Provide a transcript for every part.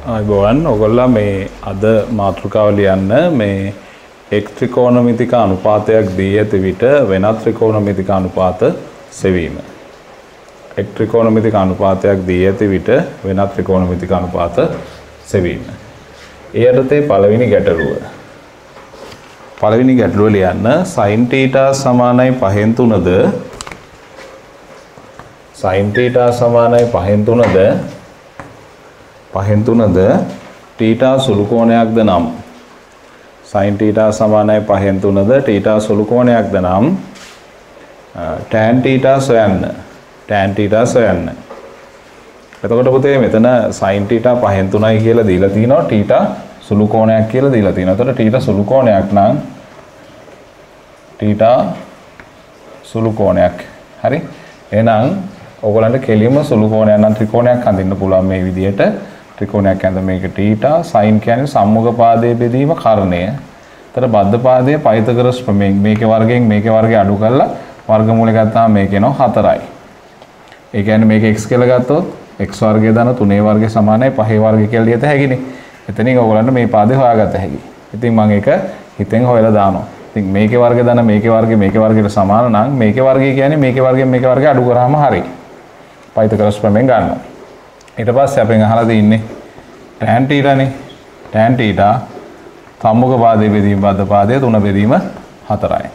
අයිබෝවන් ඔයගොල්ලෝ මේ අද මාතෘකාව ලියන්න මේ එක් ත්‍රිකෝණමිතික අනුපාතයක් දී ඇති විට වෙනත් ත්‍රිකෝණමිතික අනුපාත සෙවීම. එක් ත්‍රිකෝණමිතික අනුපාතයක් දී ඇති විට වෙනත් ත්‍රිකෝණමිතික අනුපාත සෙවීම. ඒ යටතේ පළවෙනි ගැටලුව. පළවෙනි ගැටලුව ලියන්න sin θ සමානයි 5න් 3ද sin θ සමානයි 5න් 3ද 5න් 3ද θ සුළු කෝණයක්ද නම් sin θ සමානයි 5න් 3ද θ සුළු කෝණයක්ද නම් tan θ සොයන්න tan θ සොයන්න. එතකොට පුතේ මෙතන sin θ 5න් 3යි කියලා දීලා තිනවා θ සුළු කෝණයක් කියලා දීලා තිනවා. එතකොට θ සුළු කෝණයක් නම් θ සුළු කෝණයක්. හරි. එහෙනම් ඔයගොල්ලන්ට කෙලින්ම සුළු කෝණයක් නම් ත්‍රිකෝණයක් හඳින්න පුළුවන් මේ විදිහට. ත්‍රිකෝණයක් ඇඳ මේක θ sin කියන්නේ සම්මුඛ පාදයේ බෙදීම කර්ණය. එතන බද්ධ පාදයේ පයිතගොරස් ප්‍රමේය මේකේ වර්ගයෙන් මේකේ වර්ගය අඩු කරලා වර්ගමූලය ගත්තාම මේක එනවා 4යි. ඒ කියන්නේ මේක x කියලා ගත්තොත් x වර්ගය දාන 3 වර්ගය සමානයි 5 වර්ගය කියලා ලියත හැකිනේ. එතනින් ඔයගොල්ලන්ට මේ පාදේ හොයාගත හැකියි. ඉතින් මම ඒක හිතෙන් හොයලා දානවා. ඉතින් මේකේ වර්ගය දාන මේකේ වර්ගයට සමාන නම් මේකේ වර්ගය කියන්නේ මේකේ වර්ගය අඩු කරාම හරියි. පයිතගොරස් ප්‍රමේයෙන් ගන්නවා. ඊට පස්සේ අපෙන් අහලා තින්නේ tan θ නේ. tan θ සම්මුඛ පාදයේ බෙදීම බද්ධ පාදයේ 3 බෙදීම 4යි.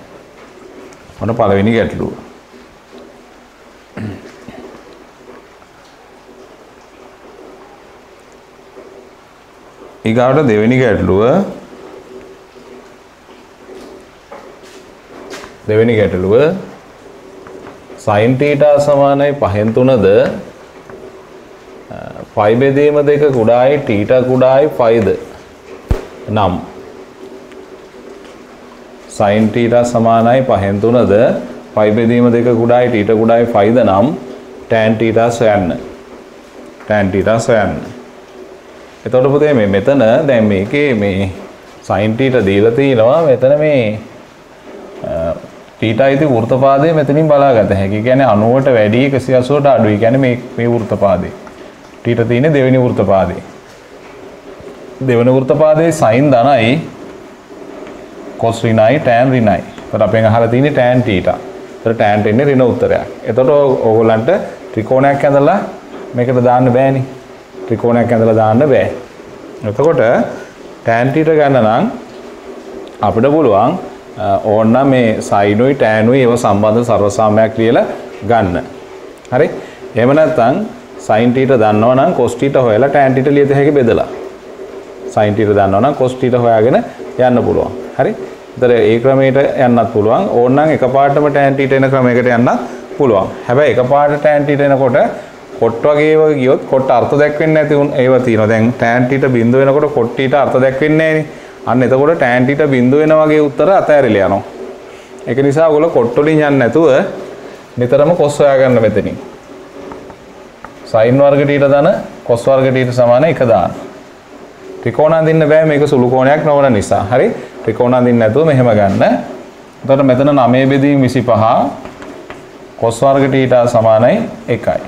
මොන පළවෙනි ගැටලුව. ඊගාවට දෙවෙනි ගැටලුව. sin θ සමානයි 5න් 3ද phi බෙදීම 2 කුඩායි θ කුඩායි phiද නම් sin θ සමානයි 5න් 3ද phi බෙදීම 2 කුඩායි θ කුඩායි phiද නම් tan θ සොයන්න. tan θ සොයන්න. එතකොට පුතේ මේ මෙතන දැන් මේකේ මේ sin θ දීලා තිනවා මෙතන මේ θ ඉති වෘත්තපාදයේ මෙතනින් බලාගත හැකි. කියන්නේ 90ට වැඩි 180ට අඩුයි. කියන්නේ මේ වෘත්තපාදේ. θ තියෙන්නේ දෙවෙනි වෘත්තපාදේ. දෙවෙනි වෘත්තපාදයේ sin ධනයි cos ඍණයි tan ඍණයි. ඒතර අපෙන් අහලා තියෙන්නේ tan θ. ඒතර tan ට එන්නේ ඍණ උත්තරයක්. එතකොට ඕගොල්ලන්ට ත්‍රිකෝණයක් ඇඳලා මේකට දාන්න බෑනේ. ත්‍රිකෝණයක් ඇඳලා දාන්න බෑ. එතකොට tan θ ගන්න නම් අපිට පුළුවන් ඕනනම් මේ සයිනුයි ටෑනුයි ඒව සම්බන්ධ සර්වසාමයක් කියලා ගන්න. හරි? එහෙම නැත්නම් sin θ දන්නවා නම් cos θ හොයලා tan θ ලියත හැකි බෙදලා. sin θ දන්නවා නම් cos θ හොයාගෙන යන්න පුළුවන්. හරි? ඒතර ඒ ක්‍රමයට යන්නත් පුළුවන්. ඕනනම් එකපාරටම tan θ එන ක්‍රමයකට යන්නත් පුළුවන්. හැබැයි එකපාරට tan θ එනකොට කොට වගේ ඒවා ගියොත් කොට අර්ථ දැක්වෙන්නේ නැති ඒවා තියෙනවා. දැන් tan θ බිඳුව වෙනකොට cot θ අර්ථ දැක්වෙන්නේ නැහැනේ. අන්න එතකොට tan θ බිඳුව වෙන වගේ උත්තර අතෑරිලා යනවා. ඒක නිසා ඔයගොල්ලෝ cot වලින් යන්නේ නැතුව නිතරම cos හොයාගන්න මෙතනින්. sin වර්ග θ දන cos වර්ග θ සමාන 1 දාන්න. ත්‍රිකෝණ අඳින්න බෑ මේක සුළු කෝණයක් නොවන නිසා. හරි? ත්‍රිකෝණ අඳින්න නැතුව මෙහෙම ගන්න. එතකොට මෙතන 9 බෙදීම 25 cos වර්ග θ සමානයි 1යි.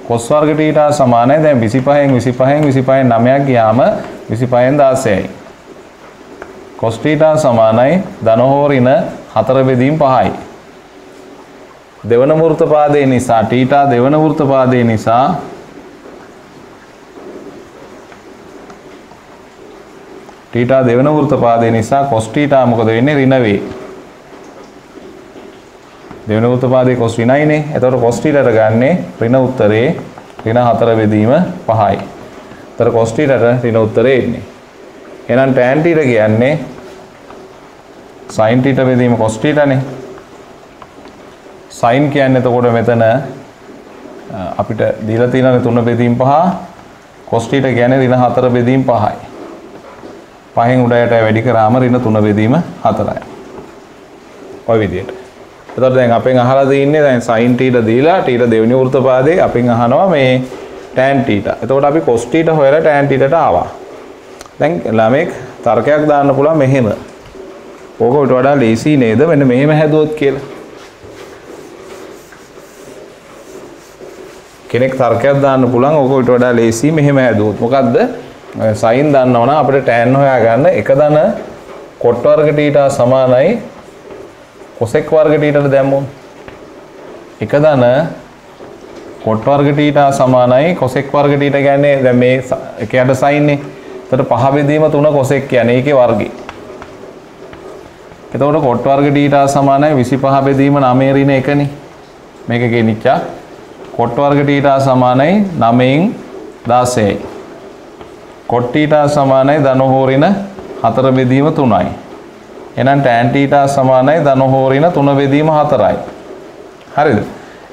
cos වර්ග θ සමානයි දැන් 25න් 9ක් ගියාම 25න් 16යි. cos θ සමානයි ධන හෝ ඍණ 4 බෙදීම 5යි. දෙවන වෘත්තපාදයේ නිසා θ දෙවන වෘත්තපාදයේ නිසා θ දෙවන වෘත්තපාදයේ නිසා cos θ මොකද වෙන්නේ ඍණ වේ. දෙවන වෘත්තපාදයේ cos ඍණයිනේ. එතකොට cos θ ට ගන්නේ ඍණ උත්තරේ ඍණ 4 බෙදීම 5යි. එතකොට cos θ ට ඍණ උත්තරේ එන්නේ. එහෙනම් tan θ කියන්නේ sin θ බෙදීම cos θ නේ. sin කියන්නේ එතකොට මෙතන අපිට දීලා තියෙන 3 බෙදීම 5 cos θ කියන්නේ ඍණ 4 බෙදීම 5යි. 5න් උඩයට වැඩි කරාම ඍණ 3 බෙදීම 4යි. ඔය විදිහට. එතකොට දැන් අපෙන් අහලා තින්නේ දැන් sin θ දීලා θ දෙවෙනි වෘත්තපාදේ අපෙන් අහනවා මේ tan θ. එතකොට අපි cos θ හොයලා tan θ ට ආවා. දැන් ළමෙක් තර්කයක් දාන්න පුළුවන් මෙහෙම. ඕකට වඩා ලේසි නේද මෙන්න මෙහෙම හැදුවොත් කියලා. කෙනෙක් තර්කයක් දාන්න පුළුවන් ඕක ඊට වඩා ලේසි මෙහෙම හැදුවොත්. මොකද්ද? sin දන්නවනම් අපිට tan හොයාගන්න එක ධන cot වර්ග θ සමානයි cosec වර්ග θට දැම්මොත්. එක ධන cot වර්ග θ සමානයි cosec වර්ග θ කියන්නේ දැන් මේ එකයට sin නේ. එතකොට 5 බෙදීම 3 cosec කියන්නේ ඒකේ වර්ගය. එතකොට cot වර්ග θ සමානයි 25 බෙදීම 9 ඍණ 1නේ. මේක ගෙනිච්චා. cot වර්ග θ සමානයි 9න් 16යි. cot θ සමානයි ධන හෝ ඍණ 4 බෙදීම 3යි. එහෙනම් tan θ සමානයි ධන හෝ ඍණ 3 බෙදීම 4යි. හරිද?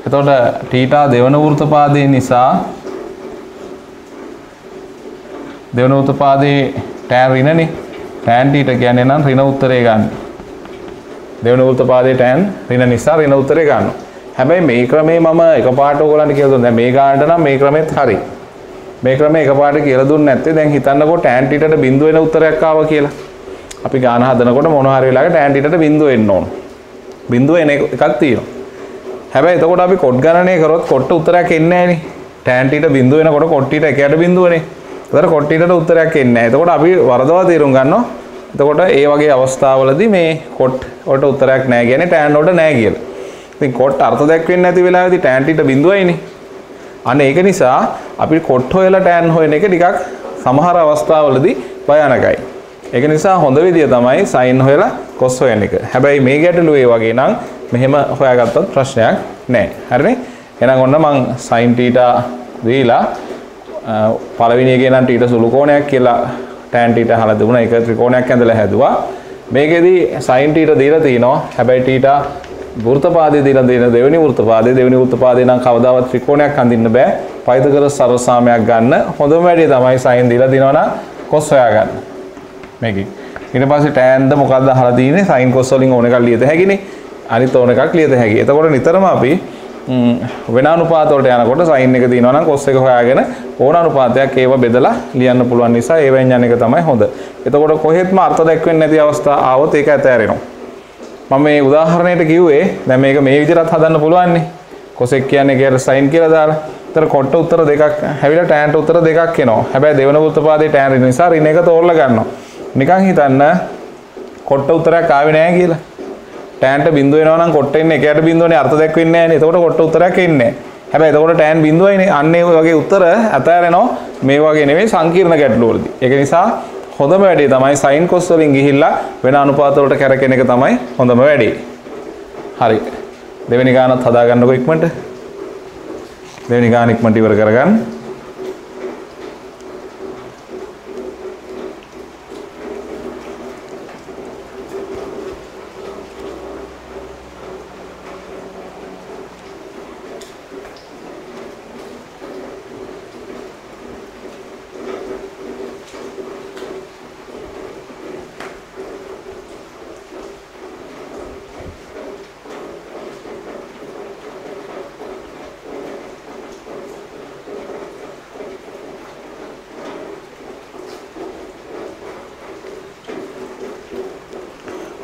එතකොට θ දෙවන වෘත්තපාදයේ නිසා දෙවන වෘත්තපාදයේ tan ඍණනේ. tan θ කියන්නේ නම් ඍණ උත්තරේ ගන්න. දෙවන වෘත්තපාදයේ tan ඍණ නිසා ඍණ උත්තරේ ගන්නවා. හැබැයි මේ ක්‍රමේ මම එකපාරට ඕගොල්ලන්ට කියලා දුන්නා. මේ ගානට නම් මේ ක්‍රමෙත් හරි. මේ ක්‍රමේ එකපාරට කියලා දුන්නේ නැත්තේ දැන් හිතන්නකෝ tan θට බිඳුව වෙන උත්තරයක් ආවා කියලා. අපි ගාන හදනකොට මොන හරි වෙලාවක tan θට බිඳුව එන්න ඕන. බිඳුව එන එකක් තියෙනවා. හැබැයි එතකොට අපි cot ගණනය කරොත් cot උත්තරයක් එන්නේ නැහනේ. tan θ බිඳුව වෙනකොට cot θ එකයට බිඳුවනේ. ඒතර cot θට උත්තරයක් එන්නේ නැහැ. එතකොට අපි වරදවා තේරුම් ගන්නවා. එතකොට ඒ වගේ අවස්ථාවලදී මේ cot වලට උත්තරයක් නැහැ කියන්නේ tan වලට නැහැ කියලා. ඉතින් cot අර්ථ දැක්වෙන්නේ නැති වෙලාවේදී tan θ බිඳුවයිනේ. අන්න ඒක නිසා අපි cot හොයලා tan හොයන එක ටිකක් සමහර අවස්ථාවලදී භයානකයි. ඒක නිසා හොඳ විදිය තමයි sin හොයලා cos හොයන එක. හැබැයි මේ ගැටලුව ඒ වගේ නම් මෙහෙම හොයාගත්තොත් ප්‍රශ්නයක් නැහැ. හරිනේ? එහෙනම් ඔන්න මං sin θ දීලා පළවෙනි එකේ නම් θ සුළු කෝණයක් කියලා tan θ අහලා දුන්නා. ඒක ත්‍රිකෝණයක් ඇඳලා හැදුවා. මේකෙදී sin θ දීලා තිනවා. හැබැයි θ වෘත්තපාදයේ දීලා දෙන දෙවෙනි වෘත්තපාදයේ නම් කවදාවත් ත්‍රිකෝණයක් අඳින්න බෑ. පයිතගොරස් සරසාමයක් ගන්න හොඳම වැඩේ තමයි sin දීලා දිනවා නම් cos හොයාගන්න. මේකේ. ඊට පස්සේ tan ද මොකක්ද අහලා තියෙන්නේ sin cos වලින් ඕන එකක් ලියත හැකිනේ. අනිත් ඕන එකක් ලියත හැකි. එතකොට නිතරම අපි වෙන අනුපාත වලට යනකොට sin එක දිනවා නම් cos එක හොයාගෙන ඕන අනුපාතයක් ඒව බෙදලා ලියන්න පුළුවන් නිසා ඒවෙන් යන එක තමයි හොඳ. එතකොට කොහෙත්ම අර්ථ දැක්වෙන්නේ නැති අවස්ථා ආවොත් ඒක ඇතෑරෙනවා. මම මේ උදාහරණයට කිව්වේ දැන් මේක මේ විදිහට හදන්න පුළුවන් නේ. cosec කියන්නේ කියලා sin කියලා දාලා. ඒතර cot උත්තර දෙකක් හැවිලා tan උත්තර දෙකක් එනවා. හැබැයි දෙවන වෘත්තපාදයේ tan නිසා ඍණ එක තෝරලා ගන්නවා. නිකන් හිතන්න cot උත්තරයක් ආවේ නැහැ කියලා. tan ට බිඳුව වෙනවා නම් cot එන්නේ එකයට බිඳුවනේ අර්ථ දැක්වෙන්නේ නැහැ නේ. එතකොට cot උත්තරයක් එන්නේ නැහැ. හැබැයි එතකොට tan බිඳුවයිනේ. අන්න ඒ වගේ උත්තර අතෑරෙනවා. මේ වගේ නෙමෙයි සංකීර්ණ ගැටලු වලදී. ඒක නිසා හොඳම වැඩේ තමයි sin cos වලින් ගිහිල්ලා වෙන අනුපාත වලට කැරකෙන එක තමයි හොඳම වැඩේ. හරි. දෙවෙනි ගානත් හදා ගන්නකො ඉක්මනට. දෙවෙනි ගාන ඉක්මනට ඉවර කරගන්න.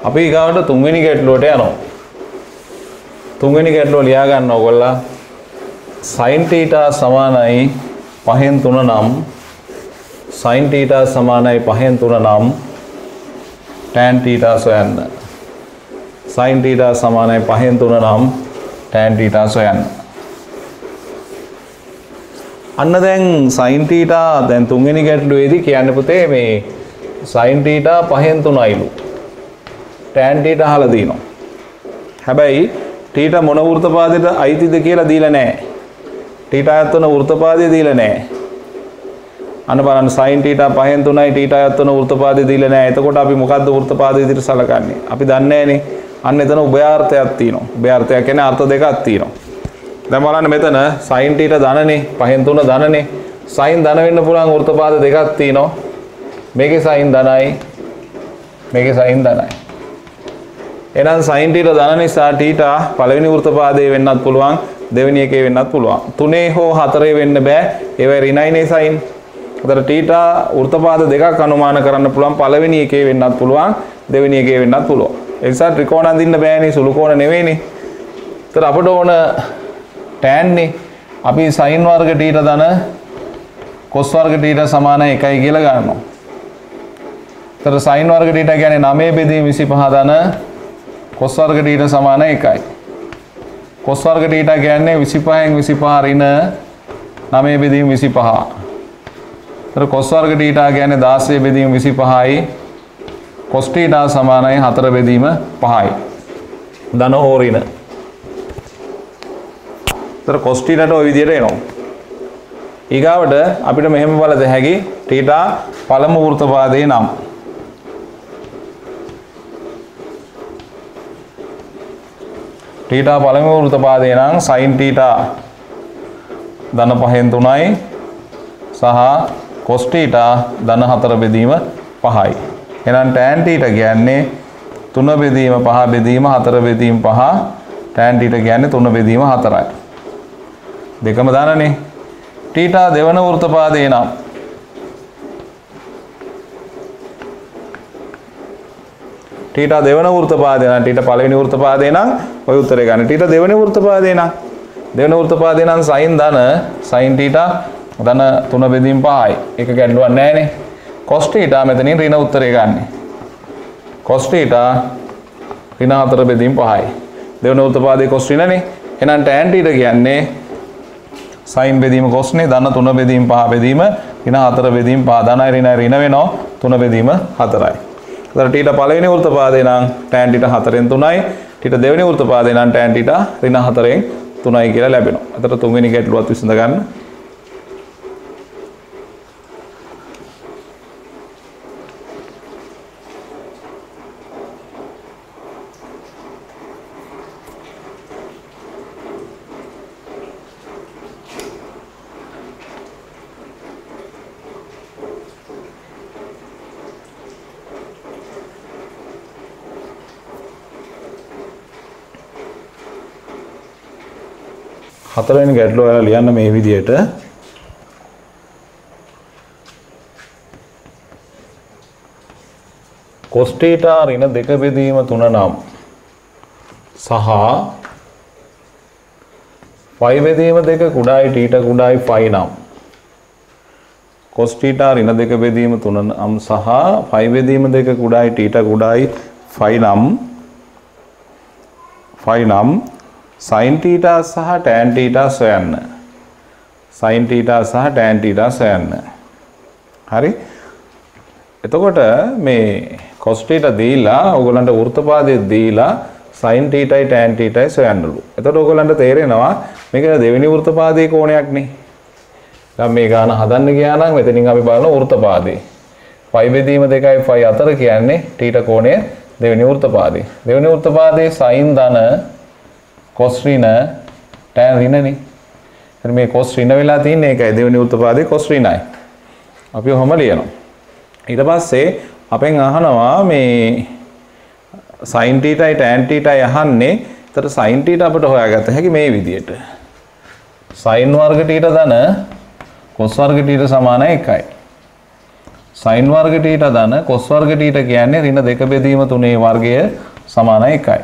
අපි ඊගාවට තුන්වෙනි ගැටලුවට යනවා. තුන්වෙනි ගැටලුව ලියා ගන්න ඕගොල්ලෝ sin θ සමානයි 5න් 3 නම් sin θ සමානයි 5න් 3 නම් tan θ සොයන්න. sin θ සමානයි 5න් 3 නම් tan θ සොයන්න. අන්න දැන් sin θ දැන් තුන්වෙනි ගැටලුවේදී කියන්න පුතේ මේ sin θ 5න් 3යිලු. tan θ අහලා දිනවා. හැබැයි θ මොන වෘත්තපාදයට අයිතිද කියලා දීලා නැහැ. θ අයත් වන වෘත්තපාදය දීලා නැහැ. අන්න බලන්න sin θ 5න් 3යි θ අයත් වන වෘත්තපාදය දීලා නැහැ. එතකොට අපි මොකද්ද වෘත්තපාදය විදිහට සලකන්නේ? අපි දන්නේ නැහනේ. අන්න එතන උභයාර්ථයක් තියෙනවා. උභයාර්ථයක් කියන්නේ අර්ථ දෙකක් තියෙනවා. දැන් බලන්න මෙතන sin θ ධනනේ 5න් 3 ධනනේ. sin ධන වෙන්න පුළුවන් වෘත්තපාද දෙකක් තියෙනවා. මේකේ sin ධනයි. මේකේ sin ධනයි. එහෙනම් sin θ ධන නිසා θ පළවෙනි වෘත්තපාදයේ වෙන්නත් පුළුවන් දෙවෙනි එකේ වෙන්නත් පුළුවන්. 3 හෝ 4 වෙන්න බෑ. ඒවයි ඍණයිනේ sin. උතර θ වෘත්තපාද දෙකක් අනුමාන කරන්න පුළුවන්. පළවෙනි එකේ වෙන්නත් පුළුවන් දෙවෙනි එකේ වෙන්නත් පුළුවන්. ඒ නිසා ත්‍රිකෝණ අඳින්න බෑනේ සුළු කෝණ නෙවෙයිනේ. උතර අපට ඕන tan නේ. අපි sin වර්ග θ ධන cos වර්ග θ සමාන 1යි කියලා ගන්නවා. ඒතර sin වර්ග θ කියන්නේ 9 බෙදීම 25 ධන cos වර්ග θ සමාන 1යි. cos වර්ග θ කියන්නේ 25න් 25 ඍණ 9 බෙදීම 25. ඒතර cos වර්ග θ කියන්නේ 16 බෙදීම 25යි. cos θ සමානයි 4 බෙදීම 5යි. ධන හෝ ඍණ. ඒතර cos θ ට ওই විදිහට එනවා. ඊගාවට අපිට මෙහෙම බලද හැකි θ පළමු වෘත්තපාදයේ නම් θ පළමු වෘත්තපාදයේ නම් sin θ ධන 5න් 3යි සහ cos θ ධන 4 බෙදීම 5යි. එහෙනම් tan θ කියන්නේ 3 බෙදීම 5 බෙදීම 4 බෙදීම 5. tan θ කියන්නේ 3 බෙදීම 4යි. දෙකම දානනේ. θ දෙවන වෘත්තපාදයේ නම් θ දෙවන වෘත්තපාදේ නම් θ පළවෙනි වෘත්තපාදේ නම් ඔය උත්තරේ ගන්න. θ දෙවෙනි වෘත්තපාදේ නම් දෙවෙනි වෘත්තපාදේ නම් sin ධන sin θ ධන 3 බෙදීම 5යි. ඒක ගැටලුවක් නැහැනේ. cos θ මෙතනින් ඍණ උත්තරේ ගන්න. cos θ ඍණ 4 බෙදීම 5යි. දෙවෙනි වෘත්තපාදේ cos ඍණනේ. එහෙනම් tan θ කියන්නේ sin බෙදීම cos නේ ධන 3 බෙදීම 5 බෙදීම ඍණ 4 බෙදීම 5 ධනයි ඍණයි ඍණ වෙනවා 3 බෙදීම 4යි. එතකොට θ පළවෙනි වෘත්තපාදේ නම් tan θ 4න් 3යි. θ දෙවෙනි වෘත්තපාදේ නම් tan θ ඍණ 4න් 3යි කියලා ලැබෙනවා. එතකොට තුන්වෙනි ගැටලුවත් විසඳ ගන්න. හතරවෙනි ගැටලුව ඔයාලා ලියන්න මේ විදිහට cos θ ඍණ 2 බෙදීම 3 නම් සහ phi බෙදීම 2 කුඩායි θ කුඩායි phi නම් cos θ ඍණ 2 බෙදීම 3 නම් සහ phi බෙදීම 2 කුඩායි θ කුඩායි phi නම් sin θ සහ tan θ සොයන්න. sin θ සහ tan θ සොයන්න. හරි. එතකොට මේ cos θ දීලා ඕගොල්ලන්ට වෘත්තපාදයේ දීලා sin θයි tan θයි සොයන්නලු. එතකොට ඕගොල්ලන්ට තේරෙනවා මේක දෙවෙනි වෘත්තපාදයේ කෝණයක් නේ. දැන් මේ ගාන හදන්න ගියා නම් මෙතනින් අපි බලන වෘත්තපාදේ. phi බෙදීම 2යි phi 4 කියන්නේ θ කෝණය දෙවෙනි වෘත්තපාදේ. දෙවෙනි වෘත්තපාදයේ sin ධන cos ඍණ tan ඍණනේ. එතන මේ cos ඍණ වෙලා තින්නේ ඒකයි දෙවෙනි වෘත්තපාදයේ cos ඍණයි. අපි ඔහොම ලියනවා. ඊට පස්සේ අපෙන් අහනවා මේ sin θයි tan θයි අහන්නේ. ඒතර sin θ අපිට හොයාගත්ත හැකි මේ විදිහට. sin වර්ග θ ධන cos වර්ග θ සමාන 1යි. sin වර්ග θ ධන cos වර්ග θ කියන්නේ ඍණ 2 බෙදීම 3 වර්ගය සමාන 1යි.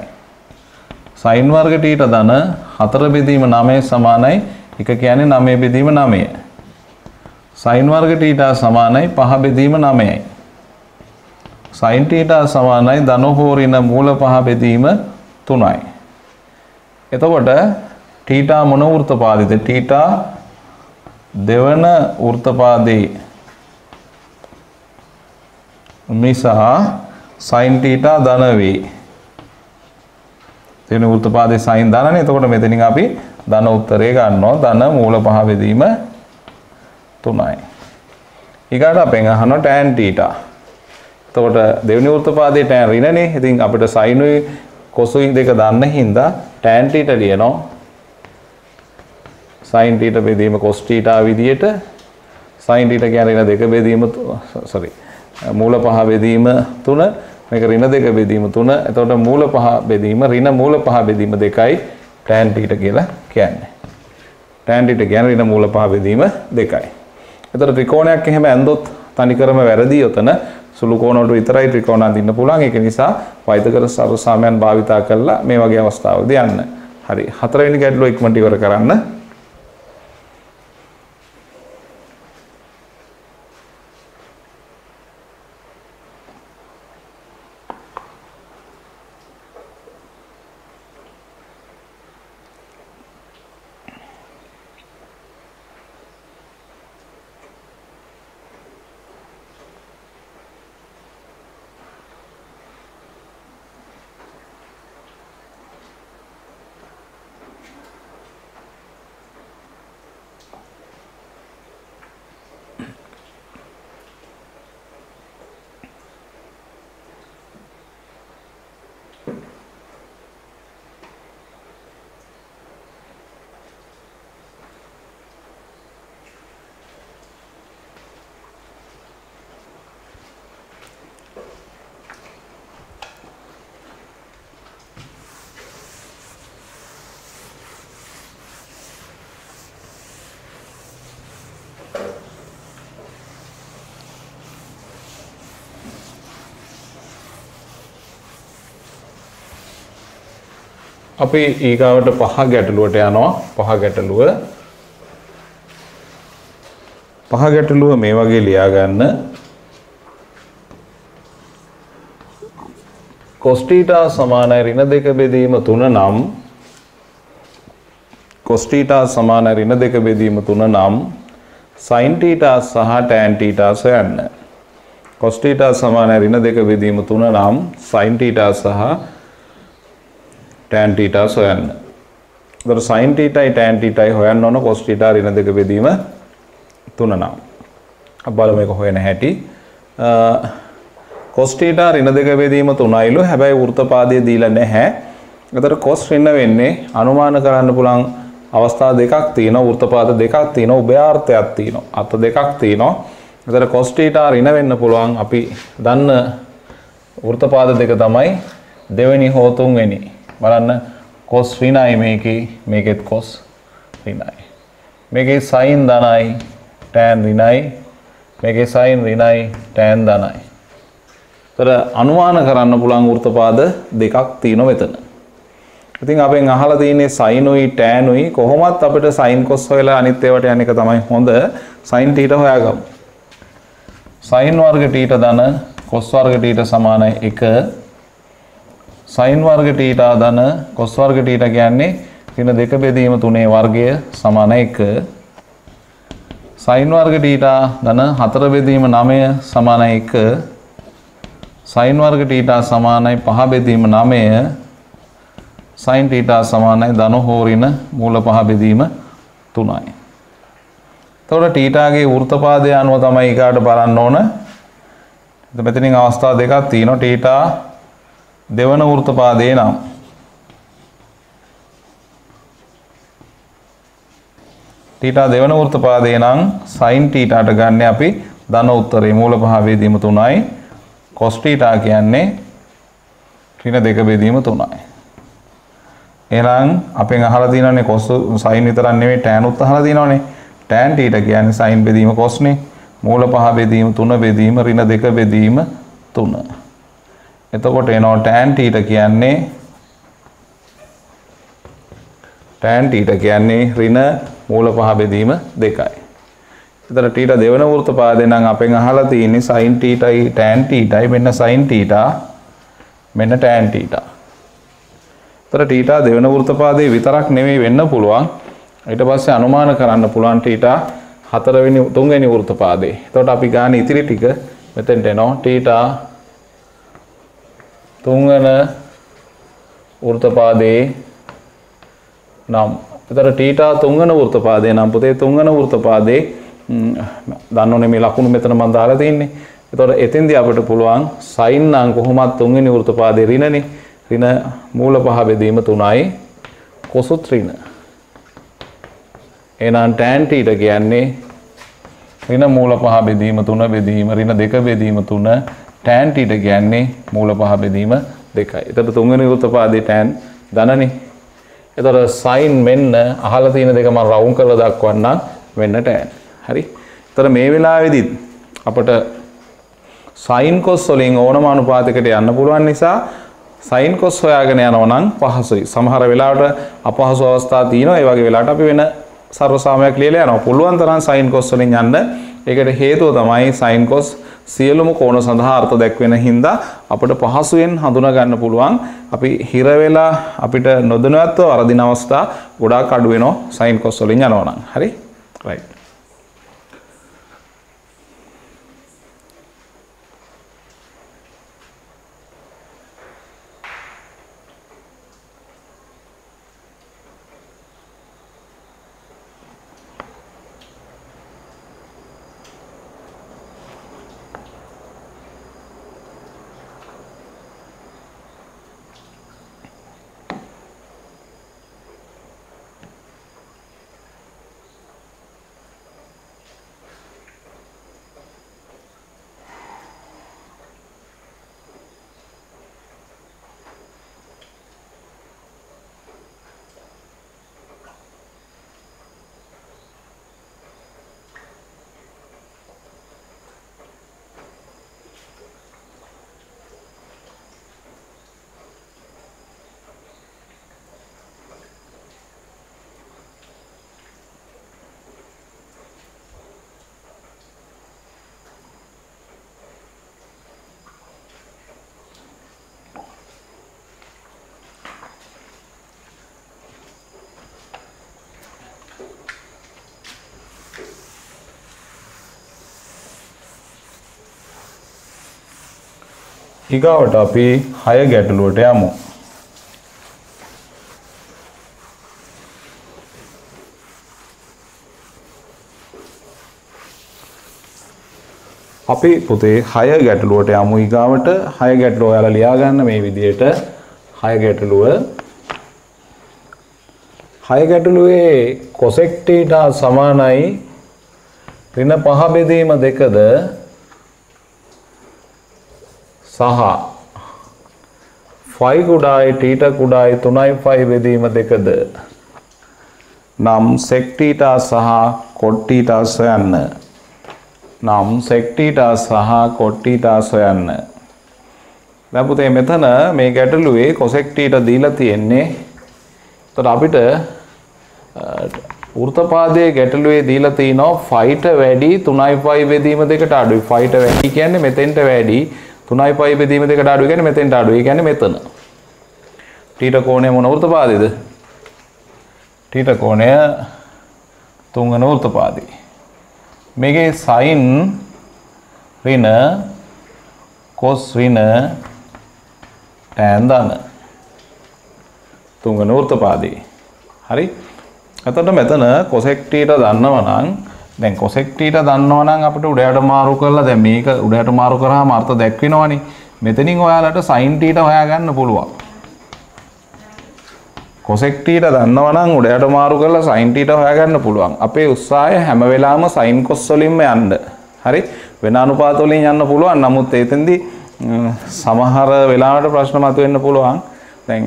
sin වර්ග θ ධන 4 බෙදීම 9 සමානයි 1 කියන්නේ 9 බෙදීම 9යි. sin වර්ග θ සමානයි 5 බෙදීම 9යි. sin θ සමානයි ධන හෝ ඍණ මූල 5 බෙදීම 3යි. එතකොට θ මොන වෘත්තපාදයේද? θ දෙවන වෘත්තපාදයේ නිසා sin θ ධන වේ. දෙවෙනි වෘත්තපාදයේ sin ධනනේ. එතකොට මෙතනින් අපි ධන උත්තරේ ගන්නවා. ධන මූල 5 බෙදීම 3යි. ඊගාට අපෙන් අහනවා tan θ. එතකොට දෙවෙනි වෘත්තපාදයේ tan ඍණනේ. ඉතින් අපිට sin උයි cos උයි දෙක දන්න හින්දා tan θ ලියනවා. sin θ බෙදීම cos θ විදියට sin θ කියන්නේ ඍණ 2 බෙදීම මූල 5 බෙදීම 3 මේක ඍණ 2 බෙදීම 3. එතකොට මූල 5 බෙදීම ඍණ මූල 5 බෙදීම 2යි tan θ කියලා කියන්නේ. tan θ කියන්නේ ඍණ මූල 5 බෙදීම 2යි. එතකොට ත්‍රිකෝණයක් එහෙම ඇඳොත් තනිකරම වැරදි යොතන සුළු කෝණ වලට විතරයි ත්‍රිකෝණ අඳින්න පුළුවන්. ඒක නිසා වෛද්‍යකර සර්වසාමයන් භාවිතා කරලා මේ වගේ අවස්ථාවකදී යන්න. හරි. හතරවෙනි ගැටලුව ඉක්මනට ඉවර කරන්න. අපි ඊගාවට පහ ගැටලුවට යනවා. පහ ගැටලුව මේ වගේ ලියා ගන්න. cos θ සමානයි ඍණ 2 බෙදීම 3 නම් cos θ සමානයි ඍණ 2 බෙදීම 3 නම් sin θ සහ tan θ සොයන්න. cos θ සමානයි ඍණ 2 බෙදීම 3 නම් sin θ සහ tan θ සොයන්න. ඒතර sin θයි tan θයි හොයන්න ඕන cos θ ඍණ 2 බෙදීම 3 නම්. අපි බලමු මේක හොයන හැටි. cos θ ඍණ 2 බෙදීම 3යිලු. හැබැයි වෘත්තපාදය දීලා නැහැ. ඒතර cos ඍණ වෙන්නේ අනුමාන කරන්න පුළුවන් අවස්ථා දෙකක් තියෙනවා. වෘත්තපාද දෙකක් තියෙනවා. උභයාර්ථයක් තියෙනවා. අර්ථ දෙකක් තියෙනවා. ඒතර cos θ ඍණ වෙන්න පුළුවන් අපි දන්න වෘත්තපාද දෙක තමයි දෙවෙනි හෝ තුන්වෙනි. බලන්න cos ඍණයි මේකෙත් cos ඍණයි. මේකේ sin ධනයි tan ඍණයි. මේකේ sin ඍණයි tan ධනයි. ඒතර අනුමාන කරන්න පුළුවන් වෘත්තපාද දෙකක් තියෙනවා මෙතන. ඉතින් අපෙන් අහලා තියෙන්නේ sin උයි tan උයි කොහොමත් අපිට sin cos හොයලා අනිත් ඒවාට යන එක තමයි හොඳ. sin θ හොයාගමු. sin වර්ග θ ධන cos වර්ග θ සමානයි 1. sin වර්ග θ ධන cos වර්ග θ කියන්නේ ඍණ 2 බෙදීම 3 වර්ගය සමාන 1. sin වර්ග θ ධන 4 බෙදීම 9 සමාන 1. sin වර්ග θ සමානයි 5 බෙදීම 9. sin θ සමානයි ධන හෝ ඍණ මූල 5 බෙදීම 3යි. එතකොට θ ගේ වෘත්තපාදය අනුව තමයි ඊගාට බලන්න ඕන. මෙතනින් අවස්ථා දෙකක් තියෙනවා. θ දෙවන වෘත්තපාදයේ නම් θ දෙවන වෘත්තපාදයේ නම් sin θට ගන්න අපි ධන උත්තරේ මූල 5 බෙදීම 3යි. cos θ කියන්නේ ඍණ 2 බෙදීම 3යි. එහෙනම් අපෙන් අහලා තියෙනවානේ cos sin විතරක් නෙමෙයි tan උත් අහලා තියෙනවානේ. tan θ කියන්නේ sin බෙදීම cos නේ. මූල 5 බෙදීම 3 බෙදීම ඍණ 2 බෙදීම 3. එතකොට එනවා tan θ කියන්නේ ඍණ මූල 5 බෙදීම 2යි. එතන θ දෙවන වෘත්තපාදේ නම් අපෙන් අහලා තියෙන්නේ sin θයි tan θයි මෙන්න sin θ මෙන්න tan θ. එතන θ දෙවන වෘත්තපාදේ විතරක් නෙමෙයි වෙන්න පුළුවන්. ඊට පස්සේ අනුමාන කරන්න පුළුවන් θ තුන්වෙනි වෘත්තපාදේ. එතකොට අපි ගන්න ඉතිරි ටික මෙතෙන්ට එනවා. θ තුන්වන වෘත්තපාදේ නම් එතකොට θ තුන්වන වෘත්තපාදේ නම් පුතේ තුන්වන වෘත්තපාදේ දන්නෝනේ මේ ලකුණු මෙතන මම දාලා තින්නේ. එතකොට එතෙන්දී අපිට පුළුවන් sin නම් කොහොමත් තුන්වෙනි වෘත්තපාදේ ඍණනේ. ඍණ මූල 5 බෙදීම 3යි. cos ඍණ. එහෙනම් tan θ කියන්නේ ඍණ මූල 5 බෙදීම 3 බෙදීම ඍණ 2 බෙදීම 3 tan θ කියන්නේ මූල 5 බෙදීම 2යි. එතකොට තුන්වෙනි වෘත්තපාදේ tan ධනනේ. එතකොට sin මෙන්න අහලා තියෙන දෙක මම රවුන්ඩ් කරලා දක්වන්නම් මෙන්න tan. හරි. එතකොට මේ වෙලාවේදී අපට sin cos වලින් ඕනම අනුපාතයකට යන්න පුළුවන් නිසා sin cos හොයාගෙන යනවා නම් පහසුයි. සමහර වෙලාවට අපහසු අවස්ථා තියෙනවා. ඒ වගේ වෙලාවට අපි වෙන සර්ව සාමයක් ලියලා යනවා. පුළුවන් තරම් sin cos වලින් යන්න. ඒකට හේතුව තමයි sin cos සියලුම කෝණ සඳහා අර්ථ දැක්වෙන හින්දා අපිට පහසුවෙන් හඳුනා ගන්න පුළුවන්. අපි හිර වෙලා අපිට නොදැනුවත්ව වරදින අවස්ථා ගොඩාක් අඩු වෙනවා sin cos වලින් යනවා නම්. හරි? right. ඊගාවට අපි 6 ගැටලුවට යමු. අපි පුතේ 6 ගැටලුවට යමු. ඊගාවට 6 ගැටලුව ඔයාලා ලියා ගන්න මේ විදිහට 6 ගැටලුව. 6 ගැටලුවේ cosec θ සමානයි ඍණ 5 බෙදීම 2ද සහ phi කුඩායි θ කුඩායි 3යි phi බෙදීම 2ද නම් sec θ සහ cot θ සොයන්න. නම් sec θ සහ cot θ සොයන්න. දැන් පුතේ මෙතන මේ ගැටලුවේ cosec θ දීලා තියෙන්නේ. එතකොට අපිට වෘත්තපාදයේ ගැටලුවේ දීලා තිනවා phi ට වැඩි 3යි phi බෙදීම 2ට අඩුයි. phi ට වැඩි කියන්නේ මෙතෙන්ට වැඩි 3යි phi බෙදීම 2ට අඩුයි කියන්නේ මෙතෙන්ට අඩුයි. ඒ කියන්නේ මෙතන. θ කෝණය මොන වෘත්තපාදයේද? θ කෝණය තුන්වන වෘත්තපාදයේ. මේකේ sin ඍණ cos ඍණ tan ධන තුන්වන වෘත්තපාදයේ. හරි. එතකොට මෙතන cosec θ දන්නවා නම් දැන් cosec θ දන්නවා නම් අපිට උඩයට මාරු කරලා දැන් මේක උඩයට මාරු කරාම අර්ථ දැක්වෙනවනේ. මෙතනින් ඔයාලට sin θ හොයාගන්න පුළුවන්. cosec θ දන්නවා නම් උඩයට මාරු කරලා sin θ හොයාගන්න පුළුවන්. අපේ උත්සාහය හැම වෙලාවෙම sin cos වලින්ම යන්න. හරි. වෙන අනුපාත වලින් යන්න පුළුවන්. නමුත් එතෙන්දී සමහර වෙලාවට ප්‍රශ්න මතුවෙන්න පුළුවන්. දැන්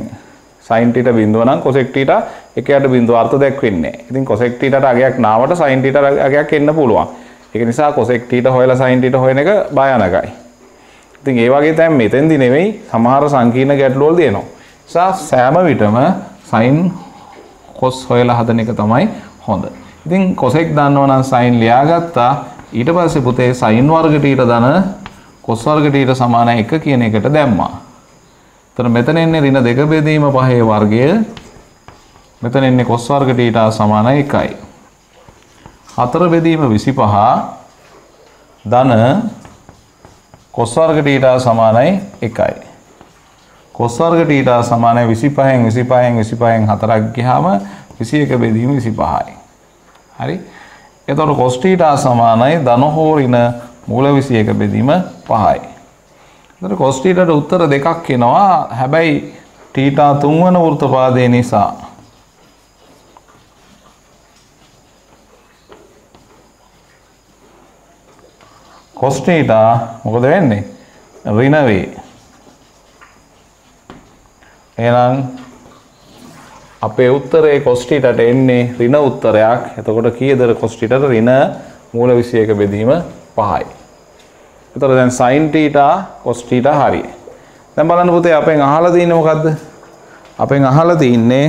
sin θ බිඳුව නම් cosec θ එකයට බිඳුව අර්ථ දැක්වෙන්නේ නැහැ. ඉතින් cosec θට අගයක් නාවට sin θට අගයක් එන්න පුළුවන්. ඒක නිසා cosec θ හොයලා sin θ හොයන එක භයානකයි. ඉතින් ඒ වගේ දැන් මෙතෙන්දි නෙවෙයි සමහර සංකීර්ණ ගැටලු වල දෙනවා. නිසා සෑම විටම sin cos හොයලා හදන එක තමයි හොඳ. ඉතින් cosec දන්නවා නම් sin ලියාගත්තා. ඊට පස්සේ පුතේ sin වර්ග θ ධන cos වර්ග θ සමාන 1 කියන එකට දැම්මා. එතන මෙතන එන්නේ ඍණ 2 බෙදීම 5 වර්ගය. මෙතන එන්නේ cos වර්ග θ සමාන 1යි. 4 බෙදීම 25 ධන cos වර්ග θ සමානයි 1යි. cos වර්ග θ සමානයි 25න් 25න් 25න් 4ක් ගියාම 21 බෙදීම 25යි. හරි. එතකොට cos θ සමානයි ධන හෝ ඍණ මූල 21 බෙදීම 5යි. එතකොට cos θට උත්තර දෙකක් එනවා. හැබැයි θ තුන්වන වෘත්තපාදයේ නිසා cos θ මොකද වෙන්නේ? ඍණ වේ. එහෙනම් අපේ උත්තරේ cos θට එන්නේ ඍණ උත්තරයක්. එතකොට කීයද cos θට ඍණ මූල 21 බෙදීම 5යි. එතකොට දැන් sin θ cos θ හරි. දැන් බලන්න පුතේ අපෙන් අහලා තියෙන්නේ මොකද්ද? අපෙන් අහලා තියෙන්නේ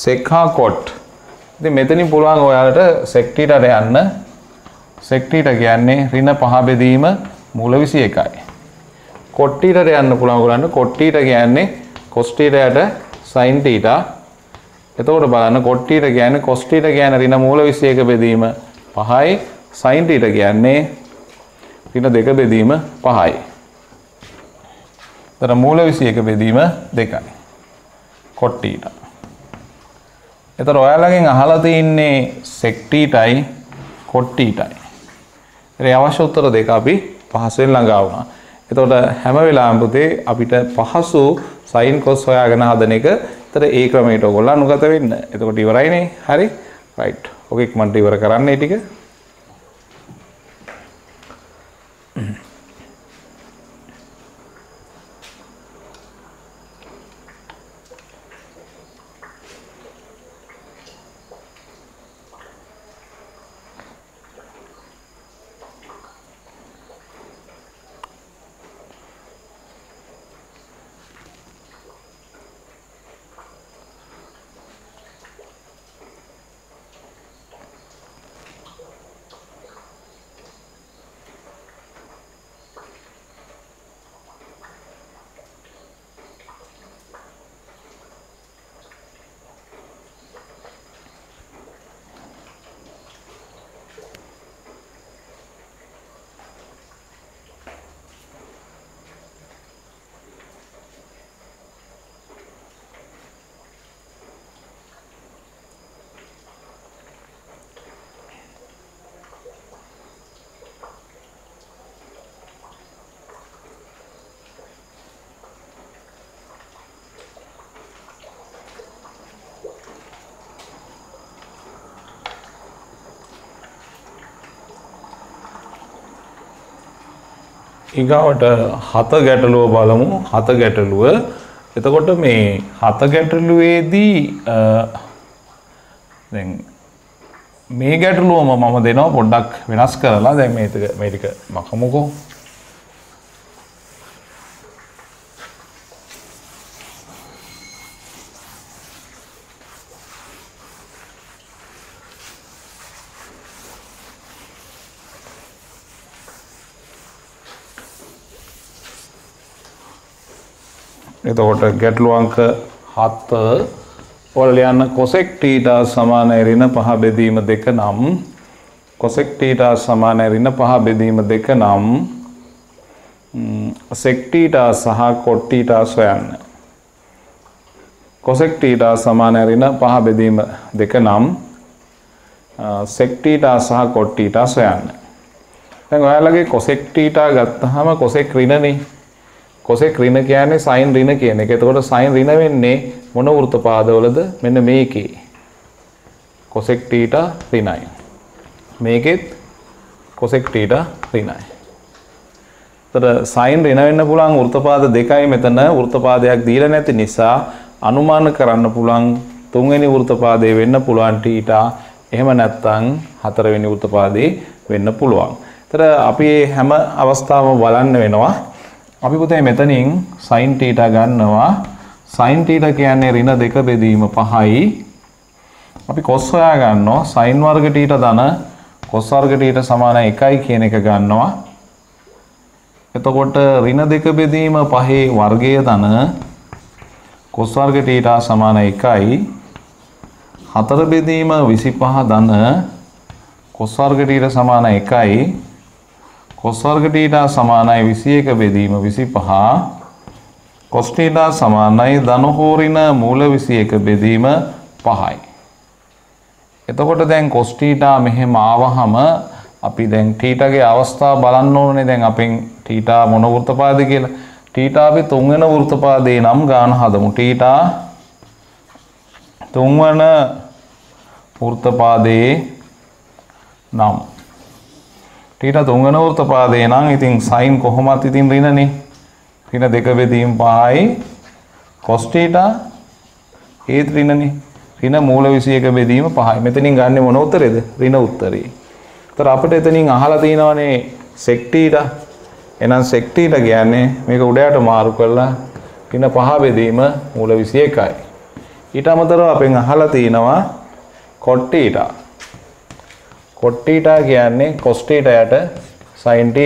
sec හා cot. ඉතින් මෙතනින් පුළුවන් ඔයාලට sec θට යන්න. sec θ කියන්නේ ඍණ 5 බෙදීම මූල 21යි. cot θට යන්න පුළුවන් ඔයගලන්ට. cot θ කියන්නේ cos θයට sin θ. එතකොට බලන්න cot θ කියන්නේ cos θ කියන්නේ ඍණ මූල 21 බෙදීම 5යි. sin θ කියන්නේ ඍණ 2 බෙදීම 5යි. එතන මූල 21 බෙදීම 2යි. cot θ. එතකොට ඔයාලගෙන් අහලා තින්නේ sec θයි cot θයි. ඒ අවශ්‍ය උත්තර දෙක අපි පහසුවෙන් ළඟා වුණා. එතකොට හැම වෙලාවෙම පුතේ අපිට පහසු sin cos හොයාගෙන හදන එක. ඒතර ඒ ක්‍රමයට ඔයගොල්ලෝ අනුගත වෙන්න. එතකොට ඉවරයිනේ. හරි. රයිට්. ඔක ඉක්මනට ඉවර කරන්න මේ ටික. ඊගාවට හත ගැටලුව බලමු. හත ගැටලුව. එතකොට මේ හත ගැටලුවේදී දැන් මේ ගැටලුවම මම දෙනවා පොඩ්ඩක් වෙනස් කරලා. දැන් මේ ටික මකමුකෝ. එතකොට ගැටලු අංක 7 වල ලියන්න cosec θ සමානයි ඍණ 5 බෙදීම 2 නම් cosec θ සමානයි ඍණ 5 බෙදීම 2 නම් sec θ සහ cot θ සොයන්න. cosec θ සමානයි ඍණ 5 බෙදීම 2 නම් sec θ සහ cot θ සොයන්න. දැන් ඔයාලගේ cosec θ ගත්තාම cosec ඍණනේ. cosec ඍණ කියන්නේ sin ඍණ කියන එක. එතකොට sin ඍණ වෙන්නේ මොන වෘත්තපාදවලද? මෙන්න මේකේ. cosec θ ඍණයි. මේකෙත් cosec θ ඍණයි. එතකොට sin ඍණ වෙන්න පුළුවන් වෘත්තපාද දෙකයි මෙතන වෘත්තපාදයක් දීලා නැති නිසා අනුමාන කරන්න පුළුවන් තුන්වෙනි වෘත්තපාදයේ වෙන්න පුළුවන් θ. එහෙම නැත්නම් හතරවෙනි වෘත්තපාදයේ වෙන්න පුළුවන්. එතකොට අපි හැම අවස්ථාවම බලන්න වෙනවා. අපි පුතේ මෙතනින් sin θ ගන්නවා. sin θ කියන්නේ ඍණ 2 බෙදීම 5යි. අපි cos හොයා ගන්නවා. sin වර්ග θ ධන cos වර්ග θ සමාන 1යි කියන එක ගන්නවා. එතකොට ඍණ 2 බෙදීම 5 වර්ගය ධන cos වර්ග θ සමාන 1යි. 4 බෙදීම 25 ධන cos වර්ග θ සමාන 1යි. cos වර්ග θ සමානයි 21 බෙදීම 25 cos θ සමානයි ධන හෝ ඍණ මූල 21 බෙදීම 5යි. එතකොට දැන් cos θ මෙහෙම ආවහම අපි දැන් θ ගේ අවස්ථාව බලන්න ඕනේ. දැන් අපෙන් θ මොන වෘත්තපාදේ කියලා. θ අපි තුන්වෙන වෘත්තපාදේ නම් ගාන හදමු. θ තුන්වන වෘත්තපාදේ නම් θ තුන්වෙනි වෘත්තපාදේ නම් ඉතින් sin කොහොමත් ඉතින් ඍණනේ. ඍණ 2 බෙදීම 5යි cos θ ඒත් ඍණනේ. ඍණ මූල 21 බෙදීම 5යි. මෙතනින් ගන්නෙ මොන උත්තරේද? ඍණ උත්තරේ. ඒතර අපිට එතනින් අහලා තියෙනවනේ sec θ. එහෙනම් sec θ කියන්නේ මේක උඩයට මාරු කරලා ඍණ 5 බෙදීම මූල 21යි. ඊට අමතරව අපෙන් අහලා තියෙනවා cot θ. cot θ කියන්නේ cos θ යට sin θ.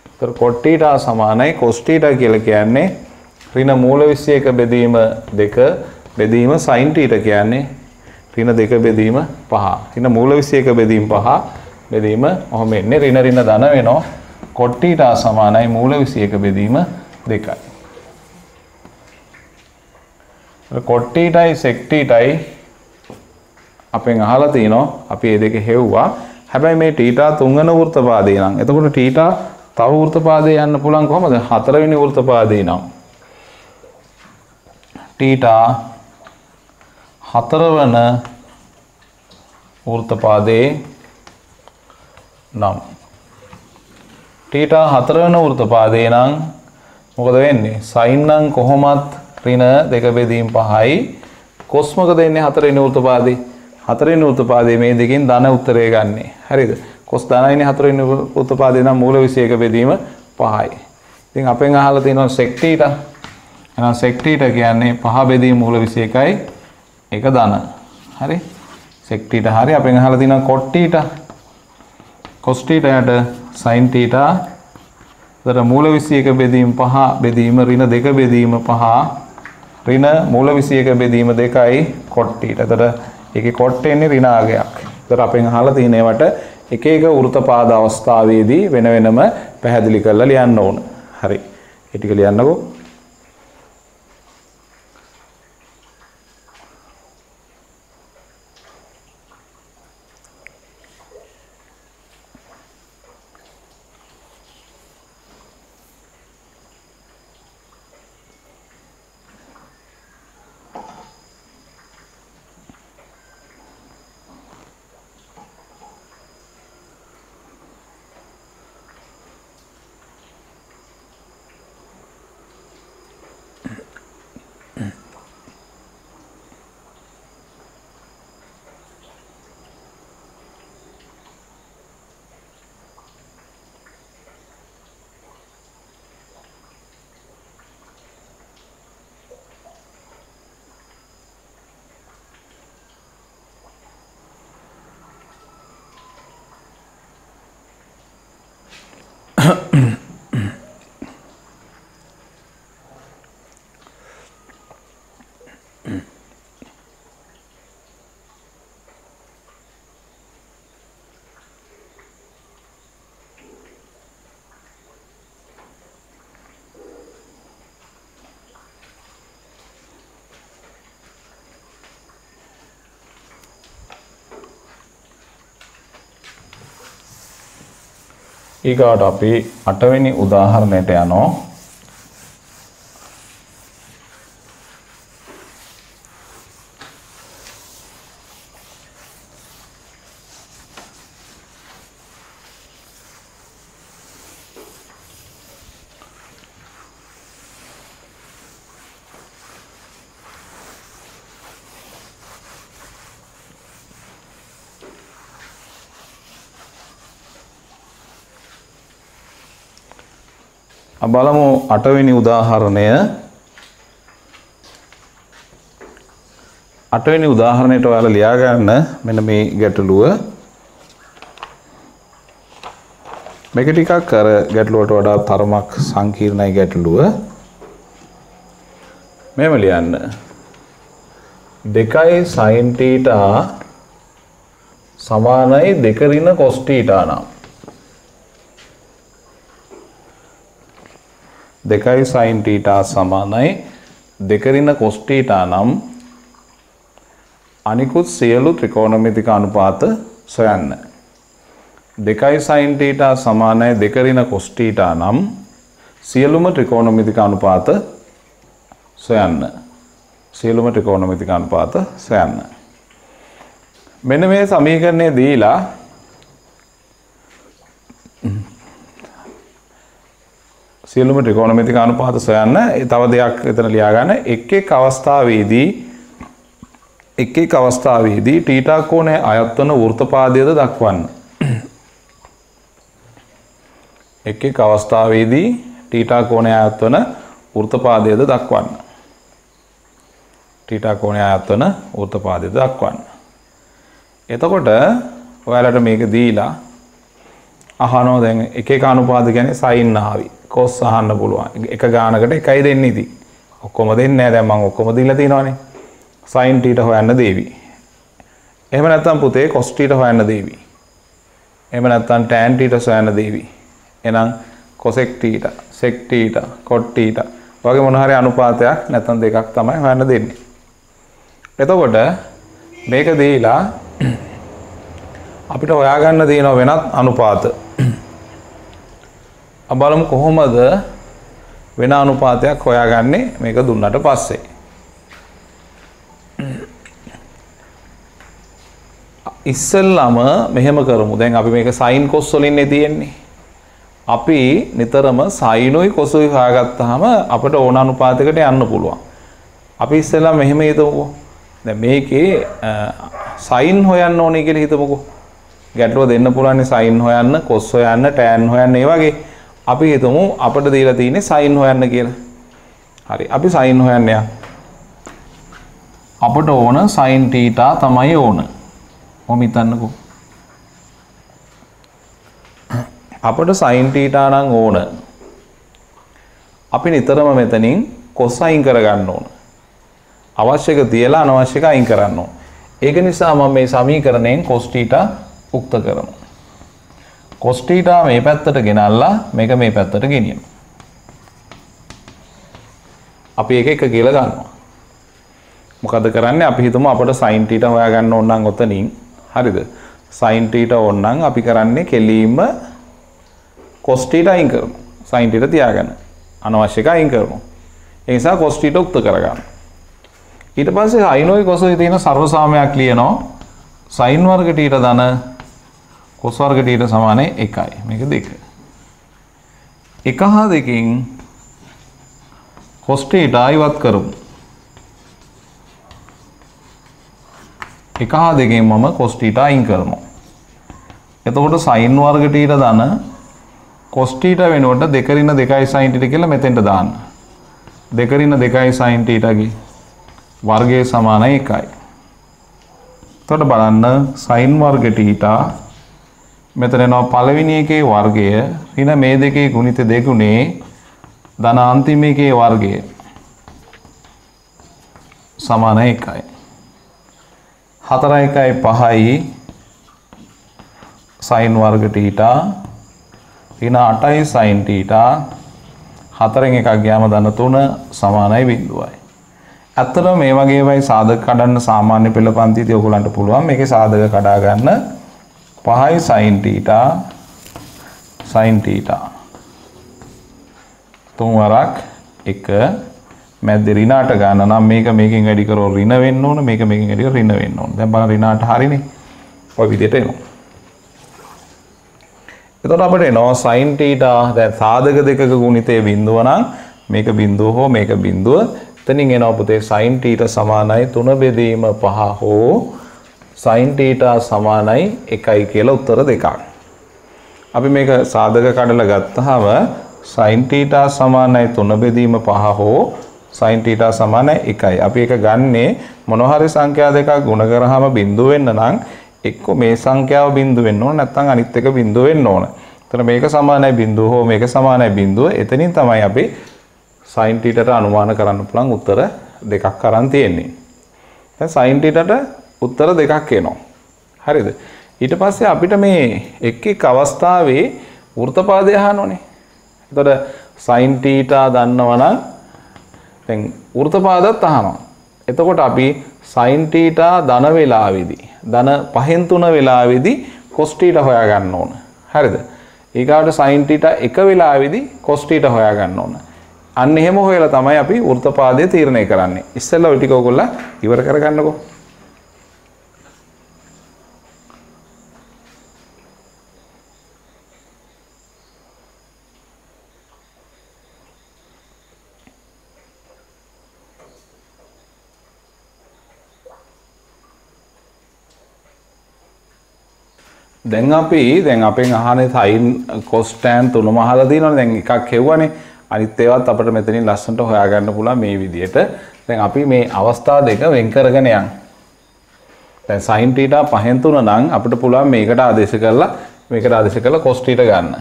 ඒතර cot θ සමානයි cos θ කියලා කියන්නේ ඍණ මූල 21 බෙදීම 2 බෙදීම sin θ කියන්නේ ඍණ 2 බෙදීම 5. ඍණ මූල 21 බෙදීම 5 බෙදීම ඔහොම එන්නේ ඍණ ඍණ ධන වෙනවා. cot θ සමානයි මූල 21 බෙදීම 2යි. cot θයි sec θයි අපෙන් අහලා තිනවා. අපි මේ දෙක හෙව්වා. හැබැයි මේ θ තුන්වෙනි වෘත්තපාදේ නම්. එතකොට θ තව වෘත්තපාදේ යන්න පුළුවන් කොහමද? හතරවෙනි වෘත්තපාදේ නම්. θ හතරවන වෘත්තපාදේ නම්. θ හතරවන වෘත්තපාදේ නම් මොකද වෙන්නේ? sin නම් කොහොමත් ඍණ 2 බෙදීම 5යි. cos මොකද එන්නේ හතරවෙනි වෘත්තපාදේ? හතරවෙනි වෘත්තපාදයේ මේ දෙකෙන් ධන උත්තරය ගන්නෙ. හරිද? cos ධනයිනේ හතරවෙනි වෘත්තපාදේ නම් මූල 21 බෙදීම 5යි. ඉතින් අපෙන් අහලා තියෙනවා sec θ. එහෙනම් sec θ කියන්නේ 5 බෙදීම මූල 21යි. ඒක ධන. හරි? sec θ හරි. අපෙන් අහලා තියෙනවා cot θ. cos θ යට sin θ. ඒතර මූල 21 බෙදීම 5 බෙදීම ඍණ 2 බෙදීම 5 ඍණ මූල 21 බෙදීම 2යි cot θ. ඒතර ඒකේ cot එන්නේ ඍණ ආගයක්. ඒතර අපෙන් අහලා තියෙන ඒවට එක එක වෘත්තපාද අවස්ථාවේදී වෙන වෙනම පැහැදිලි කරලා ලියන්න ඕන. හරි. ඒ ටික ලියන්නකෝ. ඊගාට අපි 8 වෙනි උදාහරණයට යනවා. බලමු 8 වෙනි උදාහරණය. 8 වෙනි උදාහරණයට ඔයාලා ලියා ගන්න මෙන්න මේ ගැටලුව. මේක ටිකක් අර ගැටලුවට වඩා තරමක් සංකීර්ණයි ගැටලුව. මෙහෙම ලියන්න. 2 sin θ සමානයි 2 ඍණ cos θ නම් 2 sin θ සමානයි 2 ඍණ cos θ නම් අනිකුත් සියලු ත්‍රිකෝණමිතික අනුපාත සොයන්න. 2 sin θ සමානයි 2 ඍණ cos θ නම් සියලුම ත්‍රිකෝණමිතික අනුපාත සොයන්න. සියලුම ත්‍රිකෝණමිතික අනුපාත සොයන්න. මෙන්න මේ සමීකරණය දීලා සියලුම ත්‍රිකෝණමිතික අනුපාත සොයන්න. තව දෙයක් එතන ලියා ගන්න. එක් අවස්ථාවේදී θ කෝණයේ අයත් වන වෘත්තපාදයද දක්වන්න. එක් අවස්ථාවේදී θ කෝණයේ අයත් වන වෘත්තපාදයද දක්වන්න. θ කෝණයේ අයත් වන වෘත්තපාදයද දක්වන්න. එතකොට ඔයාලට මේක දීලා අහනවා දැන් එක අනුපාත කියන්නේ sin ආවි cos අහන්න පුළුවන්. එක ගානකට එකයි දෙන්නේ ඉතින්. ඔක්කොම දෙන්නේ නැහැ. දැන් මම ඔක්කොම දීලා තිනවනේ. sin θ හොයන්න දේවි. එහෙම නැත්නම් පුතේ cos θ හොයන්න දේවි. එහෙම නැත්නම් tan θ හොයන්න දේවි. එහෙනම් cosec θ, sec θ, cot θ වගේ මොන හරි අනුපාතයක් නැත්නම් දෙකක් තමයි හොයන්න දෙන්නේ. එතකොට මේක දීලා අපිට හොයාගන්න තියෙන වෙනත් අනුපාත. බලමු කොහොමද වෙන අනුපාතයක් හොයාගන්නේ මේක දුන්නට පස්සේ. ඉස්සෙල්ලාම මෙහෙම කරමු. දැන් අපි මේක sin cos වලින්නේ තියෙන්නේ. අපි නිතරම sinuයි cosuයි හොයාගත්තාම අපිට ඕන අනුපාතයකට යන්න පුළුවන්. අපි ඉස්සෙල්ලා මෙහෙම හිතමුකෝ. දැන් මේකේ sin හොයන්න ඕනේ කියලා හිතමුකෝ. ගැටලුව දෙන්න පුළුවන් sin හොයන්න, cos හොයන්න, tan හොයන්න ඒ වගේ. අපි හිතමු අපිට දීලා තියෙන්නේ sin හොයන්න කියලා. හරි. අපි sin හොයන්න යන්න. අපිට ඕන sin θ තමයි ඕන. මොම හිතන්නකෝ. අපිට sin θ නම් ඕන. අපි නිතරම මෙතනින් cos අයින් කරගන්න ඕන. අවශ්‍යක තියලා අනවශ්‍යක අයින් කරන්න ඕන. ඒක නිසා මම මේ සමීකරණයෙන් cos θ උක්ත කරනවා. cos θ මේ පැත්තට ගෙනල්ලා මේක මේ පැත්තට ගෙනියනවා. අපි එක කියලා ගන්නවා. මොකද කරන්නේ? අපි හිතමු අපිට sin θ හොයාගන්න ඕන නම් ඔතනින් හරිද? sin θ ඕන නම් අපි කරන්නේ කෙලින්ම cos θ අයින් කරනවා. sin θ තියාගන්න. අනවශ්‍ය එක අයින් කරනවා. ඒ නිසා cos θ උක්ත කරගන්න. ඊට පස්සේ sinuයි cosuයි තියෙන සර්ව සාමයක් ලියනවා. sin වර්ග θ ධන cos වර්ග θ සමානයි 1යි. මේක 2. 1 හා 2කින් cos θ ඉවත් කරමු. 1 හා 2කින් මම cos θ අයින් කරනවා. එතකොට sin වර්ග θ ධන cos θ වෙනුවට 2 ඍණ 2යි sin θ කියලා මෙතෙන්ට දාන්න. 2 ඍණ 2යි sin θ ගේ වර්ගය සමානයි 1යි. එතකොට බලන්න sin වර්ග θ මෙතන එනවා පළවෙනි එකේ වර්ගය ඍණ මේ දෙකේ ගුණිත දෙගුණේ ධන අන්තිම එකේ වර්ගය සමාන 1යි. 4 1යි 5යි sin වර්ග θ ඍණ 8යි sin θ 4න් එකක් ගියාම ධන 3 සමානයි 0යි. ඇත්තටම මේ වගේ වයි සාධක කඩන්න සාමාන්‍ය පෙළ පන්තිදී ඔයගොල්ලන්ට පුළුවන් මේකේ සාධක කඩා ගන්න 5යි sin θ 3 වරක් 1 මැද්දේ ඍණ 8 ගන්න නම් මේක මේකෙන් වැඩි කරොත් ඍණ වෙන්න ඕන මේක මේකෙන් වැඩි කරොත් ඍණ වෙන්න ඕන. දැන් බලන්න ඍණ 8 හරිනේ. ඔය විදිහට එනවා. එතකොට අපිට එනවා sin θ දැන් සාධක දෙකක ගුණිතයේ බිඳුව නම් මේක බිඳුව හෝ මේක බිඳුව එතනින් එනවා පුතේ sin θ සමානයි 3 බෙදීම 5 හෝ sin θ සමානයි 1යි කියලා උත්තර දෙකක්. අපි මේක සාධක කඩලා ගත්තාම sin θ සමානයි 3 බෙදීම 5 හෝ sin θ සමානයි 1යි. අපි ඒක ගන්නේ මොනවා හරි සංඛ්‍යා දෙකක් ගුණ කරාම බිඳුව වෙන්න නම් එක්ක මේ සංඛ්‍යාව බිඳුව වෙන්න ඕන නැත්නම් අනිත් එක බිඳුව වෙන්න ඕන. එතන මේක සමානයි බිඳුව හෝ මේක සමානයි බිඳුව. එතනින් තමයි අපි sin θට අනුමාන කරන්න පුළුවන් උත්තර දෙකක් අරන් තියෙන්නේ. දැන් sin θට උත්තර දෙකක් එනවා. හරිද? ඊට පස්සේ අපිට මේ එක් එක් අවස්ථාවේ වෘත්තපාදය අහන්න ඕනේ. එතකොට sin θ දන්නවනම් දැන් වෘත්තපාදත් අහනවා. එතකොට අපි sin θ ධන වේලාවේදී ධන 5න් 3 වේලාවේදී cos θ හොයා ගන්න ඕන. හරිද? ඊගාට sin θ එක වේලාවේදී cos θ හොයා ගන්න ඕන. අන්න එහෙම හොයලා තමයි අපි වෘත්තපාදය තීරණය කරන්නේ. ඉස්සෙල්ලා ওই ටික ඔයගොල්ලෝ ඉවර කරගන්නකෝ. දැන් අපෙන් අහන්නේ sin cos tan තුනම අහලා තියෙනවනේ. දැන් එකක් හෙව්වනේ. අනිත් ඒවාත් අපිට මෙතනින් ලස්සනට හොයාගන්න පුළුවන් මේ විදිහට. දැන් අපි මේ අවස්ථා දෙක වෙන් කරගෙන යන්. දැන් sin θ 5න් 3 නම් අපිට පුළුවන් මේකට ආදේශ කරලා cos θ ගන්න.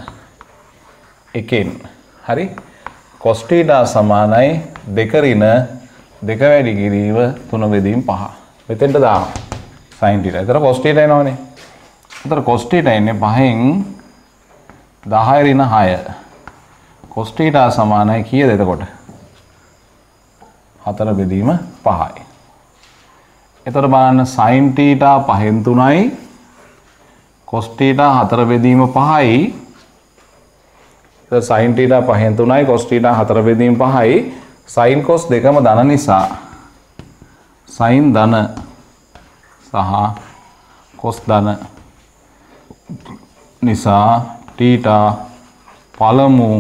එකෙන්. හරි? cos θ සමානයි 2 ඍණ 2 වැඩි කිරීම 3 බෙදීම 5. මෙතෙන්ට දානවා. sin θ. ඒතර cos θ එනවනේ. එතකොට cos θ එන්නේ 5න් 10 ඍණ 6. cos θ සමානයි කීයද එතකොට? 4 බෙදීම 5යි. එතකොට බලන්න sin θ 5න් 3යි cos θ 4 බෙදීම 5යි. එතකොට sin θ 5න් 3යි cos θ 4 බෙදීම 5යි. sin cos දෙකම ධන නිසා sin ධන සහ cos ධන නිසා θ පළමු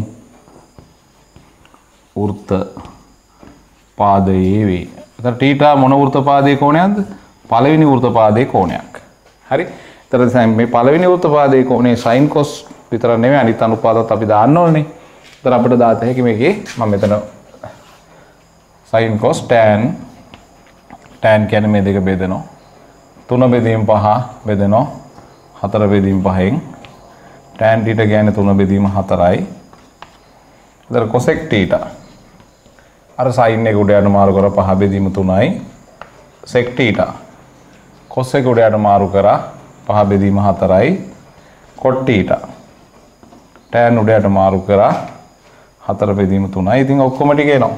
වෘත්ත පාදයේ වේ. එතන θ මොන වෘත්ත පාදයේ කෝණයක්ද? පළවෙනි වෘත්ත පාදයේ කෝණයක්. හරි? එතන මේ පළවෙනි වෘත්ත පාදයේ කෝණේ sin cos විතර නෙමෙයි අනිත් අනුපාතات අපි දාන්න ඕනේ. එතන අපිට දාත හැකි මේකේ මම මෙතන sin cos tan කියන්නේ මේ දෙක බෙදෙනවා. 3 බෙදීම 5 බෙදෙනවා 4 බෙදීම 5න් tan θ කියන්නේ 3 බෙදීම 4යි. එතන cosec θ අර sin එක උඩ යන මාරු කර 5 බෙදීම 3යි. sec θ cos එක උඩ යන මාරු කර 5 බෙදීම 4යි. cot θ tan උඩ යන මාරු කර 4 බෙදීම 3යි. ඉතින් ඔක්කොම ටික එනවා.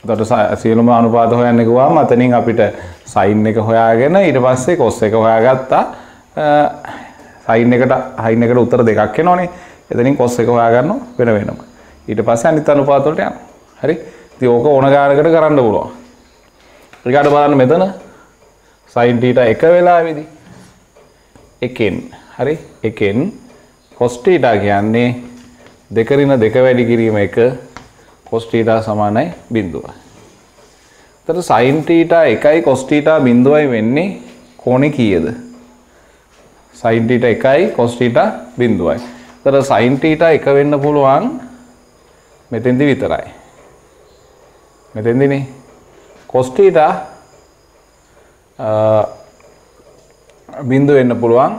එතකොට සියලුම අනුපාත හොයන්න ගියාම අතනින් අපිට sin එක හොයාගෙන ඊට පස්සේ cos එක හොයාගත්තා. sin එකට උත්තර දෙකක් එනවනේ. එතනින් cos එක හොයාගන්න වෙනම. ඊට පස්සේ අනිත් අනුපාත වලට යනවා. හරි? ඉතින් ඕක ඕන ගානකට කරන්න පුළුවන්. ඊගාට බලන්න මෙතන sin θ එක වෙලාවෙදී එකෙන් හරි? එකෙන් cos θ කියන්නේ 2 ඍණ 2 වැඩි කිරීම 1 cos θ සමානයි 0. එතකොට sin θ 1යි cos θ 0යි වෙන්නේ කෝණේ කීයද? sin θ 1යි cos θ 0යි. එතකොට sin θ 1 වෙන්න පුළුවන් මෙතෙන්දි විතරයි. මෙතෙන්දිනේ cos θ බිඳු වෙන්න පුළුවන්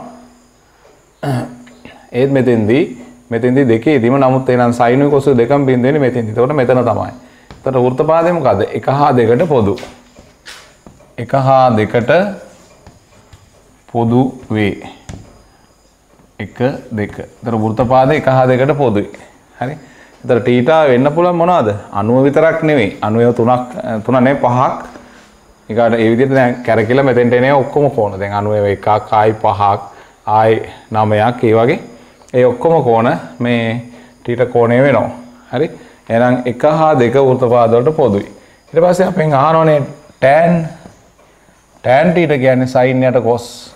ඒත් මෙතෙන්දී දෙකේදීම නමුත් එහෙනම් sin cos දෙකම බින්දුව වෙන්නේ මෙතෙන්දී. එතකොට මෙතන තමයි. එතකොට වෘත්ත පාදේ මොකද? 1 හා 2ට පොදු. 1 හා 2ට පොදු වේ. 1 2. එතකොට වෘත්ත පාදේ 1 හා 2ට පොදුයි. හරි. එතකොට θ වෙන්න පුළුවන් මොනවද? 90 විතරක් නෙවෙයි. 93 නේ 5ක්. ඊගාට ඒ විදිහට දැන් කැරකිලා මෙතෙන්ට එනේ ඔක්කොම කෝණ. දැන් 91ක්, ආයි 5ක්, ආයි 9ක් ඒ වගේ. ඒ ඔක්කොම කෝණ මේ θ කෝණය වෙනවා. හරි. එහෙනම් 1 හා 2 වෘත්ත පාද වලට පොදුයි. ඊට පස්සේ අපෙන් අහනෝනේ tan θ කියන්නේ sin යට cos.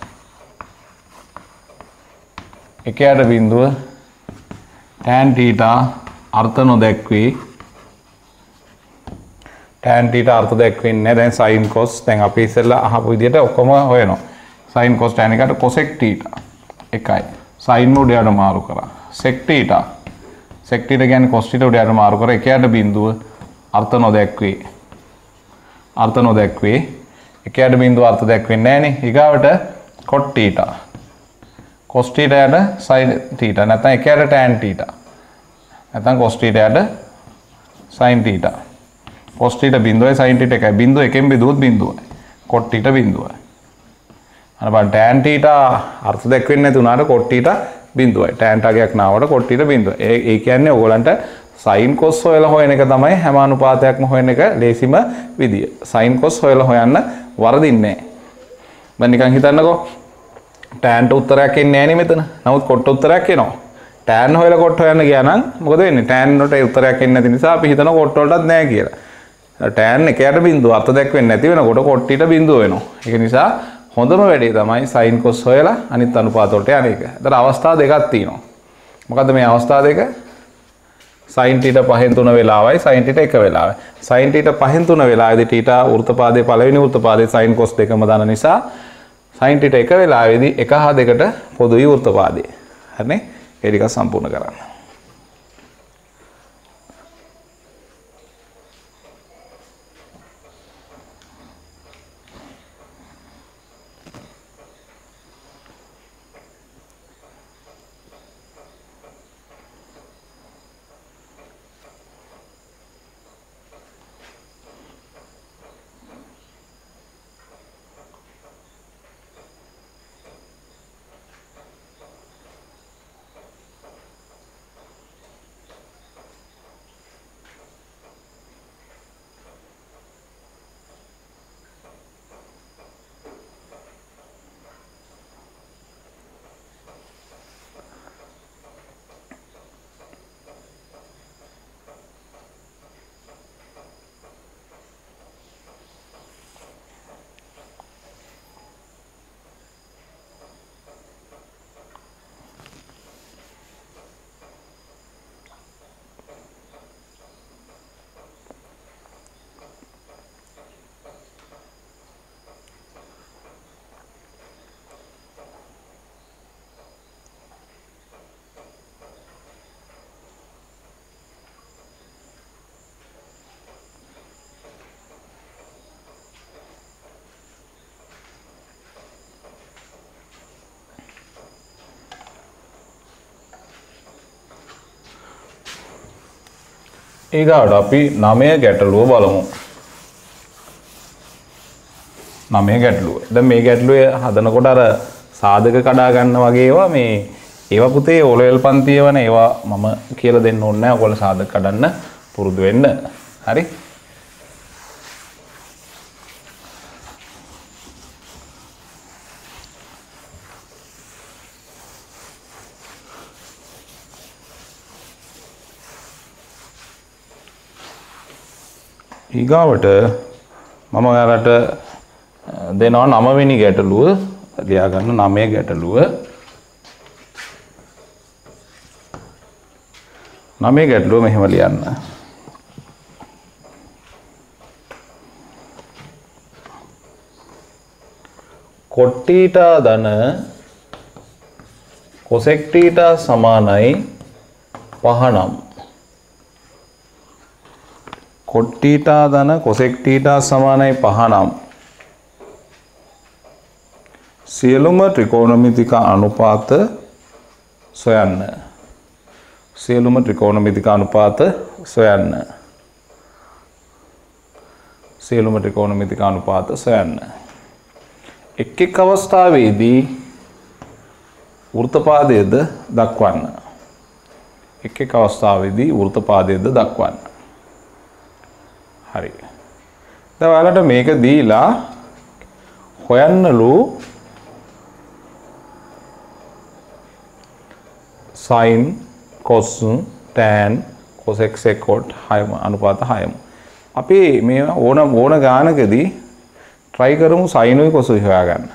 එකයට බිඳුව tan θ අර්ථ නොදැක්වී tan θ අර්ථ දැක්වෙන්නේ දැන් sin cos දැන් අපි ඉස්සෙල්ලා අහපු විදිහට ඔක්කොම හොයනවා. sin cos tan එකට cosec θ එකයි. sin උඩයට මාරු කරා. sec θ කියන්නේ cos θ උඩයට මාරු කරා. එකයට බිඳුව අර්ථ නොදැක්වේ. එකයට බිඳුව අර්ථ දැක්වෙන්නේ නැහැ නේ. ඊගාවට cot θ. cos θ යට sin θ නැත්නම් එකයට tan θ. නැත්නම් cos θ යට sin θ. cos θ බිඳුවයි sin θ එකයි. බිඳුව එකෙන් බෙදුවොත් බිඳුවයි. cot θ බිඳුවයි. අර බලන්න tan θ අර්ථ දැක්වෙන්නේ නැති උනාට cot θ බිඳුවයි. tan ටගයක් නාවට cot θ බිඳුවයි. ඒ කියන්නේ ඕගලන්ට sin cos හොයලා හොයන එක තමයි හැම අනුපාතයක්ම හොයන එක ලේසිම විදිය. sin cos හොයලා හොයන්න වරදින්නේ නැහැ. දැන් නිකන් හිතන්නකෝ tan ට උත්තරයක් එන්නේ නැහැ නේ මෙතන. නමුත් cot උත්තරයක් එනවා. tan හොයලා cot හොයන්න ගියා නම් මොකද වෙන්නේ? tan වලට ඒ උත්තරයක් එන්නේ නැති නිසා අපි හිතනවා cot වලටත් නැහැ කියලා. tan එකයට බිඳුව අර්ථ දැක්වෙන්නේ නැති වෙනකොට cot θ බිඳුව වෙනවා. ඒක නිසා හොඳම වැඩේ තමයි sin cos හොයලා අනිත් අනුපාත වලට යන එක. ඒතර අවස්ථා දෙකක් තියෙනවා. මොකද්ද මේ අවස්ථා දෙක? sin θ 5/3 වෙලාවයි sin θ 1 වෙලාවයි. sin θ 5/3 වෙලාවේදී θ වෘත්තපාදයේ පළවෙනි වෘත්තපාදයේ sin cos දෙකම දාන නිසා sin θ 1 වෙලාවේදී 1 හා 2ට පොදුයි වෘත්තපාදයේ. හරිනේ? ඒ ටික සම්පූර්ණ කරන්න. ඊගාට අපි 9 ගැටලුව බලමු. 9 ගැටලුව. දැන් මේ ගැටලුවේ හදනකොට අර සාධක කඩා ගන්න වගේ ඒවා ඒවා පුතේ O level පන්තියේ වන ඒවා මම කියලා දෙන්න ඕනේ නැහැ. ඔයගොල්ලෝ සාධක කඩන්න පුරුදු වෙන්න. හරි? ඊගාවට මම ඔයාලට දෙනවා 9 වෙනි ගැටලුව ලියා ගන්න 9 ගැටලුව 9 ගැටලුව මෙහෙම ලියන්න. cot θ ධන cosec θ සමානයි 5 නම් cot θ ධන cosec θ සමානයි 5 නම් සියලුම ත්‍රිකෝණමිතික අනුපාත සොයන්න. සියලුම ත්‍රිකෝණමිතික අනුපාත සොයන්න. සියලුම ත්‍රිකෝණමිතික අනුපාත සොයන්න. එක් එක් අවස්ථාවේදී වෘත්තපාදයේද දක්වන්න. එක් එක් අවස්ථාවේදී වෘත්තපාදයේද දක්වන්න. හරි. දැන් ඔයාලට මේක දීලා හොයන්නලු sin cos tan cosec sec cot 6 අනුපාත 6ම. අපි මේ ඕන ගානකදී try කරමු sin උයි cos උයි හොයාගන්න.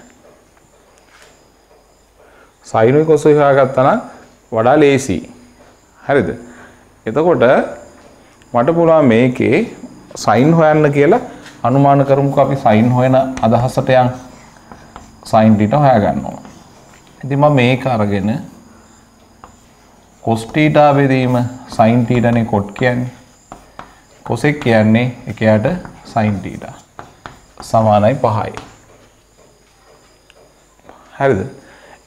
sin උයි cos උයි හොයාගත්තා නම් වඩා ලේසි. හරිද? එතකොට මට පුළුවන් මේකේ sin හොයන්න කියලා අනුමාන කරමුකෝ අපි sin හොයන අදහසට යන් sin θ හොයාගන්න ඕන. ඉතින් මම මේක අරගෙන cos θ බෙදීම sin θ නේ cot කියන්නේ. cosec කියන්නේ එකයට sin θ සමානයි 5යි. හරිද?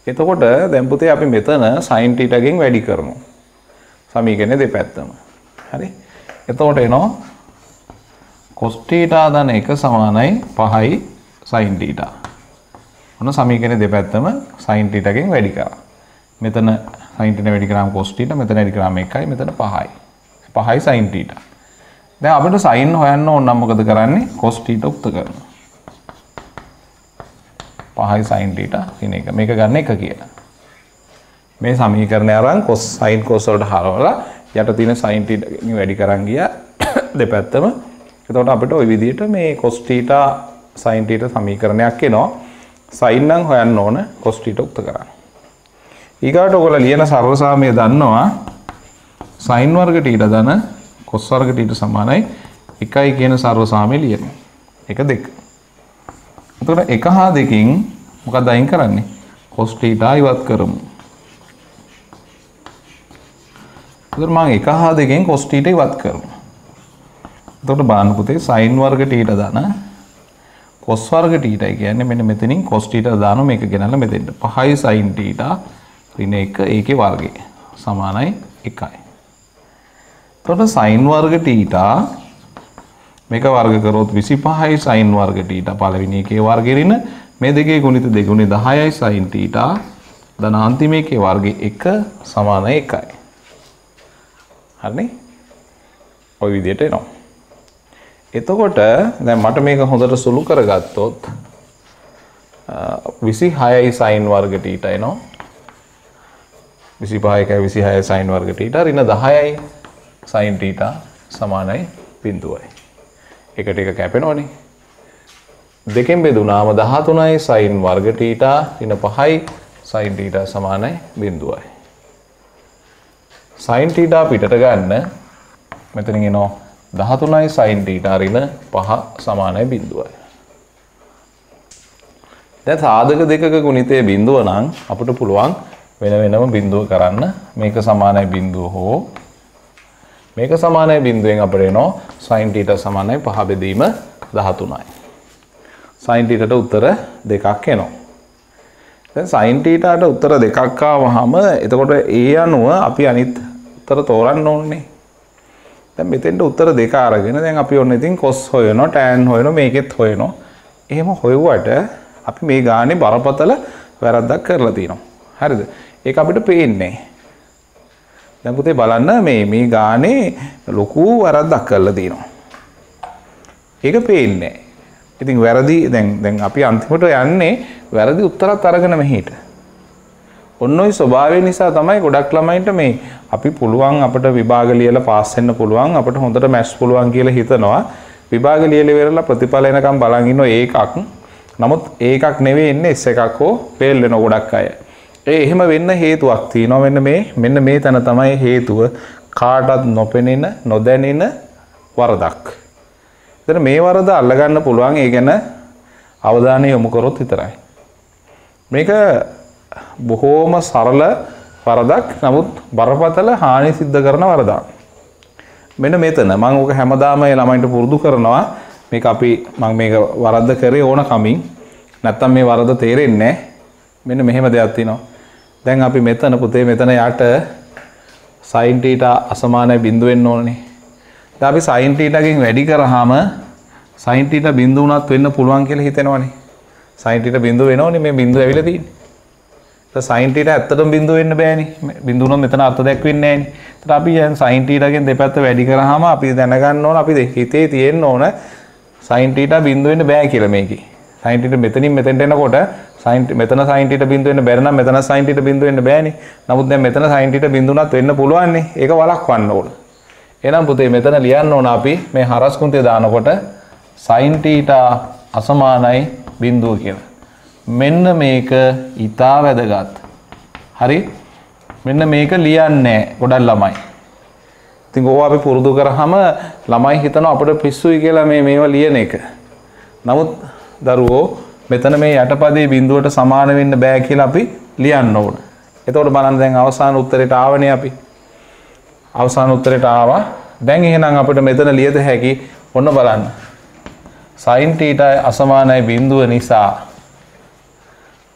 එතකොට දැන් පුතේ අපි මෙතන sin θ ගෙන් වැඩි කරමු. සමීකරණේ දෙපැත්තම. හරි? එතකොට එනවා cos θ ධන 1 සමානයි 5යි sin θ. ඔන්න සමීකරණේ දෙපැත්තම sin θ ගෙන් වැඩි කරා. මෙතන sin θ වැඩි කරාම cos θ, මෙතන වැඩි කරාම 1යි, මෙතන 5යි. 5යි sin θ. දැන් අපිට sin හොයන්න ඕන නම් මොකද කරන්නේ? cos θ උක්ත කරනවා. 5යි sin θ කියන එක. මේක ගන්න 1 කියලා. මේ සමීකරණය අරන් cos sin cos වලට හරවලා යට තියෙන sin θ ගෙන් වැඩි කරන් ගියා දෙපැත්තම. එතකොට අපිට ওই විදිහට මේ cos θ sin θ සමීකරණයක් එනවා. sin නම් හොයන්න ඕන cos θ උක්ත කරන්න. ඊගාට ඔයගොල්ලෝ ලියන සර්වසාමය දන්නවා sin වර්ග θ ධන cos වර්ග θ සමානයි 1යි කියන සර්වසාමය ලියනවා. 1 2. එතකොට 1 හා 2කින් මොකක්ද අයින් කරන්නේ? cos θ ඉවත් කරමු. එතකොට මම 1 හා 2කින් cos θ ඉවත් කරමු. එතකොට බලන්න පුතේ sin වර්ග θ ධන cos වර්ග θ කියන්නේ මෙන්න මෙතනින් cos θ දානවා මේක ගෙනල්ලා මෙතෙන්ට 5යි sin θ ඍණ 1 ඒකේ වර්ගය සමානයි 1යි. එතකොට sin වර්ග θ මේක වර්ග කරොත් 25යි sin වර්ග θ පළවෙනි එකේ වර්ගය ඍණ මේ දෙකේ ගුණිත 2 ගුණේ 10යි sin θ ධන අන්තිම එකේ වර්ගය 1 සමානයි 1යි. හරිනේ? ඔය විදිහට එනවා. එතකොට දැන් මට මේක හොඳට සුළු කරගත්තොත් 26යි sin වර්ග θ එනවා. 25යි sin වර්ග θ ඍණ 10යි sin θ සමානයි 0යි. එකට එක කැපෙනවනේ. දෙකෙන් බෙදුනාම 13යි sin වර්ග θ ඍණ 5යි sin θ සමානයි 0යි. sin θ පිටට ගන්න මෙතනින් එනවා 13යි sin θ ඍණ 5 සමානයි 0යි. දැන් සාධක දෙකක ගුණිතයේ බිඳුව නම් අපිට පුළුවන් වෙන වෙනම බිඳුව කරන්න. මේක සමානයි බිඳුව හෝ මේක සමානයි බිඳුවෙන් අපිට එනවා sin θ සමානයි 5 බෙදීම 13යි. sin θට උත්තර දෙකක් එනවා. දැන් sin θට උත්තර දෙකක් ආවහම එතකොට ඒ අනුව අපි අනිත් උත්තර තෝරන්න ඕනේ. දැන් මෙතෙන්ට උත්තර දෙක අරගෙන දැන් අපි ඔන්න ඉතින් cos හොයනවා tan හොයනවා මේකෙත් හොයනවා. එහෙම හොයුවට අපි මේ ගානේ බරපතල වැරද්දක් කරලා තියෙනවා. හරිද? ඒක අපිට පේන්නේ. දැන් පුතේ බලන්න මේ ගානේ ලොකු වැරද්දක් කරලා තියෙනවා. ඒක පේන්නේ. ඉතින් වැරදි දැන් අපි අන්තිමට යන්නේ වැරදි උත්තරත් අරගෙන මෙහෙට. ඔන්න ඔය ස්වභාවය නිසා තමයි ගොඩක් ළමයින්ට මේ අපි පුළුවන් අපිට විභාග ලියලා පාස් වෙන්න පුළුවන් අපිට හොඳට මැත්ස් පුළුවන් කියලා හිතනවා. විභාග ලියලා ඉවරලා ප්‍රතිඵල එනකම් බලන් ඉන්නවා ඒකක්. නමුත් ඒකක් නෙවෙයි එන්නේ S එකක් හෝ ෆේල් වෙන ගොඩක් අය. එහෙම වෙන්න හේතුවක් තියෙනවා. මෙන්න මේ තැන තමයි හේතුව. කාටවත් නොපෙනෙන නොදැනෙන වරදක්. එතන මේ වරද අල්ලගන්න පුළුවන් ඒ ගැන අවධානය යොමු කරොත් විතරයි. මේක බොහෝම සරල වරදක් නමුත් බරපතල හානි සිද්ධ කරන වරදක්. මෙන්න මෙතන මම ඔක හැමදාම ඒ ළමයින්ට පුරුදු කරනවා. මේක මම මේක වරද්ද කරේ ඕන කමින් නැත්තම් මේ වරද තේරෙන්නේ නැහැ. මෙන්න මෙහෙම දෙයක් තියෙනවා. දැන් අපි මෙතන පුතේ මෙතන යට sin θ අසමානයි බිඳුව වෙන්න ඕනේ. දැන් අපි sin θ ගෙන් වැඩි කරාම sin θ බිඳුව උනත් වෙන්න පුළුවන් කියලා හිතෙනවනේ. sin θ බිඳුව වෙනවනේ මේ බිඳුව ඇවිල්ලා තියෙන්නේ. ඒක sin θ ඇත්තටම බිඳුව වෙන්න බෑනේ. බිඳුව උනොත් මෙතන අර්ථ දැක්වෙන්නේ නෑනේ. ඒත් අපි දැන් sin θ ගෙන් දෙපැත්ත වැඩි කරාම අපි දැනගන්න ඕන අපි හිතේ තියෙන්න ඕන sin θ බිඳුව වෙන්න බෑ කියලා මේකේ. sin θ මෙතනින් මෙතෙන්ට එනකොට මෙතන sin θ බිඳුව වෙන්න බැරි නම් මෙතන sin θ බිඳුව වෙන්න බෑනේ. නමුත් දැන් මෙතන sin θ බිඳුවනත් වෙන්න පුළුවන් නේ. ඒක වළක්වන්න ඕන. එහෙනම් පුතේ මෙතන ලියන්න ඕන අපි මේ හරස් කුන්තිය දානකොට sin θ අසමානයි බිඳුව කියලා. මෙන්න මේක ඊටා වැදගත්. හරි? මෙන්න මේක ලියන්නේ ගොඩක් ළමයි. ඉතින් ඕවා අපි පුරුදු කරාම ළමයි හිතනවා අපිට පිස්සුයි කියලා මේවා ලියන එක. නමුත් දරුවෝ මෙතන මේ යටපදයේ බිඳුවට සමාන වෙන්න බෑ කියලා අපි ලියන්න ඕන. එතකොට බලන්න දැන් අවසාන උත්තරේට ආවනේ අපි. අවසාන උත්තරේට ආවා. දැන් එහෙනම් අපිට මෙතන ලියත හැකි ඔන්න බලන්න. sin θ අසමානයි බිඳුව නිසා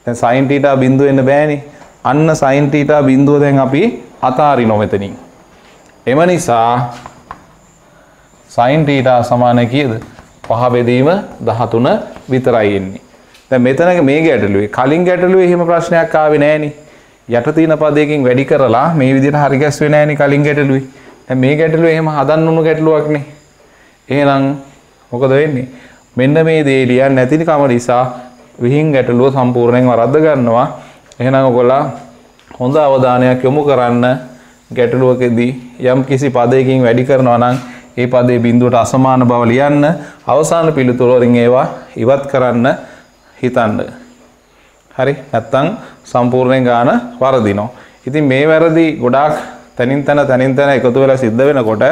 දැන් sin θ බිඳුව වෙන්න බෑනේ. අන්න sin θ බිඳුව දැන් අපි අතාරිනවා මෙතනින්. එම නිසා sin θ සමාන කීයද? 5 බෙදීම 13 විතරයි එන්නේ. දැන් මෙතන මේ ගැටලුවේ කලින් ගැටලුවේ එහෙම ප්‍රශ්නයක් ආවේ නෑනේ. යට තියෙන පදයකින් වැඩි කරලා මේ විදිහට හරි ගැස්සුවේ නෑනේ කලින් ගැටලුවේ. දැන් මේ ගැටලුවේ එහෙම හදන්න උණු ගැටලුවක් නේ. එහෙනම් මොකද වෙන්නේ? මෙන්න මේ දේ ලියන්නේ නැති කම නිසා විහිං ගැටලුව සම්පූර්ණයෙන් වරද්ද ගන්නවා. එහෙනම් ඔයගොල්ලෝ හොඳ අවධානයක් යොමු කරන්න ගැටලුවකදී යම් කිසි පදයකින් වැඩි කරනවා නම් ඒ පදයේ බිඳුවට අසමාන බව ලියන්න අවසාන පිළිතුර වලින් ඒවා ඉවත් කරන්න හිතන්න. හරි? නැත්තම් සම්පූර්ණයෙන් ගාන වරදිනවා. ඉතින් මේ වැරදි ගොඩාක් තනින් තන එකතු වෙලා සිද්ධ වෙනකොට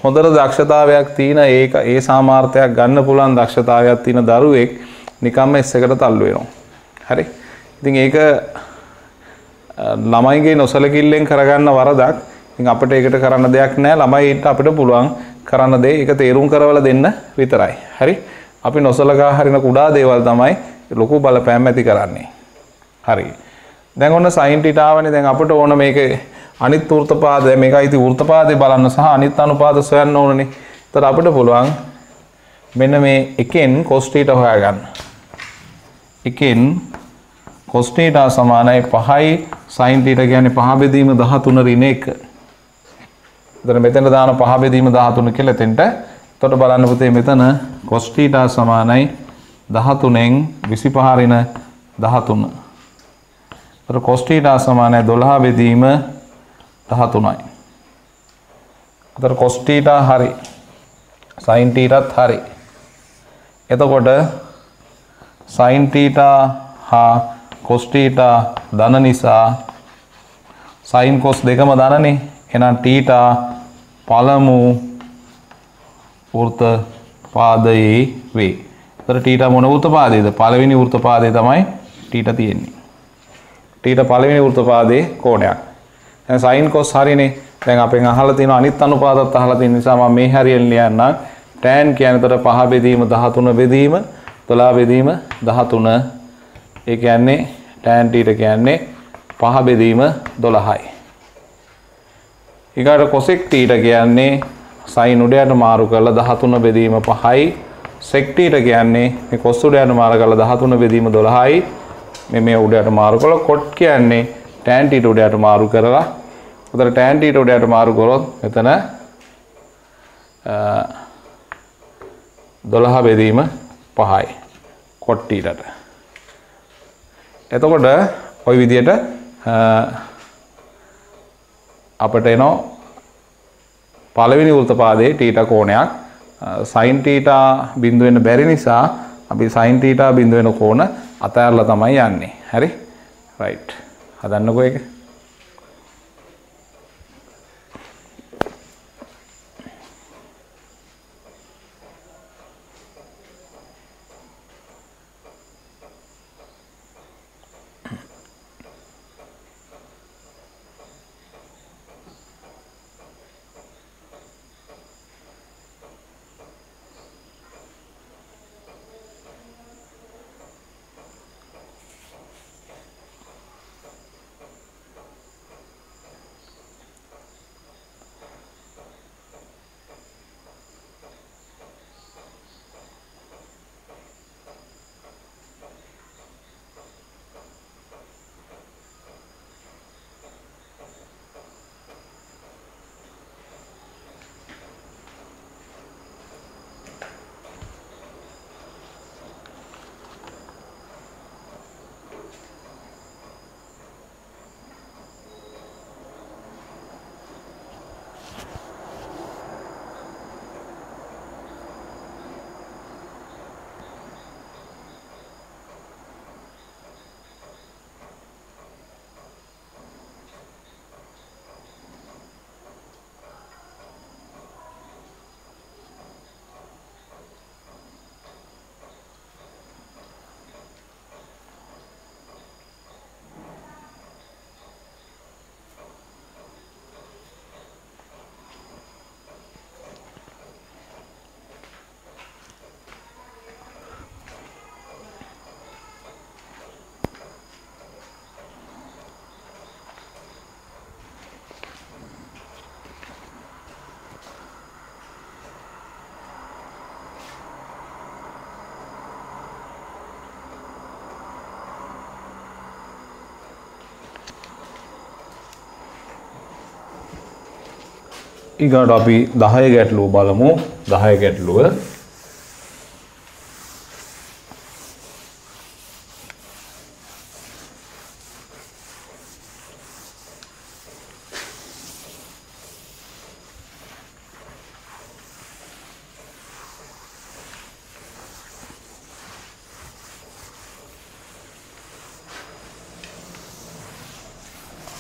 හොඳට දක්ෂතාවයක් තියෙන ඒ සාමාර්ථයක් ගන්න පුළුවන් දක්ෂතාවයක් තියෙන දරුවෙක් නිකම්ම S එකට තල්ලු වෙනවා. හරි? ඉතින් ඒක ළමයිගේ නොසලකිල්ලෙන් කරගන්න වරදක්. ඉතින් අපිට ඒකට කරන්න දෙයක් නැහැ. ළමයින්ට අපිට පුළුවන් කරන්න දේ ඒක තේරුම් කරවලා දෙන්න විතරයි. හරි? අපි නොසලකා හරින කුඩා දේවල් තමයි ලොකු බලපෑම් ඇති කරන්නේ. හරි. දැන් ඔන්න sin θ ආවනේ. දැන් අපිට ඕන මේකේ අනිත් වෘත්තපාද මේකයි ඉති වෘත්තපාදේ බලන්න සහ අනිත් අනුපාද සොයන්න ඕනනේ. ඒතර අපිට පුළුවන් මෙන්න මේ එකෙන් cos θ හොයාගන්න. එකෙන් cos θ සමානයි 5යි sin θ කියන්නේ 5 බෙදීම 13 ඍණ 1. එතන මෙතන දාන 5 බෙදීම 13 කියලා එතෙන්ට. එතකොට බලන්න පුතේ මෙතන cos θ සමානයි 13න් 25 ඍණ 13. එතකොට cos θ සමානයි 12 බෙදීම 13යි. එතකොට cos θ හරි. sin θත් හරි. එතකොට sin θ හා cos θ ධන නිසා sin cos දෙකම ධනනේ. එහෙනම් θ පළමු වෘත්ත පාදයේ වේ. එතකොට θ මොන වෘත්ත පාදයේද? පළවෙනි වෘත්ත පාදයේ තමයි θ තියෙන්නේ. θ පළවෙනි වෘත්ත පාදයේ කෝණයක්. දැන් sin cos හරිනේ. දැන් අපෙන් අහලා තියෙන අනිත් අනුපාතත් අහලා තියෙන නිසා මම මේ හරියෙන් ලියන්නම්. tan කියන්නේ එතකොට 5 බෙදීම 13 බෙදීම 12 බෙදීම 13. ඒ කියන්නේ tan θ කියන්නේ 5 බෙදීම 12යි. ඊගාට cosec θ කියන්නේ sin උඩයට මාරු කරලා 13 බෙදීම 5යි. sec θ කියන්නේ මේ cos උඩයට මාරු කරලා 13 බෙදීම 12යි. මේ උඩයට මාරු කළා. cot කියන්නේ tan θ උඩයට මාරු කරලා. උතර tan θ උඩයට මාරු කරොත් මෙතන 12 බෙදීම 5යි. cot θට. එතකොට ওই විදියට අපට එනවා පළවෙනි වෘත්ත පාදයේ θ කෝණයක් sin θ බිඳු වෙන්න බැරි නිසා අපි sin θ බිඳු වෙන කෝණ අතහැරලා තමයි යන්නේ. හරි? right. හදන්නකෝ ඒක. ඊගාට අපි 10 ගැටලුව බලමු. 10 ගැටලුව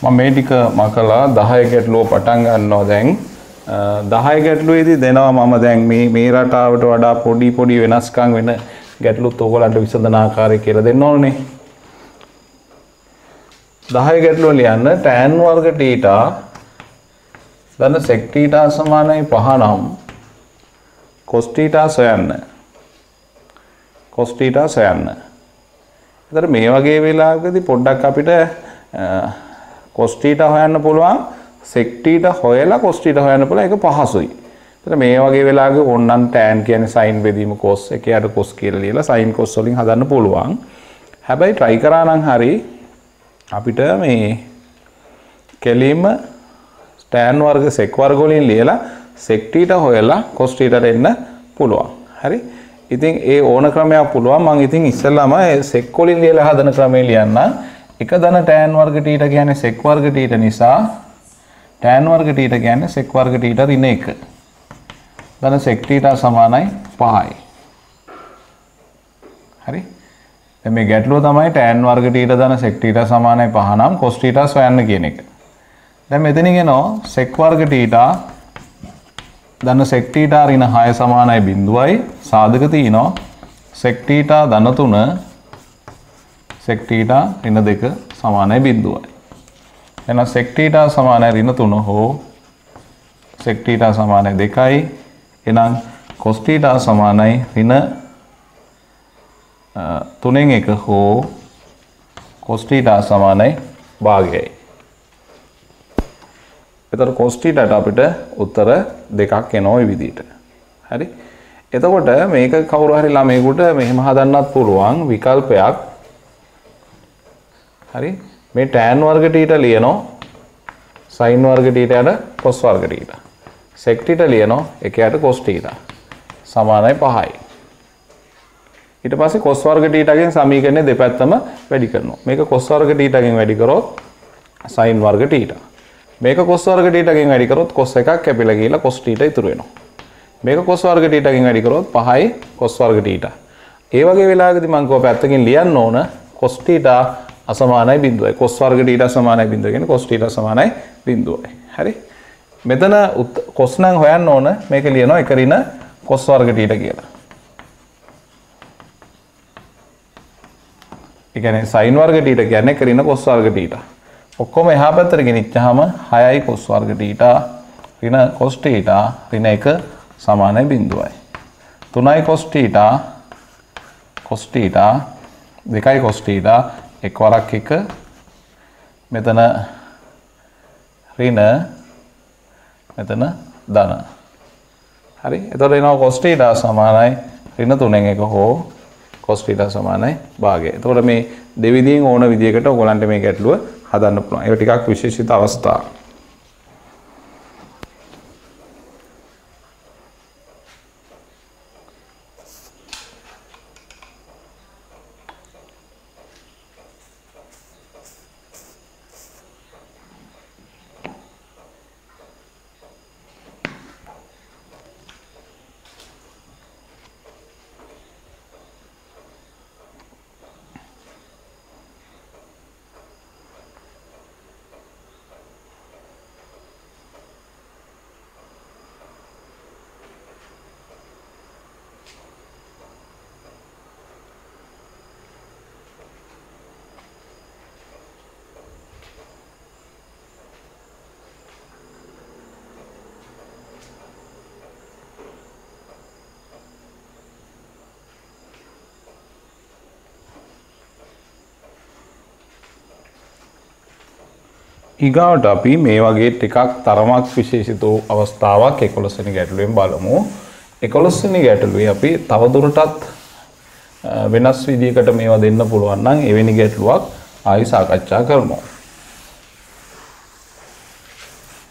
මම මේ ටික මකලා 10 ගැටලුව පටන් ගන්නවා දැන් 10 ගැටලුවේදී දෙනවා මම දැන් මේ රටාවට වඩා පොඩි වෙනස්කම් වෙන ගැටලුත් ඔයගලන්ට විසඳන ආකාරය කියලා දෙන්න ඕනේ. 10 ගැටලුව ලියන්න tan වර්ග θ ධන sec θ සමානයි 5 නම් cos θ සොයන්න. cos θ සොයන්න. ඒතර මේ වගේ වෙලාවකදී පොඩ්ඩක් අපිට cos θ හොයන්න පුළුවන් sec θ හොයලා cos θ හොයන්න පුළුවන් ඒක පහසුයි. ඒතර මේ වගේ වෙලාවක ඕනනම් tan කියන්නේ sin බෙදීම cos එකයට cos කියලා ලියලා sin cos වලින් හදන්න පුළුවන්. හැබැයි try කරා නම් හරි අපිට මේ කෙලින්ම tan වර්ග sec වර්ග වලින් ලියලා sec θ හොයලා cos θට එන්න පුළුවන්. හරි. ඉතින් ඒ ඕන ක්‍රමයක් පුළුවන්. මම ඉතින් ඉස්සෙල්ලාම sec වලින් ලියලා හදන ක්‍රමය ලියන්න. එක ධන tan වර්ග θ කියන්නේ sec වර්ග θ නිසා tan වර්ග θ කියන්නේ sec වර්ග θ ඍණ 1. ධන sec θ සමානයි 5යි. හරි. දැන් මේ ගැටලුව තමයි tan වර්ග θ ධන sec θ සමානයි 5 නම් cos θ සොයන්න කියන එක. දැන් මෙතනින් එනවා sec වර්ග θ ධන sec θ ඍණ 6 සමානයි 0යි. සාධක තියෙනවා sec θ ධන 3 sec θ ඍණ 2 සමානයි 0යි. එහෙනම් sec θ සමානයි ඍණ 3 හෝ sec θ සමානයි 2යි. එහෙනම් cos θ සමානයි ඍණ 3න් 1 හෝ cos θ සමානයි භාගයයි. එතකොට cos θට අපිට උත්තර දෙකක් එනවා මේ විදිහට. හරි. එතකොට මේක කවුරු හරි ළමයෙකුට මෙහෙම හදන්නත් පුළුවන් විකල්පයක්. හරි. මේ tan වර්ග θ ලියනවා sin වර්ග θ යට cos වර්ග θ. sec θ ලියනවා එකයට cos θ සමානයි 5යි. ඊට පස්සේ cos වර්ග θ ගෙන් සමීකරණය දෙපැත්තම වැඩි කරනවා. මේක cos වර්ග θ ගෙන් වැඩි කරොත් sin වර්ග θ. මේක cos වර්ග θ ගෙන් වැඩි කරොත් cos එකක් කැපිලා ගිහලා cos θ ඉතුරු වෙනවා. මේක cos වර්ග θ ගෙන් වැඩි කරොත් 5යි cos වර්ග θ. ඒ වගේ වෙලාවකදී මම කව පැත්තකින් ලියන්න ඕන cos θ අසමානයි 0යි. cos වර්ග θ සමානයි 0 කියන්නේ cos θ සමානයි 0යි. හරි. මෙතන cos නම් හොයන්න ඕන මේක ලියනවා එක ඍණ cos වර්ග θ කියලා. ඒ කියන්නේ sin වර්ග θ කියන්නේ එක ඍණ cos වර්ග θ. ඔක්කොම එහා පැත්තට ගෙනිච්චාම 6යි cos වර්ග θ ඍණ cos θ ඍණ 1 සමානයි 0යි. 3යි cos θ cos θ 2යි cos θ එක් වරක් 1 මෙතන ඍණ මෙතන ධන. හරි. එතකොට එනවා cos θ සමානයි ඍණ 3න් 1 හෝ cos θ සමානයි භාගය. එතකොට මේ දෙවිදියෙන් ඕන විදියකට ඔයගලන්ට මේ ගැටලුව හදන්න පුළුවන්. ඒක ටිකක් විශේෂිත අවස්ථා. ඊගාවට අපි මේ වගේ ටිකක් තරමක් විශේෂිත අවස්ථාවක් 11 වෙනි ගැටලුවෙන් බලමු. 11 වෙනි ගැටලුවේ අපි තවදුරටත් වෙනස් විදියකට මේවා දෙන්න පුළුවන් නම් එවැනි ගැටලුවක් ආයි සාකච්ඡා කරමු.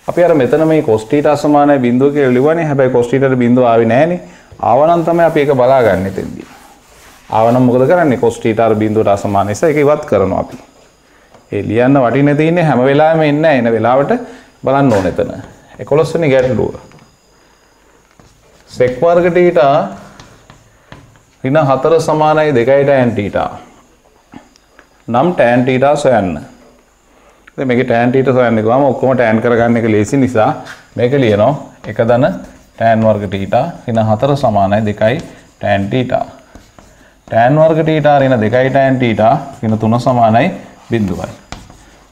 අපි අර මෙතන මේ cos θ සමානයි බිඳුව කියලා ලිව්වනේ. හැබැයි cos θ ට බිඳුව ආවේ නැහනේ. ආවනම් තමයි අපි ඒක බලාගන්නේ එතෙන්දී. ආවනම් මොකද කරන්නේ? cos θ අර බිඳුවට අසමාන නිසා ඒක ඉවත් කරනවා අපි. ඒ ලියන්න වටින්නේ තියෙන්නේ හැම වෙලාවෙම එන්නේ එන වෙලාවට බලන්න ඕනේ එතන. 11 වෙනි ගැටලුව. sec වර්ග θ ඍණ 4 සමානයි 2යි tan θ. නම් tan θ සොයන්න. දැන් මේකේ tan θ සොයන්න ගියාම ඔක්කොම tan කරගන්න එක ලේසි නිසා මේක ලියනවා 1 ධන tan වර්ග θ ඍණ 4 සමානයි 2යි tan θ. tan වර්ග θ ඍණ 2යි tan θ ඍණ 3 සමානයි 0යි.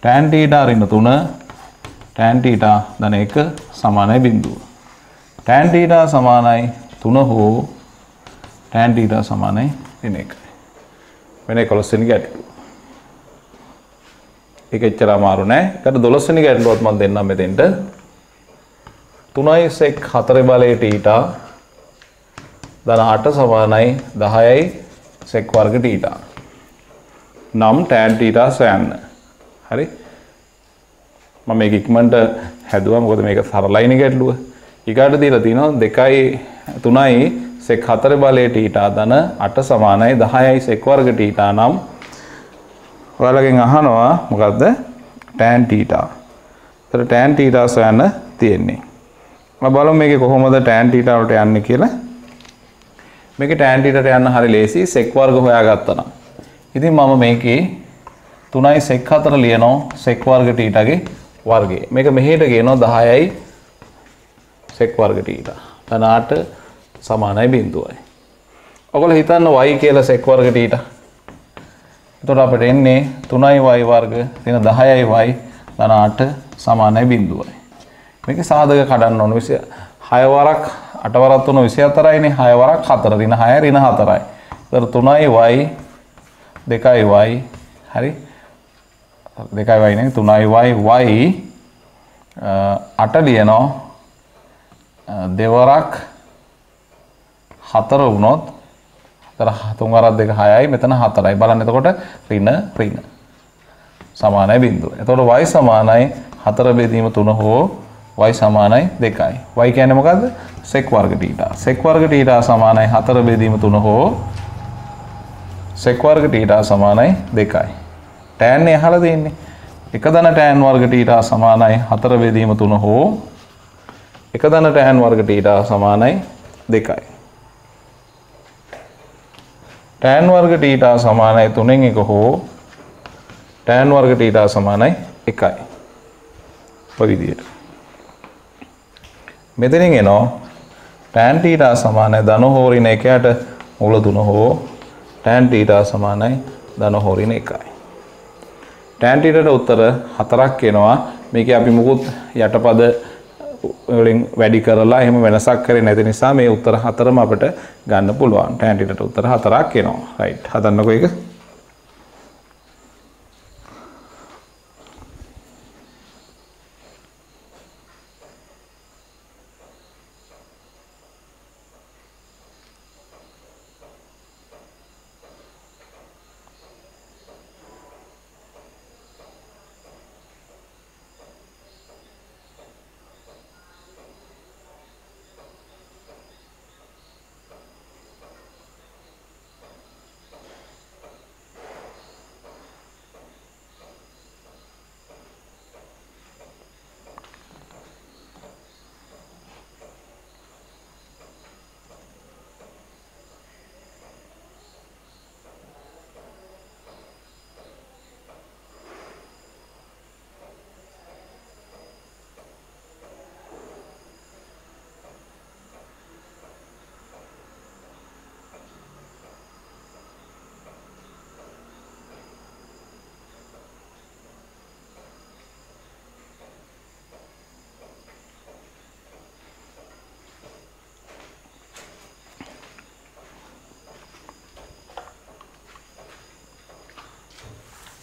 tan θ ඍණ 3 tan θ ධන 1 සමානයි 0. tan θ සමානයි 3 හෝ tan θ සමානයි ඍණ 1. වෙන 11 වෙනි ගැටලුව. ඒක එච්චර අමාරු නෑ. ඒකට 12 වෙනි ගැටලුවත් මම දෙන්නම් මෙතෙන්ට. 3යි sec 4 බලයේ θ ධන 8 සමානයි 10යි sec වර්ග θ. නම් tan θ සොයන්න. හරි? මම මේක ඉක්මනට හැදුවා මොකද මේක සරලයිනේ ගැටලුව. ඊගාට දීලා තිනවා 2යි 3යි sec 4 බලයේ θ ධන 8 සමානයි 10යි sec වර්ග θ නම් ඔයාලගෙන් අහනවා මොකද්ද tan θ. ඒතර tan θ සොයන්න තියෙන්නේ. මම බලමු මේකේ කොහොමද tan θ වලට යන්නේ කියලා. මේකේ tan θ ට යන්න හරි ලේසි sec වර්ග හොයාගත්තා නම්. ඉතින් මම මේකේ 3යි sec 4 ලියනවා sec වර්ග θ ගේ වර්ගය. මේක මෙහෙට ගේනවා 10යි sec වර්ග θ. ධන 8 සමානයි 0යි. ඔයගොල්ලෝ හිතන්න y කියලා sec වර්ග θ. එතකොට අපිට එන්නේ 3y වර්ග දින 10y ධන 8 සමානයි 0යි. මේකේ සාධක කඩන්න ඕන 6 වරක් 8 වරක් 3 24යිනේ 6 වරක් 4 දින 6 ඍණ 4යි. එතකොට 3y 2y හරි 2y නේ 3y y 8 ලියනවා දෙවරක් 4 වුණොත් 3 වරක් 2 6යි මෙතන 4යි. බලන්න එතකොට ඍණ සමානයි 0. එතකොට y සමානයි 4 බෙදීම 3 හෝ y සමානයි 2යි. y කියන්නේ මොකද්ද? sec වර්ග θ. sec වර්ග θ සමානයි 4 බෙදීම 3 හෝ sec වර්ග θ සමානයි 2යි. tan නේ අහලා දෙන්නේ. 1 ධන tan වර්ග θ සමානයි 4 බෙදීම 3 හෝ 1 ධන tan වර්ග θ සමානයි 2යි. tan වර්ග θ සමානයි 3න් 1 හෝ tan වර්ග θ සමානයි 1යි. ඔය විදිහට. මෙතනින් එනවා tan θ සමානයි ධන හෝ ඍණ 1ට මූල 3 හෝ tan θ සමානයි ධන හෝ ඍණ 1යි. tan θ ට උත්තර 4ක් එනවා. මේකේ අපි මුකුත් යටපද වලින් වැඩි කරලා එහෙම වෙනසක් කරේ නැති නිසා මේ උත්තර 4ම අපිට ගන්න පුළුවන්. tan θ ට උත්තර 4ක් එනවා. රයිට්. හදන්නකෝ ඒක.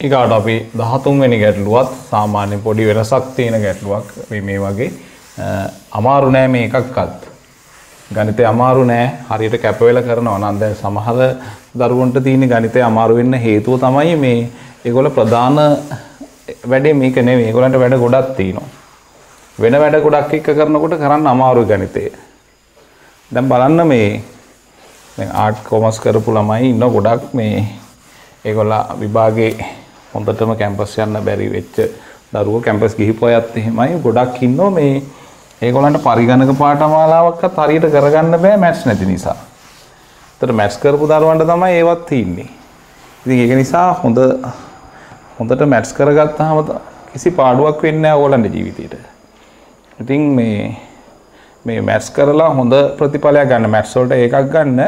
ඊගාට අපි 13 වෙනි ගැටලුවත් සාමාන්‍ය පොඩි වෙනසක් තියෙන ගැටලුවක් මේ වගේ අමාරු නෑ මේ එකක්වත් ගණිතය අමාරු නෑ හරියට කැප වෙලා කරනවා නම් දැන් සමහර දරුවන්ට තියෙන ගණිතය අමාරු වෙන්න හේතුව තමයි මේ ඒගොල්ල ප්‍රධාන වැඩේ මේක නෙවෙයි ඒගොල්ලන්ට වැඩ ගොඩක් තියෙනවා වෙන වැඩ ගොඩක් එක්ක කරනකොට කරන්න අමාරුයි ගණිතය. දැන් බලන්න මේ දැන් ආර්ට් කොමර්ස් කරපු ළමයි ඉන්න ගොඩක් මේ ඒගොල්ලා විභාගේ හොඳටම කැම්පස් යන්න බැරි වෙච්ච දරුවෝ කැම්පස් ගිහිපු අයත් එහෙමයි ගොඩක් ඉන්නවා මේ ඒගොල්ලන්ට පරිගණක පාඨමාලාවක්වත් හරියට කරගන්න බෑ මැත්ස් නැති නිසා. ඒතර මැත්ස් කරපු දරුවන්ට තමයි ඒවත් තියෙන්නේ. ඉතින් ඒක නිසා හොඳට මැත්ස් කරගත්තාම කිසි පාඩුවක් වෙන්නේ නැහැ ඕගොල්ලන්ගේ ජීවිතේට. ඉතින් මේ මැත්ස් කරලා හොඳ ප්‍රතිඵලයක් ගන්න මැත්ස් වලට ඒකක් ගන්න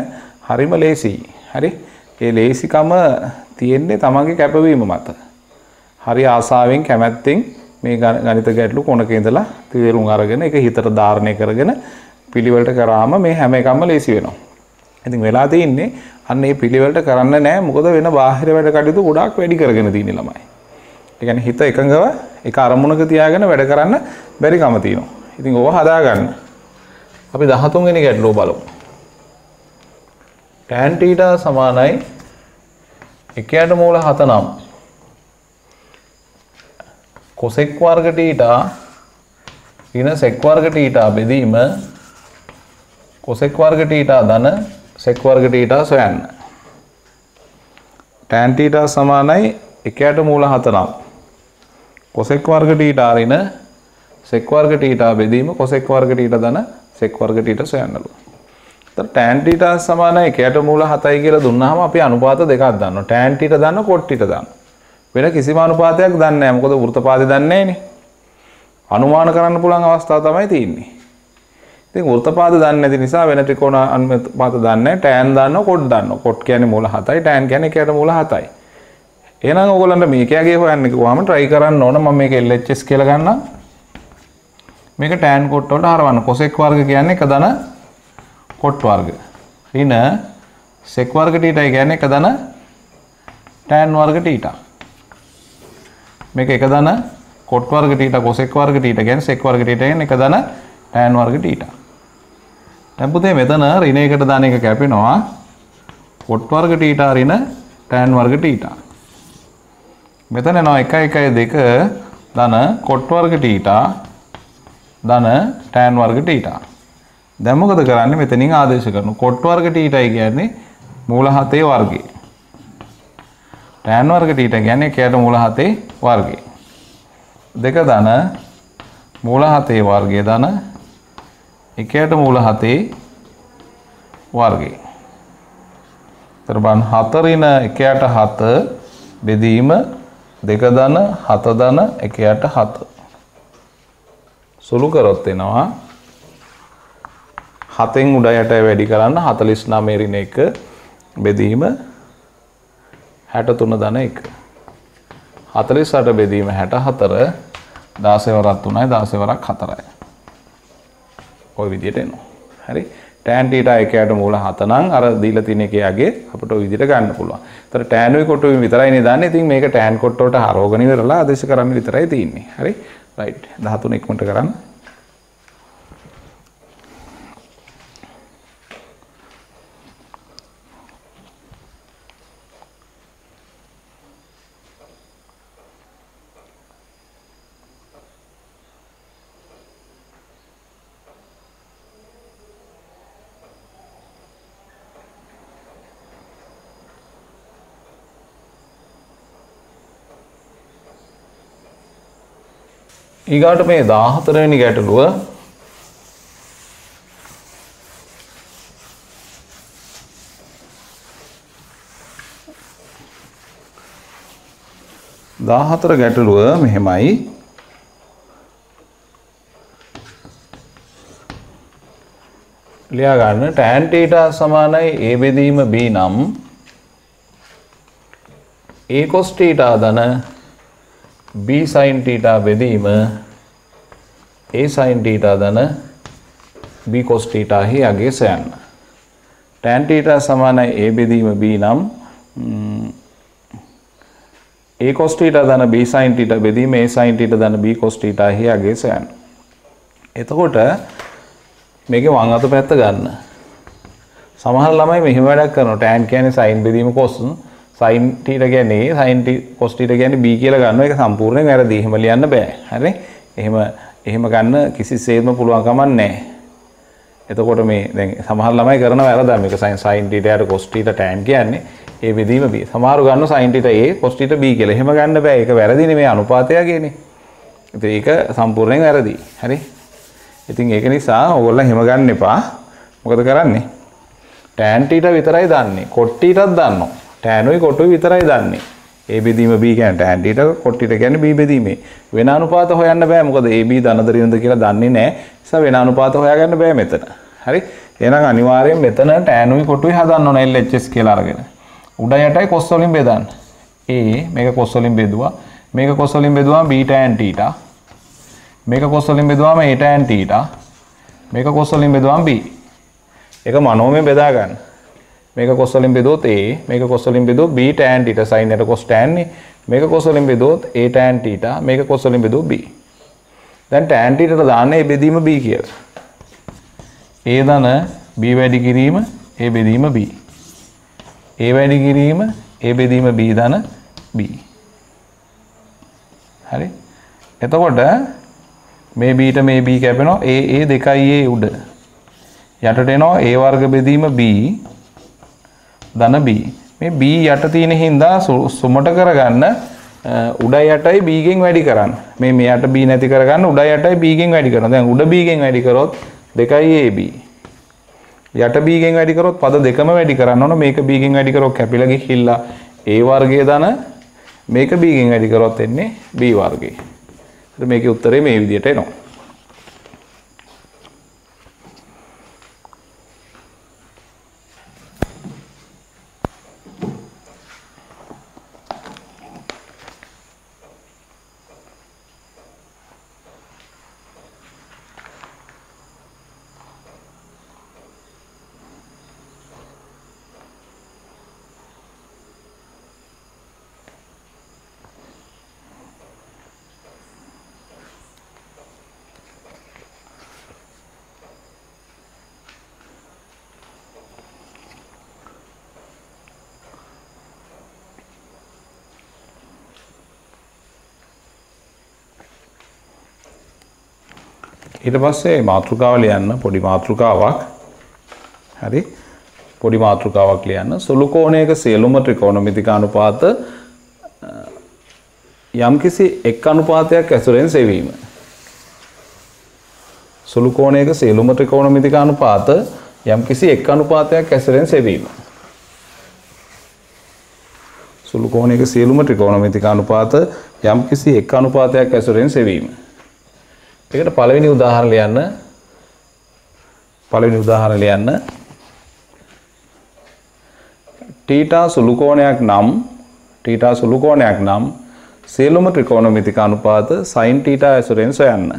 හරිම ලේසියි. හරි? ඒ ලේසිකම තියෙන්නේ තමන්ගේ කැපවීම මත. හරි ආසාවෙන් කැමැත්තෙන් මේ ගණිත ගැටලු කොනක ඉඳලා තීරුම් අරගෙන ඒක හිතට ධාරණය කරගෙන පිළිවෙලට කරාම මේ හැම එකක්ම ලේසි වෙනවා. ඉතින් වෙලා තියෙන්නේ අන්න මේ පිළිවෙලට කරන්න නැහැ මොකද වෙන බාහිර වැඩ කටයුතු ගොඩාක් වැඩි කරගෙන තියෙන ළමයි. ඒ කියන්නේ හිත එකඟව එක අරමුණක තියාගෙන වැඩ කරන්න බැරි කම තියෙනවා. ඉතින් ඕව හදාගන්න. අපි 13 වෙනි ගැටලුව බලමු. tan θ සමානයි 1ට මූල 7 නම් cosec වර්ග θ ඍණ sec වර්ග θ බෙදීම cosec වර්ග θ ධන sec වර්ග θ සොයන්න. tan θ සමානයි 1ට මූල 7 නම් cosec වර්ග θ ඍණ sec වර්ග θ බෙදීම cosec වර්ග θ ධන sec වර්ග θ සොයන්නලු. එතකොට tan θ සමානයි 1ට මූල 7යි කියලා දුන්නාම අපි අනුපාත දෙකක් දානවා. tan θ දාන්න cot θ දාන්න. වෙන කිසිම අනුපාතයක් දන්නේ නැහැ. මොකද වෘත්තපාතය දන්නේ නැහැනේ. අනුමාන කරන්න පුළුවන් අවස්ථාව තමයි තියෙන්නේ. ඉතින් වෘත්තපාත දන්නේ නැති නිසා වෙන ත්‍රිකෝණ අනුපාත දන්නේ නැහැ. tan දානවා cot දානවා. cot කියන්නේ මූල 7යි tan කියන්නේ 1ට මූල 7යි. එහෙනම් ඕගොල්ලන්ට මේකයගේ හොයන්න කිව්වම try කරන්න ඕන. මම මේක LHS කියලා ගන්නම්. මේක tan cot වලට හරවන්න. cosec වර්ග කියන්නේ 1 ධන cot වර්ග. ඍණ sec වර්ග θ කියන්නේ 1 ධන tan වර්ග θ. මේක 1 ධන cot වර්ග θ cosec වර්ග θ කියන්නේ sec වර්ග θ කියන්නේ 1 ධන tan වර්ග θ. දැන් පුතේ මෙතන ඍණ එකට දාන එක කැපෙනවා cot වර්ග θ ඍණ tan වර්ග θ. මෙතන එනවා 1 1 2 ධන cot වර්ග θ ධන tan වර්ග θ. දැන් මොකද කරන්නේ මෙතනින් ආදේශ කරනවා cot වර්ග θ කියන්නේ මූල 7 වර්ගය. tan වර්ග θ කියන්නේ 1ට මූල 7 වර්ගය. 2 ධන මූල 7 වර්ගය ධන 1ට මූල 7 වර්ගය. තරබන් 4 ඍණ 1ට 7 බෙදීම 2 ධන 7 ධන 1ට 7. සුළු කරොත් එනවා 7න් උඩ යට වැඩි කරන්න 49 ඍණ 1 බෙදීම 63 ධන 1. 48 බෙදීම 64 16 වරක් 3යි 16 වරක් 4යි. ඔය විදිහට එනවා. හරි. tan θ 1ට මූල 7 නම් අර දීලා තියෙන එකේ යගේ අපිට ඔය විදිහට ගන්න පුළුවන්. ඒතර tan උයි cot උයි විතරයිනේ දාන්නේ. ඉතින් මේක tan cot වලට හරවගෙන ඉවරලා ආදේශ කරන්න විතරයි තියෙන්නේ. හරි. right 13 ඉක්මනට කරන්න. ඊගාට මේ 14 වෙනි ගැටලුව 14 ගැටලුව මෙහෙමයි. ලියා ගන්න tan θ සමානයි a බෙදීම b නම් a cos θ ධන b sin θ බෙදීම a sin θ ධන b cos θ හි යගේ සොයන්න. tan θ සමානයි a බෙදීම b නම් a cos θ ධන b sin θ බෙදීම a sin θ ධන b cos θ හි යගේ සොයන්න. එතකොට මේකේ වම් අත පැත්ත ගන්න. සමහර ළමයි මෙහෙම වැඩක් කරනවා. tan කියන්නේ sin බෙදීම cos, sin θ කියන්නේ sin cos θ කියන්නේ b කියලා ගන්නවා. ඒක සම්පූර්ණයෙන් වැරදි. එහෙම ලියන්න බෑ. හරි? එහෙම එහෙම ගන්න කිසිසේත්ම පුළුවන් කමක් නැහැ. එතකොට මේ දැන් සමහර ළමයි කරන වැරද්ද මේක sin θ යට cos θ tan කියන්නේ ඒ බෙදීම b. සමහරව ගන්න sin θ a cos θ b කියලා. එහෙම ගන්න බෑ. ඒක වැරදිනේ මේ අනුපාතයගේනේ. ඉතින් ඒක සම්පූර්ණයෙන් වැරදි. හරි. ඉතින් ඒක නිසා ඕගොල්ලෝ එහෙම ගන්න එපා. මොකද කරන්නේ? tan θ විතරයි දන්නේ. cot θත් දන්නවා. tan උයි cot උයි විතරයි දන්නේ. a බෙදීම b කියන්නේ tan θ cot θ කියන්නේ b බෙදීමේ. වෙන අනුපාත හොයන්න බෑ. මොකද ab ධනද ඍණද කියලා දන්නේ නැහැ. නිසා වෙන අනුපාත හොයාගන්න බෑ මෙතන. හරි. එහෙනම් අනිවාර්යෙන් මෙතන tan උයි cot උයි හදන්න ඕන LHS කියලා අරගෙන. උඩ යටයි cos වලින් බෙදන්න. a මේක cos වලින් බෙදුවා. මේක cos වලින් බෙදුවාම b tan θ. මේක cos වලින් බෙදුවාම a tan θ. මේක cos වලින් බෙදුවාම b. ඒක මනෝමය බෙදා ගන්න. මේක cos වලින් බෙදුවොත් a, මේක cos වලින් බෙදුවොත් b tan θ sin එකට cos tan නේ. මේක cos වලින් බෙදුවොත් a tan θ, මේක cos වලින් බෙදුවොත් b. දැන් tan θ ට දාන්නේ a බෙදීම b කියලා. a ධන b වැඩි කිරීම a බෙදීම b. a වැඩි කිරීම a බෙදීම b ධන b. හරි. එතකොට මේ b ට මේ b කැපෙනවා a දෙකයි a උඩ. යටට එනවා a වර්ග බෙදීම b ධන b. මේ b යට තියෙන හින්දා සුමට කරගන්න උඩ යටයි b ගෙන් වැඩි කරන්න. මේ මෙයට b නැති කරගන්න උඩ යටයි b ගෙන් වැඩි කරනවා. දැන් උඩ b ගෙන් වැඩි කරොත් 2ab. යට b ගෙන් වැඩි කරොත් පද දෙකම වැඩි කරන්න ඕන. මේක b ගෙන් වැඩි කරොත් කැපිලා ගිහිල්ලා a වර්ගය ධන මේක b ගෙන් වැඩි කරොත් එන්නේ b වර්ගය. ඒත් මේකේ උත්තරේ මේ විදිහට එනවා. ඊට පස්සේ මාතෘකාව ලියන්න පොඩි මාතෘකාවක්. හරි. පොඩි මාතෘකාවක් ලියන්න. සුළු කෝණයක සියලුම ත්‍රිකෝණමිතික අනුපාත යම්කිසි එක් අනුපාතයක් ඇසුරෙන් සෙවීම. සුළු කෝණයක සියලුම ත්‍රිකෝණමිතික අනුපාත යම්කිසි එක් අනුපාතයක් ඇසුරෙන් සෙවීම. සුළු කෝණයක සියලුම ත්‍රිකෝණමිතික අනුපාත යම්කිසි එක් අනුපාතයක් ඇසුරෙන් සෙවීම. ඒකට පළවෙනි උදාහරණ ලියන්න. θ සුළු කෝණයක් නම් සියලුම ත්‍රිකෝණමිතික අනුපාත sin θ ඇසුරෙන් සොයන්න.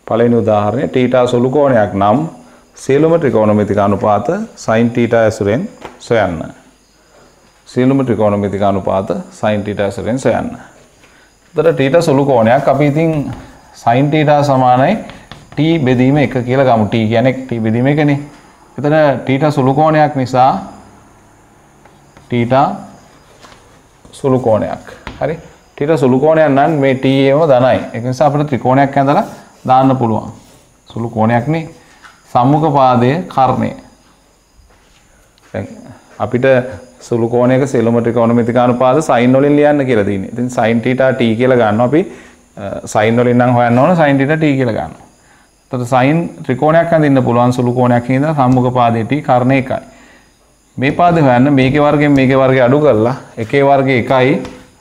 පළවෙනි උදාහරණය θ සුළු කෝණයක් නම් සියලුම ත්‍රිකෝණමිතික අනුපාත sin θ ඇසුරෙන් සොයන්න. සියලුම ත්‍රිකෝණමිතික අනුපාත sin θ ඇසුරෙන් සොයන්න. එතකොට θ සුළු කෝණයක් අපි ඉතින් sin θ සමානයි t බෙදීම 1 කියලා ගමු. t කියන්නේ t බෙදීම 1නේ. එතන θ සුළු කෝණයක් නිසා θ සුළු කෝණයක්. හරි. θ සුළු කෝණයක් නම් මේ t එම ධනයි. ඒක නිසා අපිට ත්‍රිකෝණයක් ඇඳලා දාන්න පුළුවන්. සුළු කෝණයක්නේ. සම්මුඛ පාදයේ කර්ණය. දැන් අපිට සුළු කෝණයක සියලුම ත්‍රිකෝණමිතික අනුපාත sin වලින් ලියන්න කියලා තියෙන්නේ. ඉතින් sin θ t කියලා ගන්නවා අපි. sin වලින් නම් හොයන්න ඕන sin θ t කියලා ගන්නවා. එතකොට sin ත්‍රිකෝණයක් අඳින්න පුළුවන් සුළු කෝණයක් හින්දා සම්මුඛ පාදයේ t කර්ණය 1යි. මේ පාදේ හොයන්න මේකේ වර්ගයෙන් මේකේ වර්ගය අඩු කරලා එකේ වර්ගය 1යි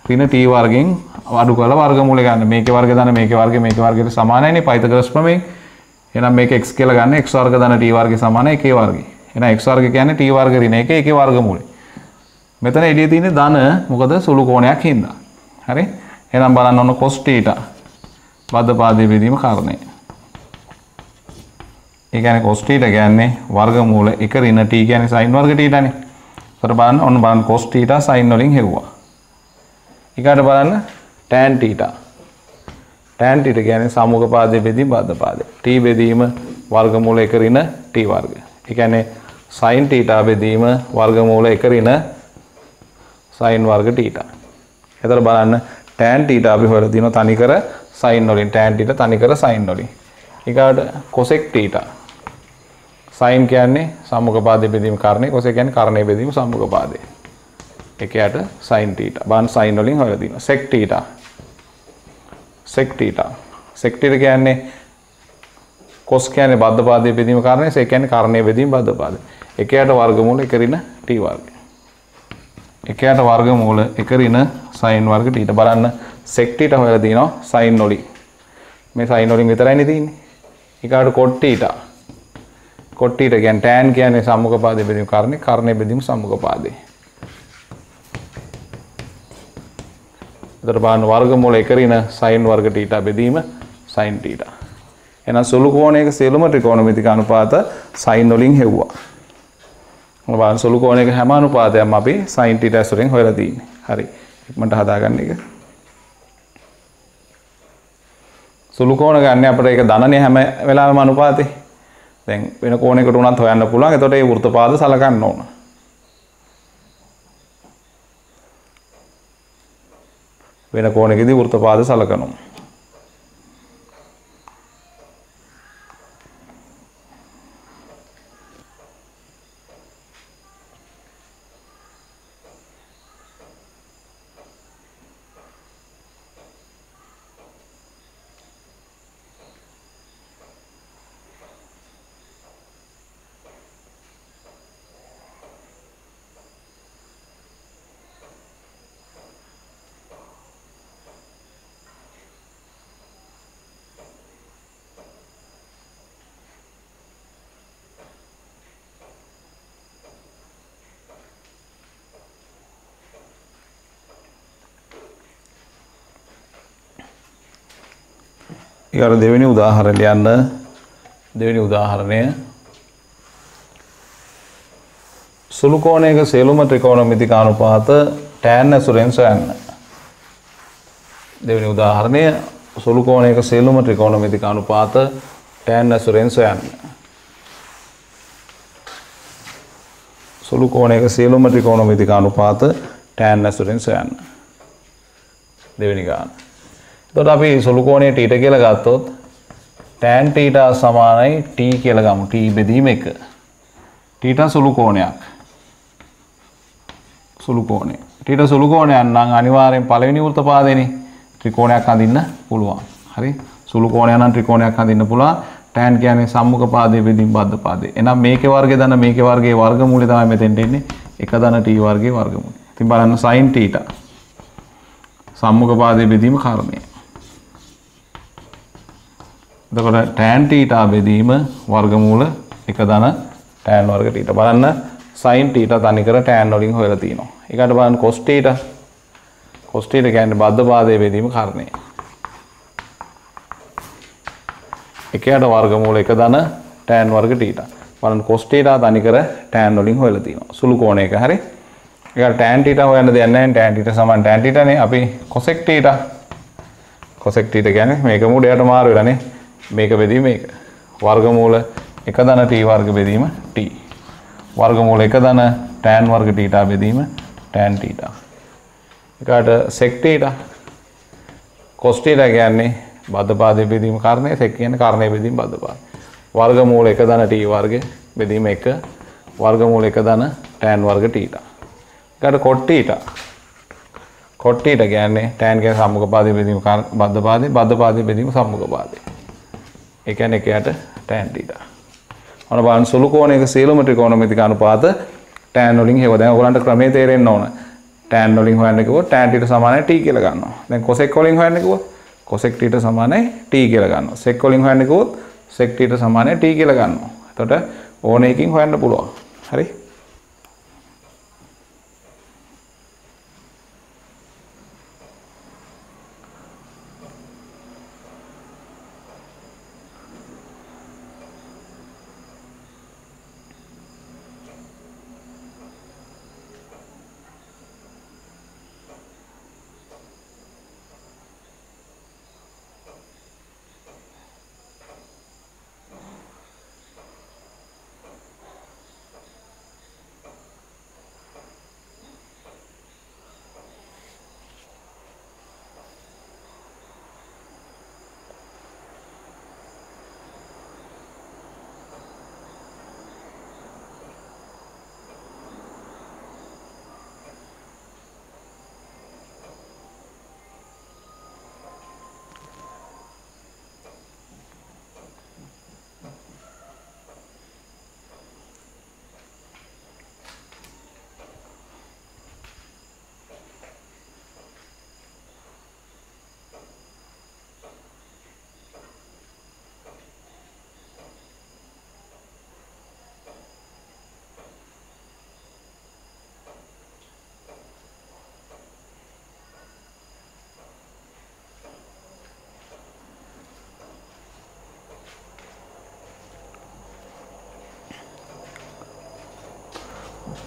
ඍණ t වර්ගයෙන් අඩු කරලා වර්ගමූලය ගන්න. මේකේ වර්ගය දන්න මේකේ වර්ගයට සමානයිනේ පයිතගොරස් ප්‍රමේය. එහෙනම් මේක x කියලා ගන්න x වර්ග දන්න t වර්ගය සමානයි එකේ වර්ගය. එහෙනම් x වර්ග කියන්නේ t වර්ග ඍණ 1 එකේ වර්ගමූලය. මෙතන එළියේ තියෙන්නේ ධන මොකද සුළු කෝණයක් හින්දා. හරි? එහෙනම් බලන්න ඕන cos θ බද්ධ පාදයේ බෙදීම කාරණය. ඒ කියන්නේ cos θ කියන්නේ වර්ගමූල 1 ඍණ t කියන්නේ sin වර්ග θ නේ. ඒතර බලන්න cos θ sin වලින් හෙව්වා. ඊකට බලන්න tan θ. tan θ කියන්නේ සම්මුඛ පාදයේ බෙදීම බද්ධ පාදයේ. t බෙදීම වර්ගමූල 1 ඍණ t වර්ග. ඒ කියන්නේ sin θ බෙදීම වර්ගමූල 1 ඍණ sin වර්ග θ. එතකොට බලන්න tan θ අපි හොයලා දිනවා තනිකර sin වලින් tan θ තනි කර sin වලින්. ඊගාට cosec θ. sin කියන්නේ සම්මුඛපාදයේ බෙදීම කර්ණය, cosec කියන්නේ කර්ණයේ බෙදීම සම්මුඛපාදයේ. එකයට sin θ. බලන්න sin වලින් හොයලා තියෙනවා. sec θ. sec θ. sec θ කියන්නේ cos කියන්නේ බද්ධ පාදයේ බෙදීම කර්ණය, sec කියන්නේ කර්ණයේ බෙදීම බද්ධ පාදය. එකයට වර්ගමූල 1 ඍණ t වර්ගය. එකයට වර්ගමූල 1 ඍණ sin වර්ග θ. බලන්න sec θ හොයලා දිනවා sin වලින්. මේ sin වලින් විතරයිනේ තියෙන්නේ. ඊගාට cot θ. cot θ කියන්නේ tan කියන්නේ සම්මුඛ පාදයේ බෙදීම කර්ණය, කර්ණයේ බෙදීම සම්මුඛ පාදයේ. එතකොට බලන්න වර්ගමූල 1 ඍණ sin වර්ග θ බෙදීම sin θ. එහෙනම් සුළු කෝණයක සියලුම ත්‍රිකෝණමිතික අනුපාත sin වලින් හෙව්වා. බලන්න සුළු කෝණයක හැම අනුපාතයක්ම අපි sin θ වලින් හොයලා තියෙන්නේ. හරි. ඉක්මනට හදාගන්න එක. සුළු කෝණ ගන්න අපිට ඒක ධනනේ හැම වෙලාවෙම අනුපාතේ. දැන් වෙන කෝණයකට උනත් හොයන්න පුළුවන්. එතකොට ඒ වෘත්තපාද සලකන්න ඕන. වෙන කෝණයකදී වෘත්තපාද සලකනවා. ඊළඟ දෙවෙනි උදාහරණය යන්න. දෙවෙනි උදාහරණය සුළු කෝණයක සියලුම ත්‍රිකෝණමිතික අනුපාත tan ඇසුරෙන් සොයන්න. දෙවෙනි උදාහරණය සුළු කෝණයක සියලුම ත්‍රිකෝණමිතික අනුපාත tan ඇසුරෙන් සොයන්න. සුළු කෝණයක සියලුම ත්‍රිකෝණමිතික අනුපාත tan ඇසුරෙන් සොයන්න. දෙවෙනි ගාන. එතකොට අපි සුළු කෝණයේ θ කියලා ගත්තොත් tan θ සමානයි t කියලා ගමු. t බෙදීම 1. θ සුළු කෝණයක්. සුළු කෝණය. θ සුළු කෝණයක් නම් අනිවාර්යෙන් පළවෙනි වෘත්තපාදේනේ ත්‍රිකෝණයක් අඳින්න පුළුවන්. හරි. සුළු කෝණයක් නම් ත්‍රිකෝණයක් අඳින්න පුළුවන්. tan කියන්නේ සම්මුඛ පාදයේ බෙදීම බද්ධ පාදයේ. එහෙනම් මේකේ වර්ගය දන්න මේකේ වර්ගයේ වර්ගමූලය තමයි මෙතෙන්ට එන්නේ. 1 ධන t වර්ගයේ වර්ගමූලය. ඉතින් බලන්න sin θ. සම්මුඛ පාදයේ බෙදීම කර්ණය. එතකොට tan θ බෙදීම වර්ගමූල 1 ධන tan වර්ග θ. බලන්න sin θ තනි කර tan වලින් හොයලා තිනවා. ඊකට බලන්න cos θ. cos θ කියන්නේ බද්ධ පාදයේ බෙදීම කර්ණය. එකයට වර්ගමූල 1 ධන tan වර්ග θ. බලන්න cos θ තනි කර tan වලින් හොයලා තිනවා. සුළු කෝණයක හරි. ඊකට tan θ හොයන්න දෙයක් නැහැ. tan θ සමාන tan θ නේ. අපි cosec θ. cosec θ කියන්නේ මේක මුඩයට මාරු වෙලානේ. මේක බෙදීම මේක. වර්ගමූල 1 ධන t වර්ග බෙදීම t. වර්ගමූල 1 ධන tan වර්ග θ බෙදීම tan θ. ඊකට sec θ. cos θ කියන්නේ බද්ධ පාදයේ බෙදීම කර්ණය, sec කියන්නේ කර්ණයේ බෙදීම බද්ධ පාදය. වර්ගමූල 1 ධන t වර්ග බෙදීම 1. වර්ගමූල 1 ධන tan වර්ග θ. ඊකට cot θ. cot θ කියන්නේ tan කියන්නේ සම්මුඛ පාදයේ බෙදීම බද්ධ පාදයේ, බද්ධ පාදයේ බෙදීම සම්මුඛ පාදයේ. ඒ කියන්නේ එකයට tan θ. ඔන්න බලන්න සුළු කෝණයක සියලුම ත්‍රිකෝණමිතික අනුපාත tan වලින් හේව. දැන් ඔයගලන්ට ක්‍රමයේ තේරෙන්න ඕන. tan වලින් හොයන්න කිව්වොත් tan θ සමානයි t කියලා ගන්නවා. දැන් cosec වලින් හොයන්න කිව්වොත් cosec θ සමානයි t කියලා ගන්නවා. sec වලින් හොයන්න කිව්වොත් sec θ සමානයි t කියලා ගන්නවා. එතකොට ඕන එකකින් හොයන්න පුළුවන්. හරි?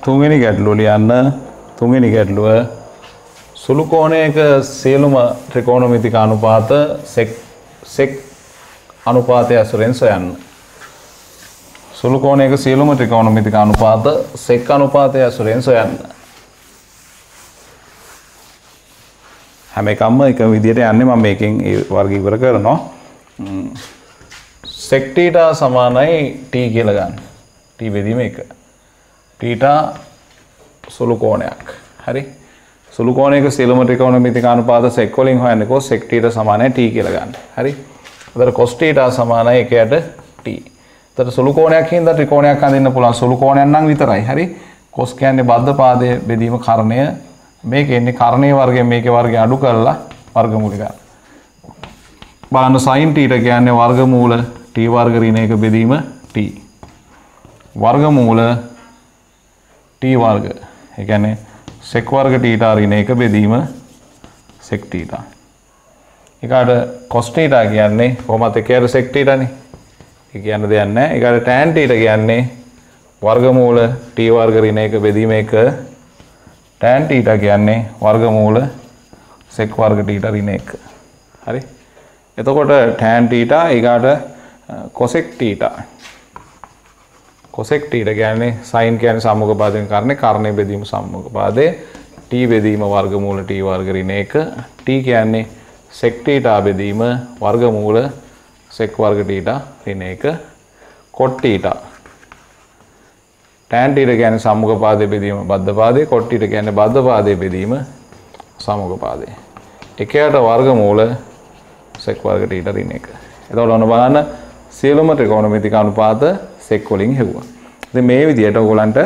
තුන්වෙනි ගැටලුව ලියන්න. තුන්වෙනි ගැටලුව සුළු කෝණයක සියලුම ත්‍රිකෝණමිතික අනුපාත sec අනුපාතය ඇසුරෙන් සොයන්න. සුළු කෝණයක සියලුම ත්‍රිකෝණමිතික අනුපාත sec අනුපාතය ඇසුරෙන් සොයන්න. හැම එකම එක විදියට යන්නේ. මම මේකෙන් ඒ වර්ග ඉවර කරනවා. sec θ සමානයි t කියලා ගන්න. t බෙදීම 1. θ සුළු කෝණයක්. හරි. සුළු කෝණයක සියලුම ත්‍රිකෝණමිතික අනුපාත sec වලින් හොයන්නකෝ sec θ සමානයි t කියලා ගන්න. හරි. එතකොට cos θ සමානයි 1ට t. එතකොට සුළු කෝණයක් හින්දා ත්‍රිකෝණයක් අඳින්න පුළුවන්. සුළු කෝණයක් නම් විතරයි. හරි. cos කියන්නේ බද්ධ පාදයේ බෙදීම කරණය. මේකේ ඉන්නේ කරණීය වර්ගයෙන් මේකේ වර්ගය අඩු කරලා වර්ගමූල ගන්න. බලන්න sin θ කියන්නේ වර්ගමූල t වර්ග ඍණ 1 බෙදීම t. වර්ගමූල t වර්ග. ඒ කියන්නේ sec වර්ග θ ඍණ 1 බෙදීම sec θ. ඊකට cos θ කියන්නේ කොහොමද ඒකට sec θ නේ. ඒ කියන්න දෙයක් නැහැ. ඊකට tan θ කියන්නේ වර්ගමූල t වර්ග ඍණ 1 බෙදීම 1. tan θ කියන්නේ වර්ගමූල sec වර්ග θ ඍණ 1. හරි. එතකොට tan θ ඊකට cosec θ. cosec θ කියන්නේ sin කියන්නේ සම්මුඛ පාදයෙන් කරන්නේ කරණය බෙදීම සම්මුඛ පාදයේ t බෙදීම වර්ගමූල t වර්ග ඍණ 1. t කියන්නේ sec θ බෙදීම වර්ගමූල sec වර්ග θ ඍණ 1. cot θ. tan θ කියන්නේ සම්මුඛ පාදයේ බෙදීම බද්ධ පාදයේ. cot θ කියන්නේ බද්ධ පාදයේ බෙදීම සම්මුඛ පාදයේ. එකයට වර්ගමූල sec වර්ග θ ඍණ 1. එතකොට ඔන්න බලන්න සියලුම ත්‍රිකෝණමිතික අනුපාත sec වලින් හෙව්වා. ඉතින් මේ විදිහට ඔයගලන්ට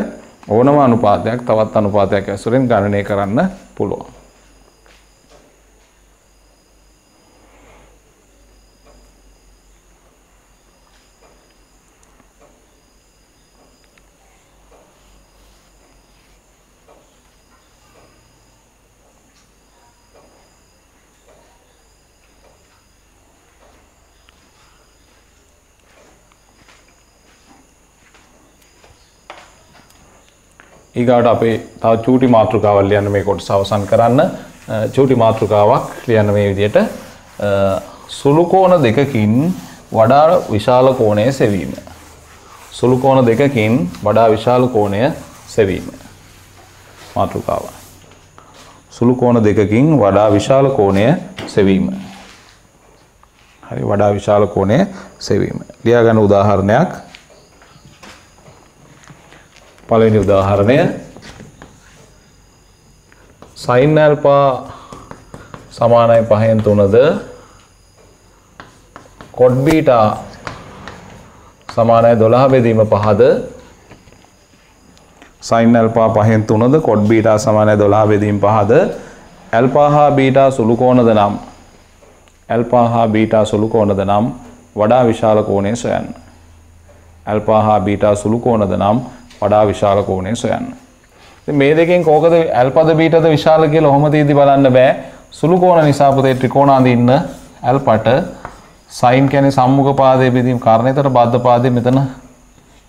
ඕනම අනුපාතයක් තවත් අනුපාතයක් ඇසුරෙන් ගණනය කරන්න පුළුවන්. ඊගාට අපේ තව චූටි මාතෘකාවක් ලියන්න මේ කොටස අවසන් කරන්න. චූටි මාතෘකාවක් ලියන්න මේ විදිහට සුළු කෝණ දෙකකින් වඩා විශාල කෝණය සෙවීම. සුළු කෝණ දෙකකින් වඩා විශාල කෝණය සෙවීම. මාතෘකාව. සුළු කෝණ දෙකකින් වඩා විශාල කෝණය සෙවීම. හරි. වඩා විශාල කෝණය සෙවීම. ලියා ගන්න උදාහරණයක්. පළවෙනි උදාහරණය sin alpha සමානයි 5න් 3ද cot beta සමානයි 12 බෙදීම 5ද sin alpha 5න් 3ද cot beta සමානයි 12 බෙදීම 5ද alpha හා beta සුළු කෝණද නම් alpha හා beta සුළු කෝණද නම් වඩා විශාල කෝණය සොයන්න. alpha හා beta සුළු කෝණද නම් වඩා විශාල කෝණය සොයන්න. ඉතින් මේ දෙකෙන් කෝකද ඇල්පද බීටද විශාල කියලා ඔහොම තීදි බලන්න බෑ. සුළු කෝණ නිසා පුතේ ත්‍රිකෝණ අඳින්න ඇල්පට sin කියන්නේ සම්මුඛ පාදයේ බෙදීම කාරණේතර බද්ධ පාදයේ මෙතන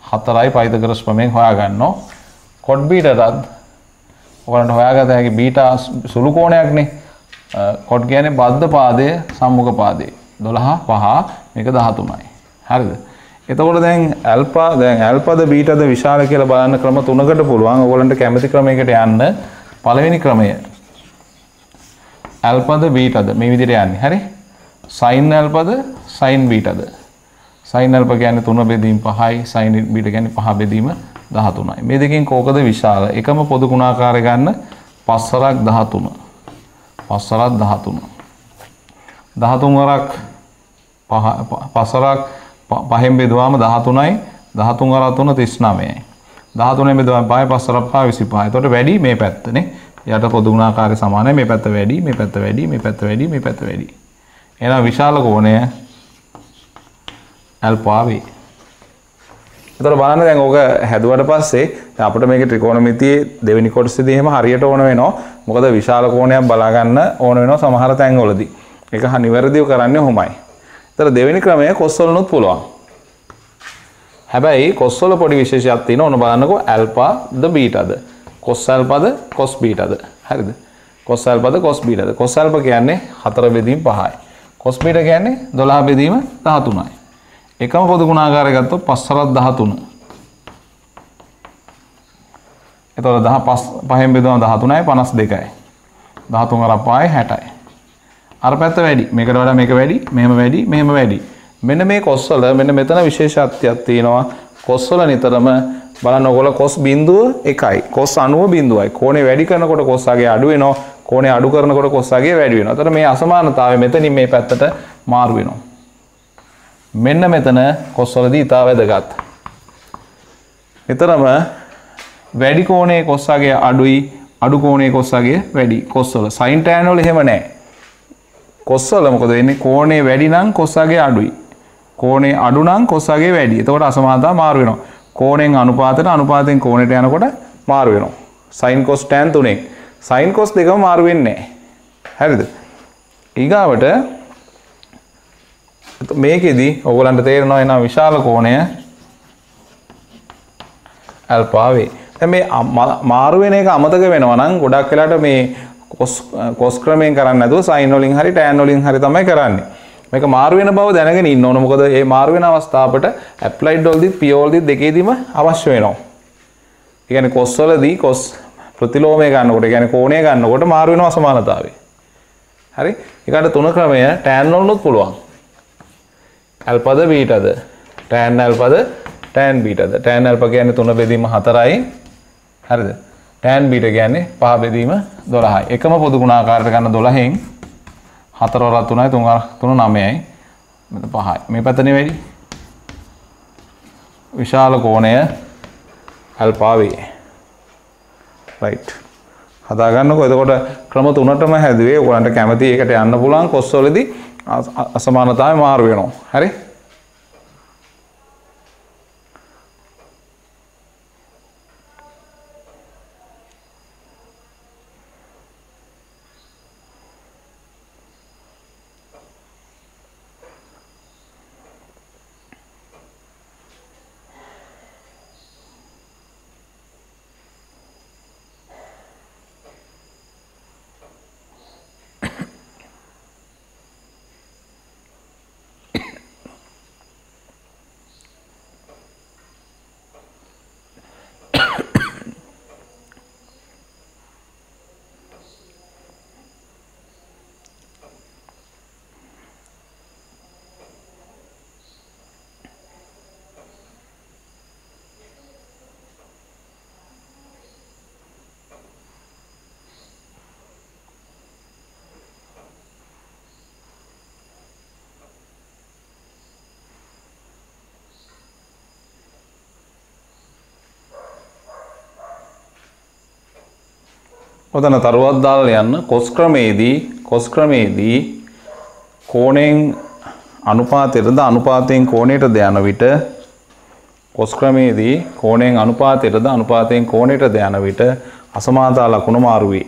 4යි පයිතගොරස් ප්‍රමේයෙන් හොයාගන්නවා. cot බීටටත් ඔයගලන්ට හොයාගත හැකි බීටා සුළු කෝණයක්නේ. cot කියන්නේ බද්ධ පාදයේ සම්මුඛ පාදයේ 12 5 මේක 13යි. හරිද? එතකොට දැන් ඇල්ෆාද බීටාද විශාල කියලා බලන්න ක්‍රම තුනකට පුළුවන්. ඔයගොල්ලන්ට කැමති ක්‍රමයකට යන්න. පළවෙනි ක්‍රමය ඇල්ෆාද බීටාද මේ විදිහට යන්නේ. හරි. sin ඇල්ෆාද sin බීටාද. sin ඇල්ෆා කියන්නේ 3 බෙදීම 5යි. sin බීටා කියන්නේ 5 බෙදීම 13යි. මේ දෙකෙන් කෝකද විශාල? එකම පොදු ගුණාකාරය ගන්න 5 වරක් 13. 5 වරක් 13. 13 වරක් 5 වරක් 5න් බෙදුවාම 13යි 13 වරක් 3 39යි 13න් බෙදුවාම 5 5 වරක් 5 25. එතකොට වැඩි මේ පැත්තනේ. යට පොදු ගුණාකාරය සමානයි. මේ පැත්ත වැඩි, මේ පැත්ත වැඩි, මේ පැත්ත වැඩි, මේ පැත්ත වැඩි. එහෙනම් විශාල කෝණය ඇල්ෆා වේ. එතකොට බලන්න දැන් ඕක හැදුවට පස්සේ අපිට මේකේ ත්‍රිකෝණමිතියේ දෙවෙනි කොටසේදී එහෙම හරියට ඕන වෙනවා. මොකද විශාල කෝණයක් බලා ගන්න ඕන වෙනවා සමහර තැන්වලදී. ඒක නිවැරදිව කරන්නේ ඔහොමයි. එතකොට දෙවෙනි ක්‍රමය cos වලනුත් පුළුවන්. හැබැයි cos වල පොඩි විශේෂයක් තියෙනවා. ඔන්න බලන්නකෝ alpha ද beta ද. cos alpha ද cos beta ද. හරිද? cos alpha ද cos beta ද. cos alpha කියන්නේ 4 බෙදීම 5යි. cos beta කියන්නේ 12 බෙදීම 13යි. එකම පොදු ගුණාකාරය ගත්තොත් 5 13. එතකොට 5න් බෙදුවම 13යි 52යි. 13 අර 5යි 60යි. අර පැත්ත වැඩි. මේකට වඩා මේක වැඩි. මෙහෙම වැඩි. මෙහෙම වැඩි. මෙන්න මේ cos වල මෙන්න මෙතන විශේෂත්වයක් තියෙනවා. cos වල නිතරම බලන්න ඕගොල්ලෝ cos බිඳුව 1යි. cos 90 බිඳුවයි. කෝණේ වැඩි කරනකොට cos අගේ අඩු වෙනවා. කෝණේ අඩු කරනකොට cos අගේ වැඩි වෙනවා. එතකොට මේ අසමානතාවය මෙතනින් මේ පැත්තට මාරු වෙනවා. මෙන්න මෙතන cos වලදී ඉතාල වැදගත්. නිතරම වැඩි කෝණයේ cos අගේ අඩුයි, අඩු කෝණයේ cos අගේ වැඩි. cos වල sin tan වල එහෙම නැහැ. cos වල මොකද වෙන්නේ? කෝණේ වැඩි නම් cos අගේ අඩුයි. කෝණේ අඩු නම් cos අගේ වැඩි. එතකොට අසමානතාව මාරු වෙනවා. කෝණයෙන් අනුපාතයට අනුපාතයෙන් කෝණයට යනකොට මාරු වෙනවා. sin cos tan තුනෙන්. sin cos දෙකම මාරු වෙන්නේ නැහැ. හරිද? ඊගාවට මේකෙදි ඔයගලන්ට තේරෙනවා එනවා විශාල කෝණය alpha වේ. දැන් මේ මාරු වෙන එක අමතක වෙනවා නම් ගොඩක් වෙලාට මේ cos ක්‍රමයෙන් කරන්නේ නැතුව sin වලින් හරි tan වලින් හරි තමයි කරන්නේ. මේක මාරු වෙන බව දැනගෙන ඉන්න ඕන. මොකද මේ මාරු වෙන අවස්ථාවට applied වලදී p වලදී දෙකේදීම අවශ්‍ය වෙනවා. ඒ කියන්නේ cos වලදී cos ප්‍රතිලෝමය ගන්නකොට, ඒ කියන්නේ කෝණය ගන්නකොට මාරු වෙන අසමානතාවය. හරි? ඊකට තුන ක්‍රමය tan වලුත් පුළුවන්. alpha ද beta ද. tan alpha ද tan beta ද. tan alpha කියන්නේ 3 බෙදීම 4යි. හරිද? tan beta කියන්නේ 5 බෙදීම 12යි. එකම පොදු ගුණාකාරයට ගන්න 12න් 4 වරක් 3යි 3 වරක් 3 9යි. මෙතන 5යි. මේ පැත්තනේ වැඩි. විශාල කෝණය alpha වේ. right. හදා ගන්නකො. එතකොට ක්‍රම තුනටම හැදුවේ. ඔයගලන්ට කැමති එකට යන්න පුළුවන්. cos වලදී අසමානතාවය මාරු වෙනවා. හරි? ඔතන තරුවක් දාලා යන්න. cos ක්‍රමයේදී කෝණයෙන් අනුපාතයටද අනුපාතයෙන් කෝණයටද යන විට cos ක්‍රමයේදී කෝණයෙන් අනුපාතයටද අනුපාතයෙන් කෝණයටද යන විට අසමානතා ලකුණ මාරු වේ.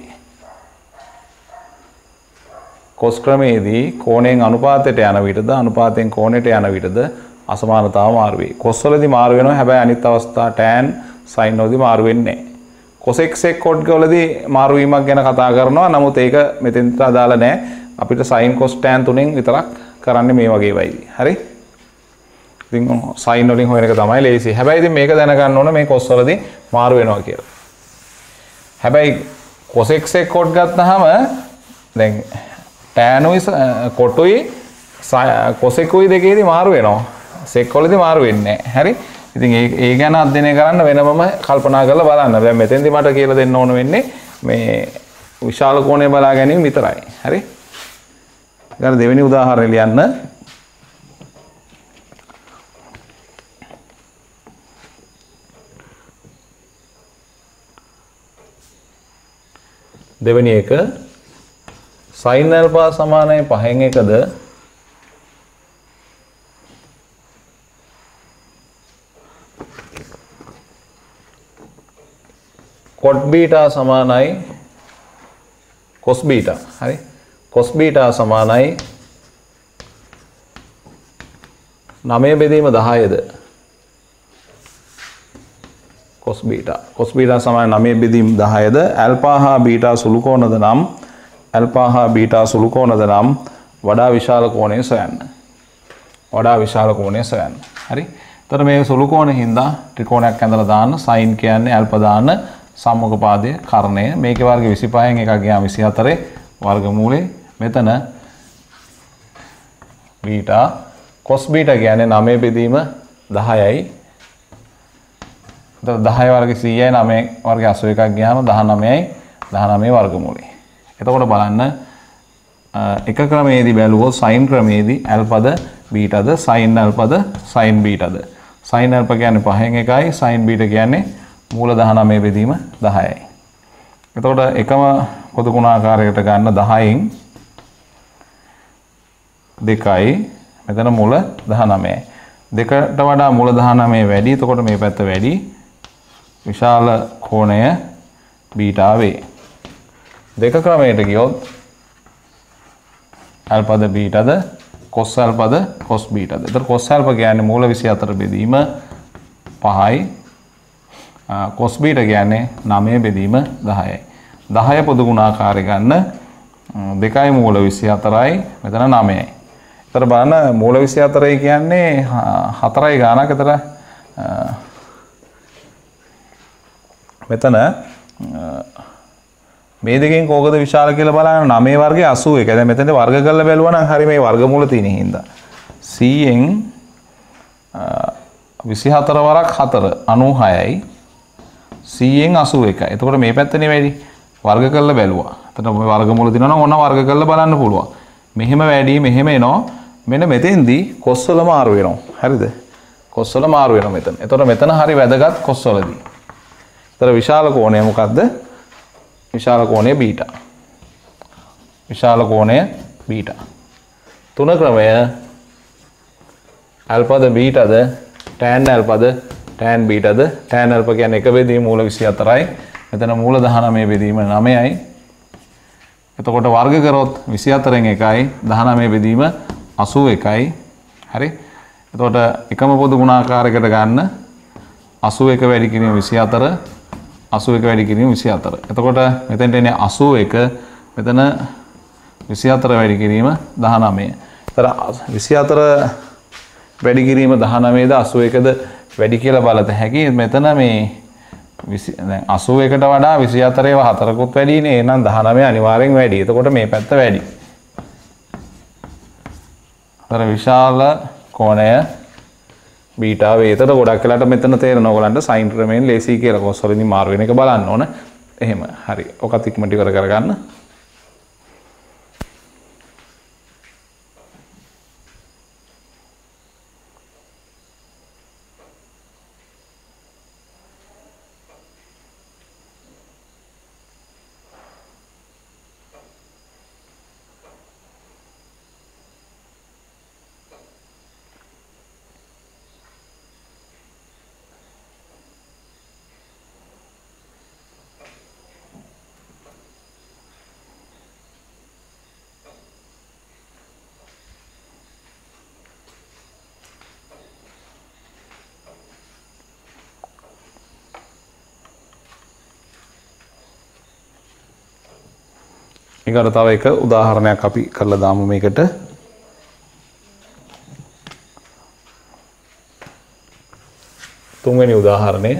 cos ක්‍රමයේදී කෝණයෙන් අනුපාතයට යන විටද අනුපාතයෙන් කෝණයට යන විටද අසමානතාව මාරු වේ. cos වලදී මාරු වෙනවා. හැබැයි අනිත් අවස්ථා tan sin වලදී මාරු වෙන්නේ නැහැ. cos x cot වලදී මාරු වීමක් ගැන කතා කරනවා. නමුත් ඒක මෙතෙන්ට අදාළ නැහැ. අපිට sin cos tan තුනෙන් විතරක් කරන්නේ මේ වගේ වෙයිදී. හරි? ඉතින් sin වලින් හොයන එක තමයි ලේසි. හැබැයි ඉතින් මේක දැනගන්න ඕන මේ cos වලදී මාරු වෙනවා කියලා. හැබැයි cos x cot ගත්තාම දැන් tan උයි cot උයි cos x උයි දෙකේදී මාරු වෙනවා. sec වලදී මාරු වෙන්නේ නැහැ. හරි? ඉතින් ඒ ගැන අධ්‍යයනය කරන්න වෙනමම කල්පනා කරලා බලන්න. දැන් මෙතෙන්දි මට කියලා දෙන්න ඕන වෙන්නේ මේ විශාල කෝණය බලා ගැනීම විතරයි. හරි? ඊට දෙවෙනි උදාහරණය ලියන්න. දෙවෙනි එක sin alpha සමානයි 5න් 1ද cot beta සමානයි cos beta. හරි? cos beta සමානයි 9 බෙදීම 10ද cos beta. Cos beta සමාන 9 බෙදීම් 10ද alpha හා beta සුළු කෝණද නම් alpha හා beta සුළු කෝණද නම් වඩා විශාල කෝණය සොයන්න. වඩා විශාල කෝණය සොයන්න. හරි. එතකොට මේ සුළු කෝණේ හින්දා ත්‍රිකෝණයක් ඇඳලා දාන්න sin කියන්නේ alpha දාන්න සම්මුඛ පාදයේ කර්ණය. මේකේ වර්ග 25න් එකක් ගියාම 24 වර්ගමූලේ මෙතන beta cos beta කියන්නේ 9 බෙදීම 10යි. එතකොට 10 වර්ග 100යි 9 වර්ග 81ක් ගියාම 19යි 19 වර්ගමූලය. එතකොට බලන්න එක ක්‍රමයේදී බැලුවොත් sin ක්‍රමයේදී alpha ද beta ද sin alpha ද sin beta ද. sin alpha කියන්නේ 5න් එකයි sin beta කියන්නේ මූල 19 බෙදීම 10යි. එතකොට එකම පොදු ගුණාකාරයකට ගන්න 10න් 2යි මෙතන මූල 19යි. දෙකට වඩා මූල 19 වැඩි. එතකොට මේ පැත්ත වැඩි. විශාල කෝණය බීටා වේ. දෙක ක්‍රමයට ගියොත් alpha ද beta ද cos alpha ද cos beta ද. එතකොට cos alpha කියන්නේ මූල 24 බෙදීම 5යි. cos beta කියන්නේ 9 බෙදීම 10යි. 10 පොදු ගුණාකාරය ගන්න 2යි මූල 24යි මෙතන 9යි. එතකොට බලන්න මූල 24 කියන්නේ 4යි ගානක්. එතන මෙතන මේ දෙකෙන් කෝකද විශාල කියලා බලන්න 9 වර්ගයේ 81. දැන් මෙතන වර්ග කරලා බැලුවා නම් හරි මේ වර්ගමූල තියෙන හින්දා 100න් 24 වරක් 4 96යි 100න් 81යි. එතකොට මේ පැත්තනේ වැඩි. වර්ග කරලා බැලුවා. එතන මේ වර්ගමූල දිනනවා නම් ඕන වර්ග කරලා බලන්න පුළුවන්. මෙහෙම වැඩි මෙහෙම එනවා. මෙන්න මෙතෙන්දී cos වල මාරු වෙනවා. හරිද? cos වල මාරු වෙනවා මෙතන. එතකොට මෙතන හරි වැදගත් cos වලදී. එතන විශාල කෝණය මොකද්ද? විශාල කෝණය බීටා. විශාල කෝණය බීටා. තුන ක්‍රමය alpha ද beta ද tan alpha ද tan beta ද tan alpha කියන්නේ එක බෙදීම මූල 24යි. මෙතන මූල 19 බෙදීම 9යි. එතකොට වර්ග කරොත් 24න් 1යි 19 බෙදීම 81යි. හරි. එතකොට එකම පොදු ගුණාකාරයකට ගන්න 81 වැඩි කිරීම 24 81 වැඩි කිරීම 24. එතකොට මෙතෙන්ට එන්නේ 81 මෙතන 24 වැඩි කිරීම 19. එතන 24 වැඩි කිරීම 19ද 81ද වැඩි කියලා බලත හැකි. මෙතන මේ දැන් 81ට වඩා 24 ඒවා 4කුත් වැඩිනේ. එහෙනම් 19 අනිවාර්යෙන් වැඩි. එතකොට මේ පැත්ත වැඩි. අතර විශාල කෝණය බීටා වේ. එතකොට ගොඩක් වෙලාට මෙතන තේරෙනවා ඔයගලන්ට sin ක්‍රමයෙන් ලේසි කියලා cos වලින් මාරු වෙන එක බලන්න ඕන. එහෙම. හරි. ඔකත් ඉක්මනට ඉවර කරගන්න. ඊකට තව එක උදාහරණයක් අපි කරලා දාමු මේකට. තුන්වෙනි උදාහරණය.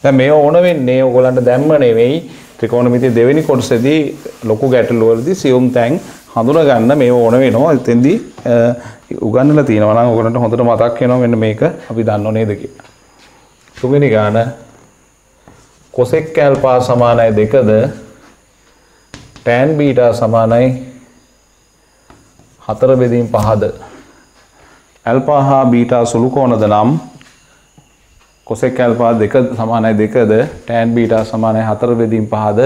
දැන් මේ ඕන වෙන්නේ ඔයගලන්ට දැම්ම නෙවෙයි ත්‍රිකෝණමිතිය දෙවෙනි කොටසේදී ලොකු ගැටලු වලදී සියුම් තැන් හඳුනා ගන්න මේ ඕන වෙනවා. එතෙන්දී උගන්වලා තියෙනවා නම් ඔයගලන්ට හොඳට මතක් වෙනවා මෙන්න මේක අපි දන්නව නේද කියලා. තුන්වෙනි ගාන cosec alpha සමානයි 2ද tan beta සමානයි 4 බෙදීම් 5ද alpha හා beta සුළු කෝණද නම් cosec alpha 2 සමානයි 2ද tan beta සමානයි 4 බෙදීම් 5ද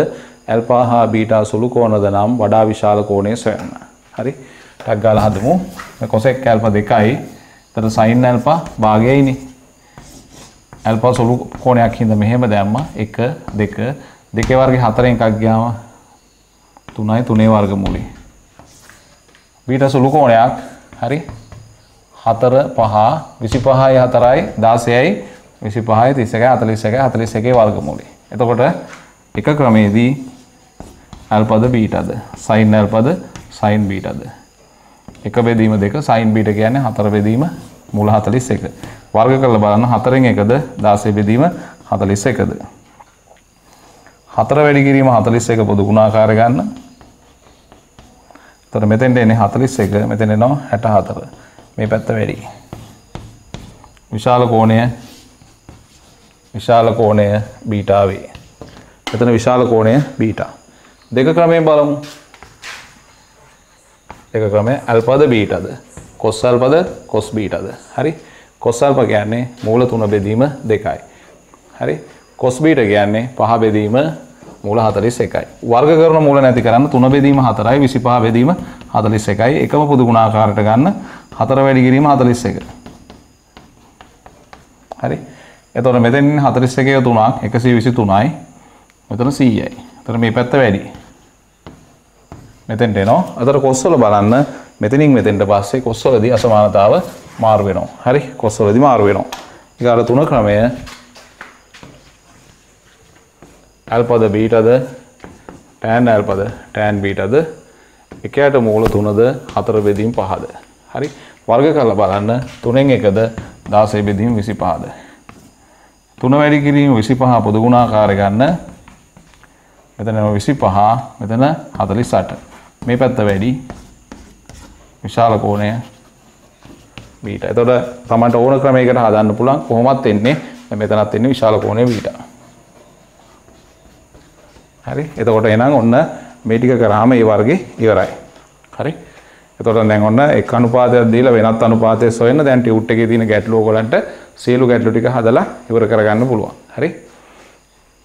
alpha හා beta සුළු කෝණද නම් වඩා විශාල කෝණය සොයන්න. හරි. ටක් ගාලා හදමු. මේ cosec alpha 2යි. එතන sin alpha භාගයයිනේ. alpha සුළු කෝණයක් හින්දා මෙහෙම දැම්මා. 1 2 2 වර්ගයේ 4න් එකක් ගියාම 3යි 3 වර්ගමූලය. බීටා සුළු කෝණයක්. හරි. 4 5 25යි 4යි 16යි 25යි 31යි 41යි 41යි වර්ගමූලය. එතකොට එක ක්‍රමයේදී ඇල් පද බීටාද sin ඇල් පද sin බීටාද එක බෙදීම දෙක sin බීටා කියන්නේ 4 බෙදීම මූල 41. වර්ග කරලා බලන්න 4න් 1ද 16 බෙදීම 41ද. 4 වැඩි කිරීම 41 පොදු ගුණාකාරය ගන්න. එතකොට මෙතෙන්ට එන්නේ 41 මෙතෙන් එනවා 64. මේ පැත්ත වැඩි. විශාල කෝණය බීටා වේ. එතන විශාල කෝණය බීටා. දෙක ක්‍රමයෙන් බලමු. දෙක ක්‍රමය ඇල්පද බීටාද cos ඇල්පද cos බීටාද. හරි. cos ඇල්ප කියන්නේ මූල 3 බෙදීම 2යි. හරි. cos බීටා කියන්නේ 5 බෙදීම මූල 41යි. වර්ග කරන මූල නැති කරන්න 3 බෙදීම 4යි 25 බෙදීම 41යි. එකම පොදු ගුණාකාරයට ගන්න 4 වැඩි කිරීම 41. හරි. එතකොට මෙතෙන් 41 3ක් 123යි. මෙතන 100යි. එතකොට මේ පැත්ත වැඩි. මෙතෙන්ට එනවා. අතට cos වල බලන්න මෙතනින් මෙතෙන්ට පස්සේ cos වලදී අසමානතාව මාරු වෙනවා. හරි. cos වලදී මාරු වෙනවා. ඊට අර තුන ක්‍රමය ඇල්පද බීටාද tan ඇල්පද tan බීටාද එකයට මූල 3ද 4 බෙදීම 5ද. හරි. වර්ග කරලා බලන්න 3න් 1ද 16 බෙදීම 25ද. 3 වැඩි කිරීම 25 පොදු ගුණාකාරය ගන්න. මෙතන 25 මෙතන 48. මේ පැත්ත වැඩි. විශාල කෝණය බීටා. එතකොට තමන්ට ඕන ක්‍රමයකට හදන්න පුළුවන්. කොහොමත් එන්නේ මෙතනත් එන්නේ විශාල කෝණය බීටා. හරි. එතකොට එහෙනම් ඔන්න මේ ටික කරාම මේ වර්ගේ ඉවරයි. හරි. එතකොට දැන් ඔන්න එක් අනුපාතයක් දීලා වෙනත් අනුපාතයක් සොයන්න දැන් ටියුට් එකේ තියෙන ගැටලු ඔයගලන්ට සියලු ගැටලු ටික හදලා ඉවර කරගන්න පුළුවන්. හරි.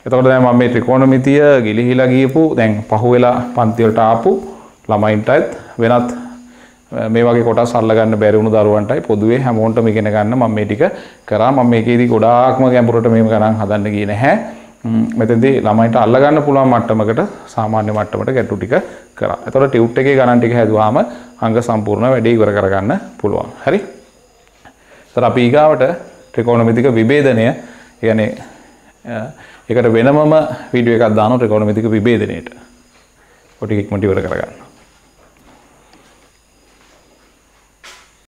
එතකොට දැන් මම මේ ත්‍රිකෝණමිතිය ගිලිහිලා ගියපු දැන් පහුවෙලා පන්ති වලට ආපු ළමයින්ටත් වෙනත් මේ වගේ කොටස් අල්ලගන්න බැරි වුණු දරුවන්ටයි පොදුවේ හැමෝටම ඉගෙන ගන්න මම මේ ටික කරා. මම මේකේදී ගොඩාක්ම ගැඹුරට මේක ගණන් හදන්න ගියේ නැහැ. මෙතෙන්දී ළමයින්ට අල්ලගන්න පුළුවන් මට්ටමකට සාමාන්‍ය මට්ටමට ගැටලු ටික කරා. එතකොට ටියුට් එකේ ගණන් ටික හැදුවාම අංග සම්පූර්ණ වැඩේ ඉවර කරගන්න පුළුවන්. හරි. එතකොට අපි ඊගාවට ත්‍රිකෝණමිතික විභේදනය කියන්නේ ඒකට වෙනමම වීඩියෝ එකක් දානවා ත්‍රිකෝණමිතික විභේදනයේට. ඔය ටික ඉක්මනට ඉවර කරගන්න.